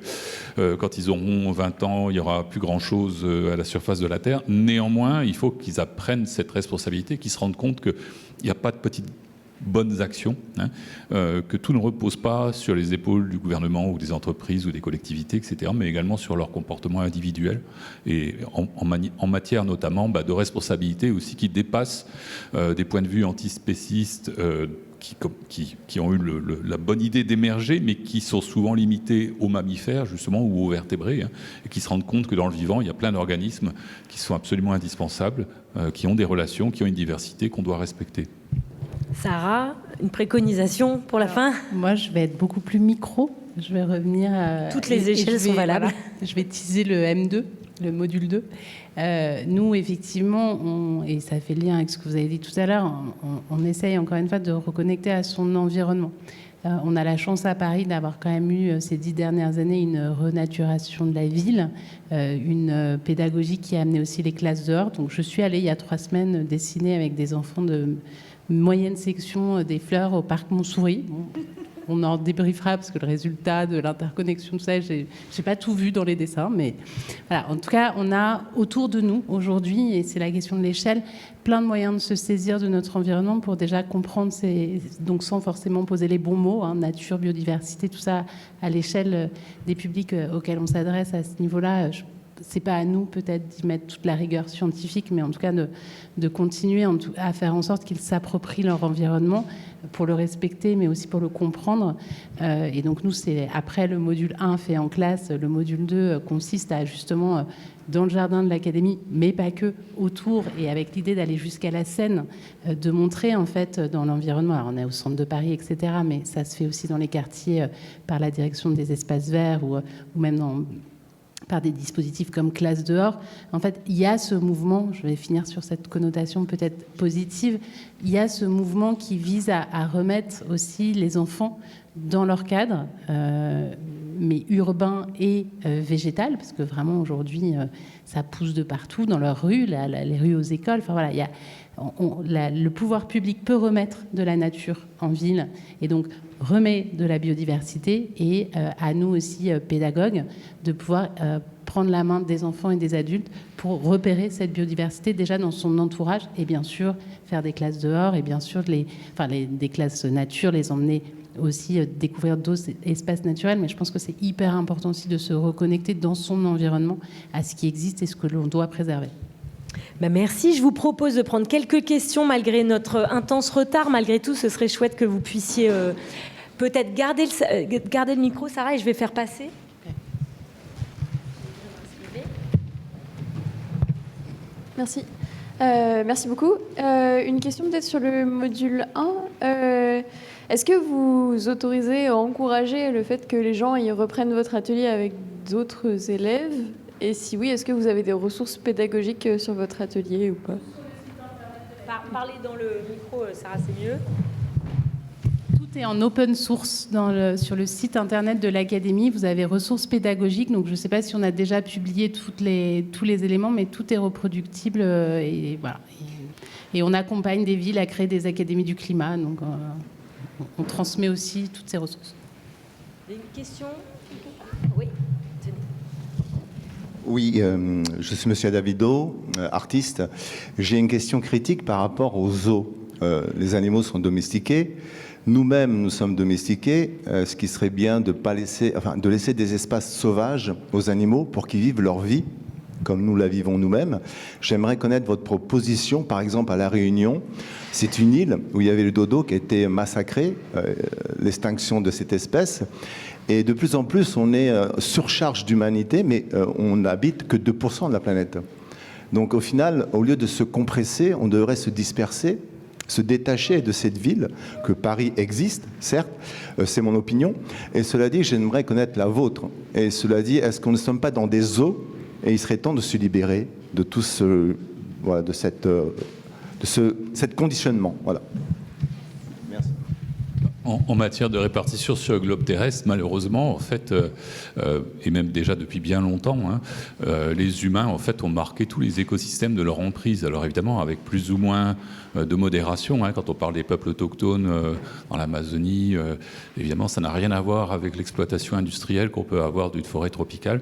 quand ils auront 20 ans, il n'y aura plus grand-chose à la surface de la Terre. Néanmoins, il faut qu'ils apprennent cette responsabilité, qu'ils se rendent compte qu'il n'y a pas de petites bonnes actions, hein, que tout ne repose pas sur les épaules du gouvernement ou des entreprises ou des collectivités, etc., mais également sur leur comportement individuel et en matière notamment de responsabilité aussi qui dépasse des points de vue antispécistes qui ont eu la bonne idée d'émerger, mais qui sont souvent limités aux mammifères, justement, ou aux vertébrés, hein, et qui se rendent compte que dans le vivant, il y a plein d'organismes qui sont absolument indispensables, qui ont des relations, qui ont une diversité qu'on doit respecter. Sarah, une préconisation pour la fin ? Moi, je vais être beaucoup plus micro. Je vais revenir à... Toutes les échelles sont valables. Voilà, je vais teaser le M2, le module 2. Nous, effectivement, et ça fait lien avec ce que vous avez dit tout à l'heure, on essaye encore une fois de reconnecter à son environnement. On a la chance à Paris d'avoir quand même eu ces 10 dernières années une renaturation de la ville, une pédagogie qui a amené aussi les classes dehors. Donc, je suis allée il y a 3 semaines dessiner avec des enfants de moyenne section des fleurs au parc Montsouris. On en débriefera parce que le résultat de l'interconnexion, tout ça, j'ai pas tout vu dans les dessins, mais voilà. En tout cas, on a autour de nous aujourd'hui, et c'est la question de l'échelle, plein de moyens de se saisir de notre environnement pour déjà comprendre, donc sans forcément poser les bons mots, hein, nature, biodiversité, tout ça à l'échelle des publics auxquels on s'adresse à ce niveau-là. C'est pas à nous peut-être d'y mettre toute la rigueur scientifique, mais en tout cas de continuer à faire en sorte qu'ils s'approprient leur environnement pour le respecter, mais aussi pour le comprendre. Et donc nous, c'est après le module 1 fait en classe, le module 2 consiste à justement dans le jardin de l'académie, mais pas que, autour, et avec l'idée d'aller jusqu'à la Seine, de montrer en fait dans l'environnement. Alors on est au centre de Paris, etc., mais ça se fait aussi dans les quartiers par la direction des espaces verts ou même par des dispositifs comme Classe dehors. En fait, il y a ce mouvement, je vais finir sur cette connotation peut-être positive, il y a ce mouvement qui vise à remettre aussi les enfants dans leur cadre, mais urbain et végétal, parce que vraiment aujourd'hui, ça pousse de partout, dans leurs rues, les rues aux écoles, enfin voilà, le pouvoir public peut remettre de la nature en ville, et donc remet de la biodiversité, et à nous aussi, pédagogues, de pouvoir prendre la main des enfants et des adultes pour repérer cette biodiversité déjà dans son entourage, et bien sûr faire des classes dehors, et bien sûr des classes nature, les emmener aussi découvrir d'autres espaces naturels, mais je pense que c'est hyper important aussi de se reconnecter dans son environnement à ce qui existe et ce que l'on doit préserver. Merci. Je vous propose de prendre quelques questions malgré notre intense retard. Malgré tout, ce serait chouette que vous puissiez peut-être garder le micro, Sarah, et je vais faire passer. Merci. Merci beaucoup. Une question peut-être sur le module 1. Est-ce que vous autorisez, encouragez le fait que les gens y reprennent votre atelier avec d'autres élèves? Et si oui, est-ce que vous avez des ressources pédagogiques sur votre atelier ou pas? Parlez dans le micro, Sarah, c'est mieux. Tout est en open source sur le site internet de l'Académie. Vous avez ressources pédagogiques. Donc, je ne sais pas si on a déjà publié tous les éléments, mais tout est reproductible. Et voilà. Et on accompagne des villes à créer des académies du climat. Donc, on transmet aussi toutes ces ressources. Une question? Oui. Oui, je suis Monsieur Davido, artiste. J'ai une question critique par rapport aux zoos. Les animaux sont domestiqués. Nous-mêmes, nous sommes domestiqués. Ce qui serait bien de laisser des espaces sauvages aux animaux pour qu'ils vivent leur vie comme nous la vivons nous-mêmes. J'aimerais connaître votre proposition, par exemple à La Réunion. C'est une île où il y avait le dodo qui a été massacré, l'extinction de cette espèce. Et de plus en plus, on est surcharge d'humanité, mais on n'habite que 2% de la planète. Donc au final, au lieu de se compresser, on devrait se disperser, se détacher de cette ville, que Paris existe, certes, c'est mon opinion. Et cela dit, j'aimerais connaître la vôtre. Et cela dit, est-ce qu'on ne sommes pas dans des zoos et il serait temps de se libérer de tout ce, voilà, de cette conditionnement. Voilà. Merci. En matière de répartition sur le globe terrestre, malheureusement, en fait, et même déjà depuis bien longtemps, les humains, en fait, ont marqué tous les écosystèmes de leur emprise. Alors évidemment, avec plus ou moins de modération, quand on parle des peuples autochtones dans l'Amazonie, évidemment, ça n'a rien à voir avec l'exploitation industrielle qu'on peut avoir d'une forêt tropicale.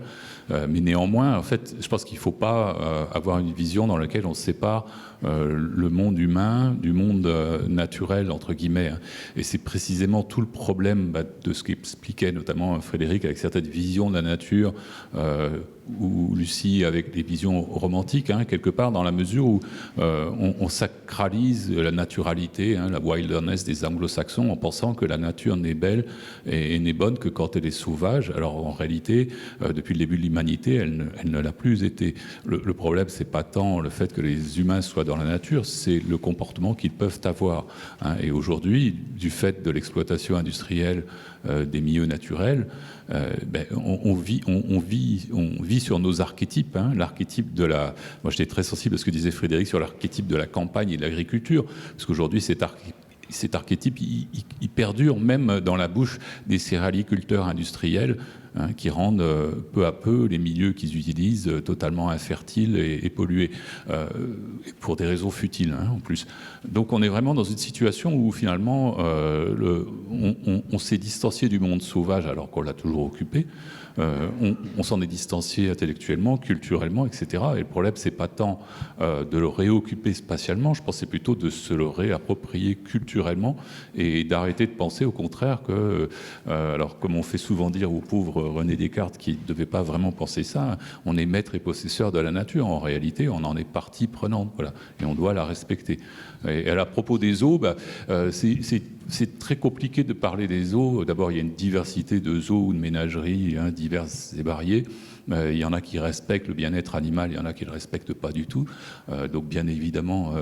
Mais néanmoins, en fait, je pense qu'il ne faut pas avoir une vision dans laquelle on sépare le monde humain du monde naturel, entre guillemets. Et c'est précisément tout le problème de ce qu'expliquait notamment Frédéric avec certaines visions de la nature, ou Lucie avec des visions romantiques, quelque part, dans la mesure où on sacralise la naturalité, la wilderness des anglo-saxons, en pensant que la nature n'est belle et n'est bonne que quand elle est sauvage. Alors en réalité, depuis le début de l'humanité, elle ne l'a plus été. Le problème, c'est pas tant le fait que les humains soient dans la nature, c'est le comportement qu'ils peuvent avoir. Et aujourd'hui, du fait de l'exploitation industrielle des milieux naturels, on vit sur nos archétypes. L'archétype de la... Moi, j'étais très sensible à ce que disait Frédéric sur l'archétype de la campagne et de l'agriculture, parce qu'aujourd'hui, cet archétype, il perdure même dans la bouche des céréaliculteurs industriels, qui rendent peu à peu les milieux qu'ils utilisent totalement infertiles et pollués, et pour des raisons futiles en plus. Donc on est vraiment dans une situation où finalement on s'est distancié du monde sauvage alors qu'on l'a toujours occupé. On s'en est distancié intellectuellement, culturellement, etc. Et le problème, c'est pas tant de le réoccuper spatialement, je pense que c'est plutôt de se le réapproprier culturellement et d'arrêter de penser au contraire que, alors comme on fait souvent dire au pauvre René Descartes qui ne devait pas vraiment penser ça, on est maître et possesseur de la nature. En réalité, on en est partie prenante, voilà, et on doit la respecter. Et à propos des eaux, c'est très compliqué de parler des eaux. D'abord, il y a une diversité de zoos ou de ménageries diverses et variées. Il y en a qui respectent le bien-être animal, il y en a qui ne le respectent pas du tout. Donc, bien évidemment,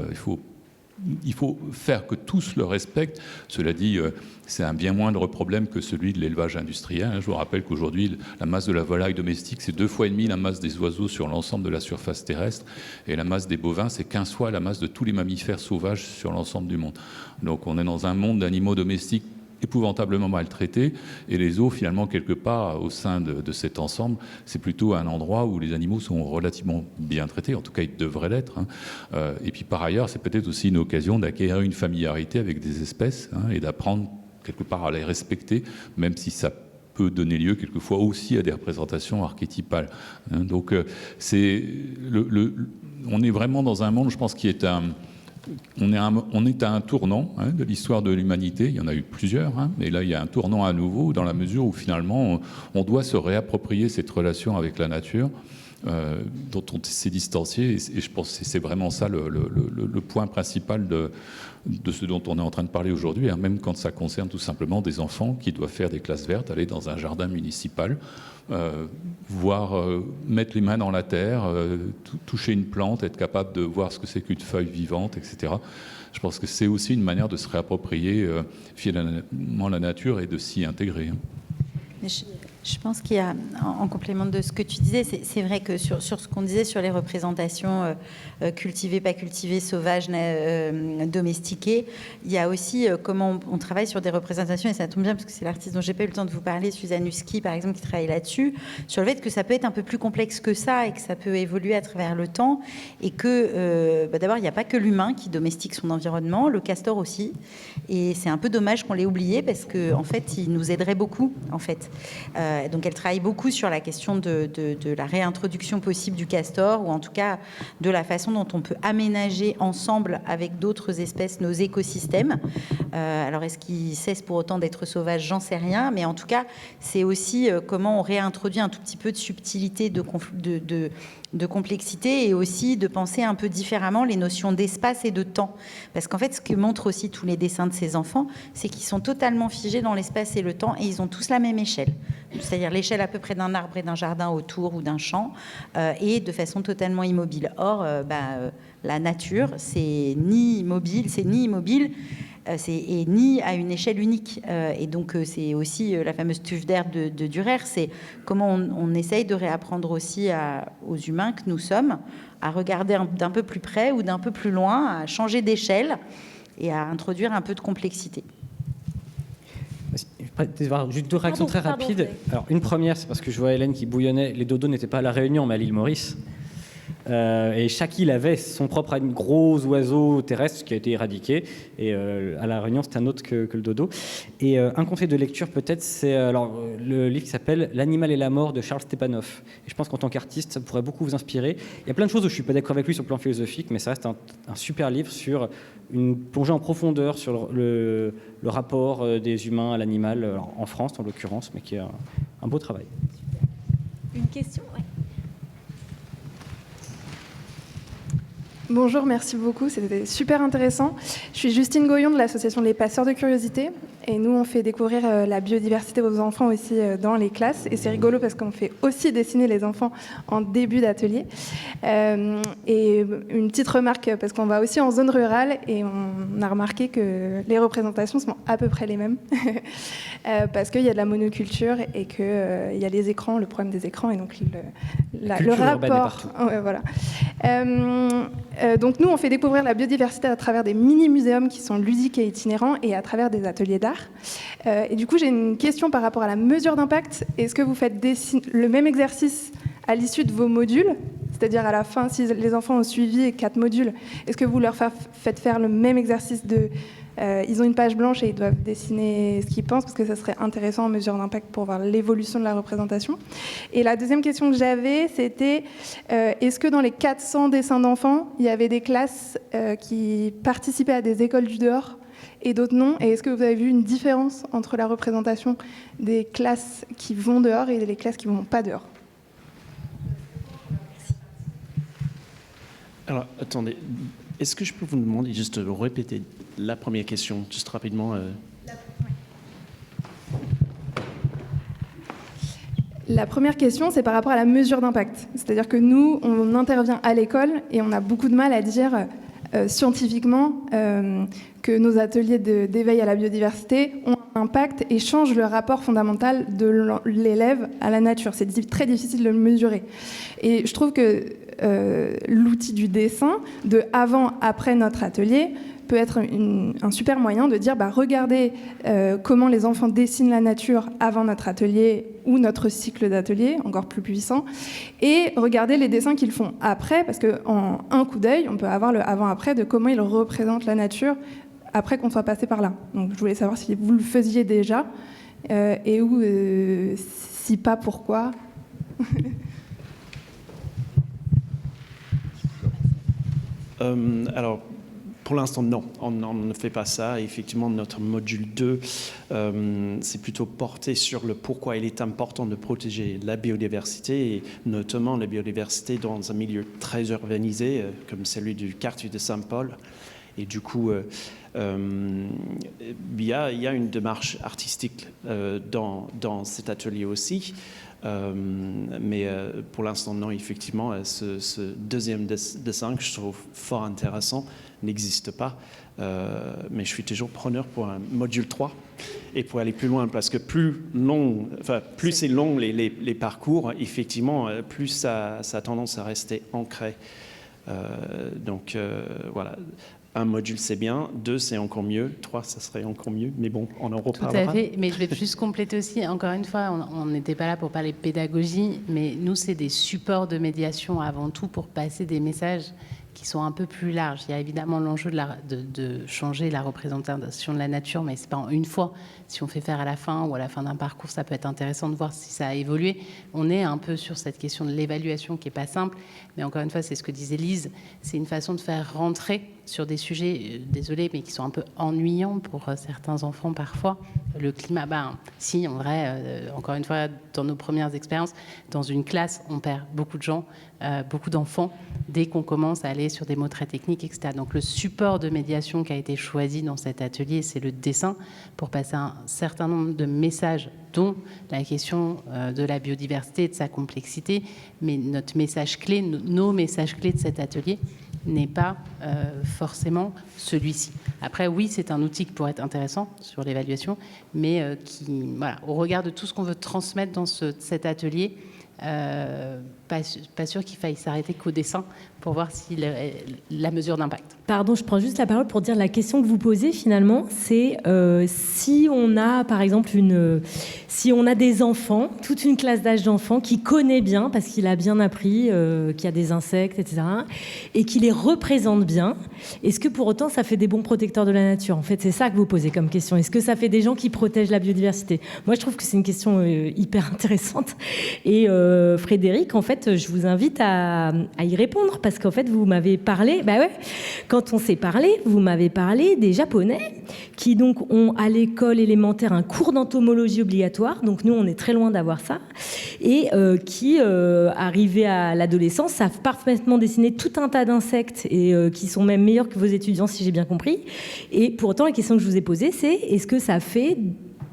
il faut faire que tous le respectent. Cela dit, c'est un bien moindre problème que celui de l'élevage industriel. Je vous rappelle qu'aujourd'hui, la masse de la volaille domestique, c'est 2,5 fois la masse des oiseaux sur l'ensemble de la surface terrestre. Et la masse des bovins, c'est 15 fois la masse de tous les mammifères sauvages sur l'ensemble du monde. Donc on est dans un monde d'animaux domestiques épouvantablement maltraités, et les zoos, finalement, quelque part, au sein de cet ensemble, c'est plutôt un endroit où les animaux sont relativement bien traités, en tout cas, ils devraient l'être. Et puis, par ailleurs, c'est peut-être aussi une occasion d'acquérir une familiarité avec des espèces, et d'apprendre, quelque part, à les respecter, même si ça peut donner lieu, quelquefois, aussi à des représentations archétypales. Donc, on est vraiment dans un monde, je pense, qui est on est à un tournant de l'histoire de l'humanité. Il y en a eu plusieurs, mais là, il y a un tournant à nouveau dans la mesure où finalement, on doit se réapproprier cette relation avec la nature dont on s'est distancié. Et je pense que c'est vraiment ça le point principal de ce dont on est en train de parler aujourd'hui, même quand ça concerne tout simplement des enfants qui doivent faire des classes vertes, aller dans un jardin municipal, mettre les mains dans la terre, toucher une plante, être capable de voir ce que c'est qu'une feuille vivante, etc. Je pense que c'est aussi une manière de se réapproprier finalement la nature et de s'y intégrer. Je pense qu'il y a, en complément de ce que tu disais, c'est vrai que sur ce qu'on disait sur les représentations cultivées, pas cultivées, sauvages, domestiquées, il y a aussi comment on travaille sur des représentations, et ça tombe bien parce que c'est l'artiste dont j'ai pas eu le temps de vous parler, Suzanne Husky par exemple, qui travaille là-dessus, sur le fait que ça peut être un peu plus complexe que ça et que ça peut évoluer à travers le temps, et que d'abord il n'y a pas que l'humain qui domestique son environnement, le castor aussi, et c'est un peu dommage qu'on l'ait oublié parce que en fait il nous aiderait beaucoup en fait. Donc elle travaille beaucoup sur la question de la réintroduction possible du castor, ou en tout cas de la façon dont on peut aménager ensemble avec d'autres espèces nos écosystèmes. Alors est-ce qu'il cesse pour autant d'être sauvage? J'en sais rien, mais en tout cas c'est aussi comment on réintroduit un tout petit peu de subtilité, de complexité, et aussi de penser un peu différemment les notions d'espace et de temps. Parce qu'en fait, ce que montrent aussi tous les dessins de ces enfants, c'est qu'ils sont totalement figés dans l'espace et le temps, et ils ont tous la même échelle. C'est-à-dire l'échelle à peu près d'un arbre et d'un jardin autour ou d'un champ, et de façon totalement immobile. Or, la nature, c'est ni mobile, et ni à une échelle unique. Et donc, c'est aussi la fameuse tuffe d'air de Dürer, c'est comment on essaye de réapprendre aussi aux humains que nous sommes à regarder d'un peu plus près ou d'un peu plus loin, à changer d'échelle et à introduire un peu de complexité. Juste deux réactions très rapides. Alors, une première, c'est parce que je vois Hélène qui bouillonnait. Les dodos n'étaient pas à La Réunion, mais à l'île Maurice. Et chaque île avait son propre gros oiseau terrestre qui a été éradiqué. Et à La Réunion, c'est un autre que le dodo. Et un conseil de lecture, peut-être, c'est le livre qui s'appelle L'animal et la mort de Charles Stepanov. Et je pense qu'en tant qu'artiste, ça pourrait beaucoup vous inspirer. Il y a plein de choses où je ne suis pas d'accord avec lui sur le plan philosophique, mais ça reste un super livre sur une plongée en profondeur sur le rapport des humains à l'animal, en France en l'occurrence, mais qui est un beau travail. Une question, ouais. Bonjour, merci beaucoup, c'était super intéressant. Je suis Justine Goyon de l'association Les Passeurs de Curiosité, et nous on fait découvrir la biodiversité aux enfants aussi dans les classes, et c'est rigolo parce qu'on fait aussi dessiner les enfants en début d'atelier. Et une petite remarque, parce qu'on va aussi en zone rurale et on a remarqué que les représentations sont à peu près les mêmes parce qu'il y a de la monoculture et qu'il y a les écrans, le problème des écrans, et donc le rapport. Ouais, voilà. Donc nous, on fait découvrir la biodiversité à travers des mini-muséums qui sont ludiques et itinérants, et à travers des ateliers d'art. Et du coup, j'ai une question par rapport à la mesure d'impact. Est-ce que vous faites le même exercice à l'issue de vos modules, c'est-à-dire à la fin, si les enfants ont suivi 4 modules, est-ce que vous leur faites faire le même exercice ils ont une page blanche et ils doivent dessiner ce qu'ils pensent, parce que ça serait intéressant en mesure d'impact pour voir l'évolution de la représentation. Et la deuxième question que j'avais, c'était est-ce que dans les 400 dessins d'enfants, il y avait des classes qui participaient à des écoles du dehors et d'autres non? Et est-ce que vous avez vu une différence entre la représentation des classes qui vont dehors et les classes qui ne vont pas dehors? Alors, attendez, est-ce que je peux vous demander juste de répéter la première question, juste rapidement La première question, c'est par rapport à la mesure d'impact. C'est-à-dire que nous, on intervient à l'école et on a beaucoup de mal à dire scientifiquement que nos ateliers d'éveil à la biodiversité ont un impact et changent le rapport fondamental de l'élève à la nature. C'est très difficile de le mesurer. Et je trouve que l'outil du dessin, de avant-après notre atelier, peut être un super moyen de dire regardez comment les enfants dessinent la nature avant notre atelier ou notre cycle d'atelier, encore plus puissant, et regardez les dessins qu'ils font après, parce qu'en un coup d'œil, on peut avoir le avant-après de comment ils représentent la nature après qu'on soit passé par là. Donc je voulais savoir si vous le faisiez déjà, et si pas, pourquoi. Alors, Pour l'instant, non, on ne fait pas ça. Effectivement, notre module 2, c'est plutôt porté sur le pourquoi il est important de protéger la biodiversité, et notamment la biodiversité dans un milieu très urbanisé, comme celui du quartier de Saint-Paul. Et du coup, il y a une démarche artistique dans cet atelier aussi. Mais pour l'instant, non, effectivement, ce deuxième dessin que je trouve fort intéressant n'existe pas. Mais je suis toujours preneur pour un module 3 et pour aller plus loin, parce que plus c'est long les parcours, effectivement, plus ça a tendance à rester ancré. Donc voilà. Un module, c'est bien. 2, c'est encore mieux. 3, ça serait encore mieux. Mais bon, on en reparlera. Tout à fait. Mais je vais juste compléter aussi. Encore une fois, on n'était pas là pour parler pédagogie, mais nous, c'est des supports de médiation avant tout pour passer des messages qui sont un peu plus larges. Il y a évidemment l'enjeu de changer la représentation de la nature, mais c'est pas en une fois. Si on fait faire à la fin ou à la fin d'un parcours, ça peut être intéressant de voir si ça a évolué. On est un peu sur cette question de l'évaluation qui n'est pas simple, mais encore une fois, c'est ce que disait Lise, c'est une façon de faire rentrer sur des sujets, désolé, mais qui sont un peu ennuyants pour certains enfants parfois. Le climat, si, en vrai, encore une fois, dans nos premières expériences, dans une classe, on perd beaucoup de gens, beaucoup d'enfants, dès qu'on commence à aller sur des mots très techniques, etc. Donc le support de médiation qui a été choisi dans cet atelier, c'est le dessin, pour passer un certain nombre de messages, dont la question de la biodiversité et de sa complexité. Mais notre message clé, nos messages clés de cet atelier, n'est pas forcément celui-ci. Après, oui, c'est un outil qui pourrait être intéressant sur l'évaluation, mais au regard de tout ce qu'on veut transmettre dans cet atelier, pas sûr qu'il faille s'arrêter qu'au dessin pour voir si la mesure d'impact. Pardon, je prends juste la parole pour dire la question que vous posez finalement, c'est si on a par exemple si on a des enfants, toute une classe d'âge d'enfants qui connaît bien, parce qu'il a bien appris qu'il y a des insectes, etc., et qui les représente bien, est-ce que pour autant ça fait des bons protecteurs de la nature? En fait, c'est ça que vous posez comme question. Est-ce que ça fait des gens qui protègent la biodiversité? Moi, je trouve que c'est une question hyper intéressante. Et Frédéric, en fait, je vous invite à y répondre, parce qu'en fait, vous m'avez parlé, quand on s'est parlé, vous m'avez parlé des Japonais qui donc ont à l'école élémentaire un cours d'entomologie obligatoire, donc nous on est très loin d'avoir ça, et qui, arrivés à l'adolescence, savent parfaitement dessiner tout un tas d'insectes et qui sont même meilleurs que vos étudiants, si j'ai bien compris. Et pour autant, la question que je vous ai posée, c'est est-ce que ça fait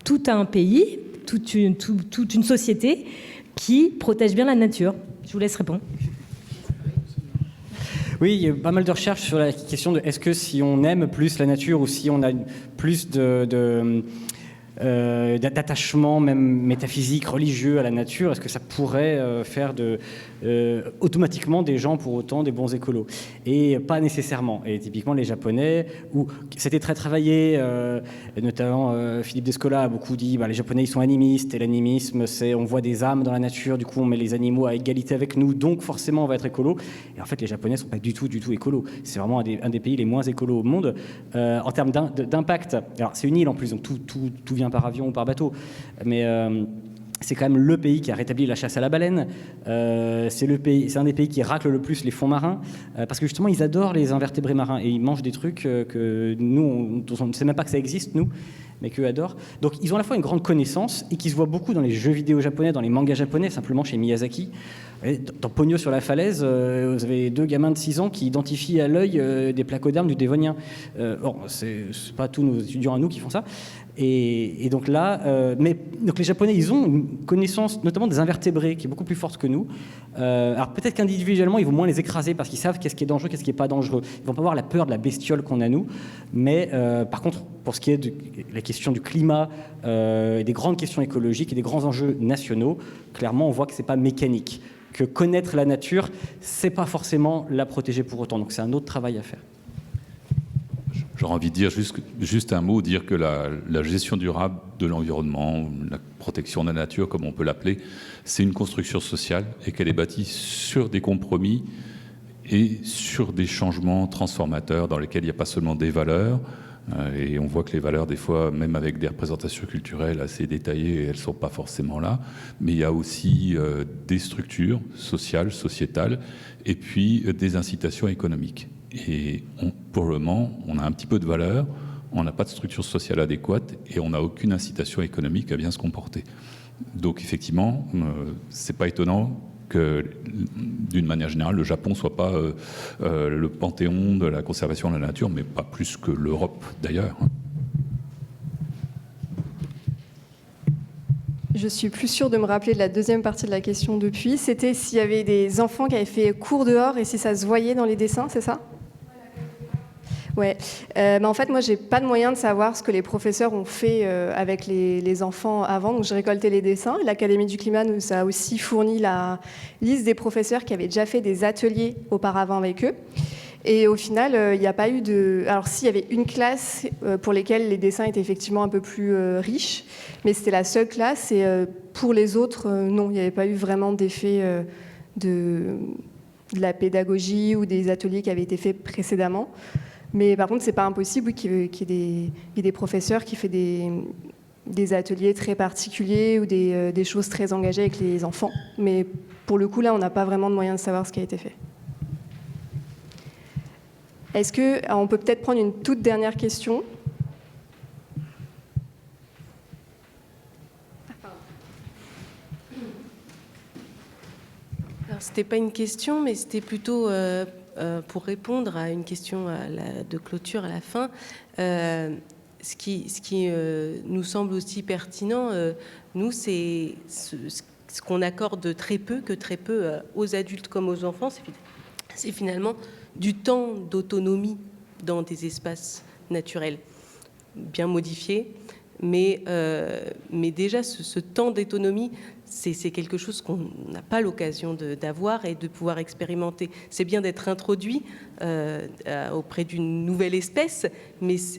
tout un pays, toute une société qui protège bien la nature? Je vous laisse répondre. Oui, il y a pas mal de recherches sur la question de est-ce que si on aime plus la nature ou si on a plus d'attachement même métaphysique, religieux à la nature, est-ce que ça pourrait faire automatiquement des gens pour autant des bons écolos? Et pas nécessairement. Et typiquement les Japonais, où c'était très travaillé, notamment Philippe Descola a beaucoup dit les Japonais ils sont animistes, et l'animisme c'est on voit des âmes dans la nature, du coup on met les animaux à égalité avec nous, donc forcément on va être écolo. Et en fait les Japonais sont pas du tout écolos. C'est vraiment un des pays les moins écolos au monde en termes d'impact. Alors c'est une île en plus, donc tout vient par avion ou par bateau, mais c'est quand même le pays qui a rétabli la chasse à la baleine. C'est un des pays qui racle le plus les fonds marins, parce que justement ils adorent les invertébrés marins et ils mangent des trucs que nous on ne sait même pas que ça existe nous, mais qu'eux adorent. Donc ils ont à la fois une grande connaissance et qui se voit beaucoup dans les jeux vidéo japonais, dans les mangas japonais, simplement chez Miyazaki. Dans Pogno sur la falaise, vous avez 2 gamins de 6 ans qui identifient à l'œil des placodermes du Dévonien. C'est pas tous nos étudiants à nous qui font ça. Et donc là, donc les Japonais, ils ont une connaissance notamment des invertébrés qui est beaucoup plus forte que nous. Alors peut-être qu'individuellement, ils vont moins les écraser parce qu'ils savent qu'est-ce qui est dangereux, qu'est-ce qui n'est pas dangereux. Ils vont pas avoir la peur de la bestiole qu'on a nous. Mais par contre, pour ce qui est de la question du climat, des grandes questions écologiques et des grands enjeux nationaux, clairement, on voit que c'est pas mécanique. Que connaître la nature, c'est pas forcément la protéger pour autant. Donc c'est un autre travail à faire. J'aurais envie de dire juste un mot, dire que la gestion durable de l'environnement, la protection de la nature, comme on peut l'appeler, c'est une construction sociale et qu'elle est bâtie sur des compromis et sur des changements transformateurs dans lesquels il n'y a pas seulement des valeurs. Et on voit que les valeurs, des fois, même avec des représentations culturelles assez détaillées, elles ne sont pas forcément là. Mais il y a aussi des structures sociales, sociétales, et puis des incitations économiques. Et pour le moment, on a un petit peu de valeur, on n'a pas de structure sociale adéquate et on n'a aucune incitation économique à bien se comporter. Donc effectivement, c'est pas étonnant que, d'une manière générale, le Japon soit pas le panthéon de la conservation de la nature, mais pas plus que l'Europe d'ailleurs. Je suis plus sûre de me rappeler de la deuxième partie de la question depuis. C'était s'il y avait des enfants qui avaient fait cours dehors et si ça se voyait dans les dessins, c'est ça ? Ouais. En fait, moi, j'ai pas de moyen de savoir ce que les professeurs ont fait avec les enfants avant. Donc, j'ai récolté les dessins. L'Académie du climat nous a aussi fourni la liste des professeurs qui avaient déjà fait des ateliers auparavant avec eux. Et au final, il n'y a pas eu de... Alors, s'il y avait une classe pour lesquelles les dessins étaient effectivement un peu plus riches, mais c'était la seule classe. Et pour les autres, non, il n'y avait pas eu vraiment d'effet de la pédagogie ou des ateliers qui avaient été faits précédemment. Mais par contre, c'est pas impossible qu'il y ait des professeurs qui font des ateliers très particuliers ou des choses très engagées avec les enfants. Mais pour le coup, là, on n'a pas vraiment de moyen de savoir ce qui a été fait. Est-ce qu'on peut peut-être prendre une toute dernière question ? Alors, c'était pas une question, mais c'était plutôt pour répondre à une question de clôture à la fin. Ce qui nous semble aussi pertinent, nous, c'est ce qu'on accorde très peu aux adultes comme aux enfants, c'est finalement du temps d'autonomie dans des espaces naturels bien modifiés, mais déjà ce temps d'autonomie, c'est quelque chose qu'on n'a pas l'occasion d'avoir et de pouvoir expérimenter. C'est bien d'être introduit auprès d'une nouvelle espèce,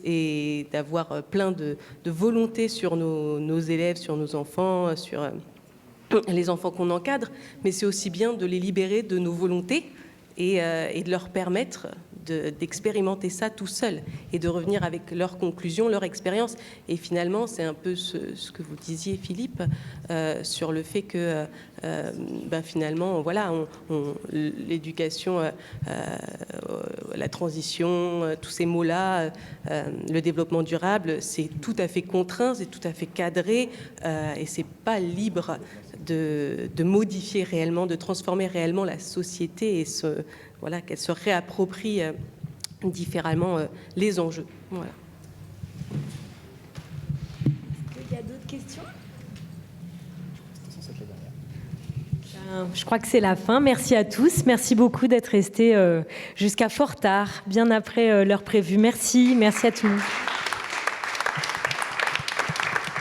et d'avoir plein de volonté sur nos élèves, sur nos enfants, sur les enfants qu'on encadre, mais c'est aussi bien de les libérer de nos volontés et de leur permettre d'expérimenter ça tout seul et de revenir avec leurs conclusions, leur expérience. Et finalement, c'est un peu ce que vous disiez, Philippe, sur le fait que finalement, voilà, l'éducation, la transition, tous ces mots-là, le développement durable, c'est tout à fait contraint, c'est tout à fait cadré, et c'est pas libre de modifier réellement, de transformer réellement la société et voilà, qu'elle se réapproprie différemment les enjeux. Voilà. Il y a d'autres questions ? Je crois que c'est la fin. Merci à tous. Merci beaucoup d'être restés jusqu'à fort tard, bien après l'heure prévue. Merci à tout le monde.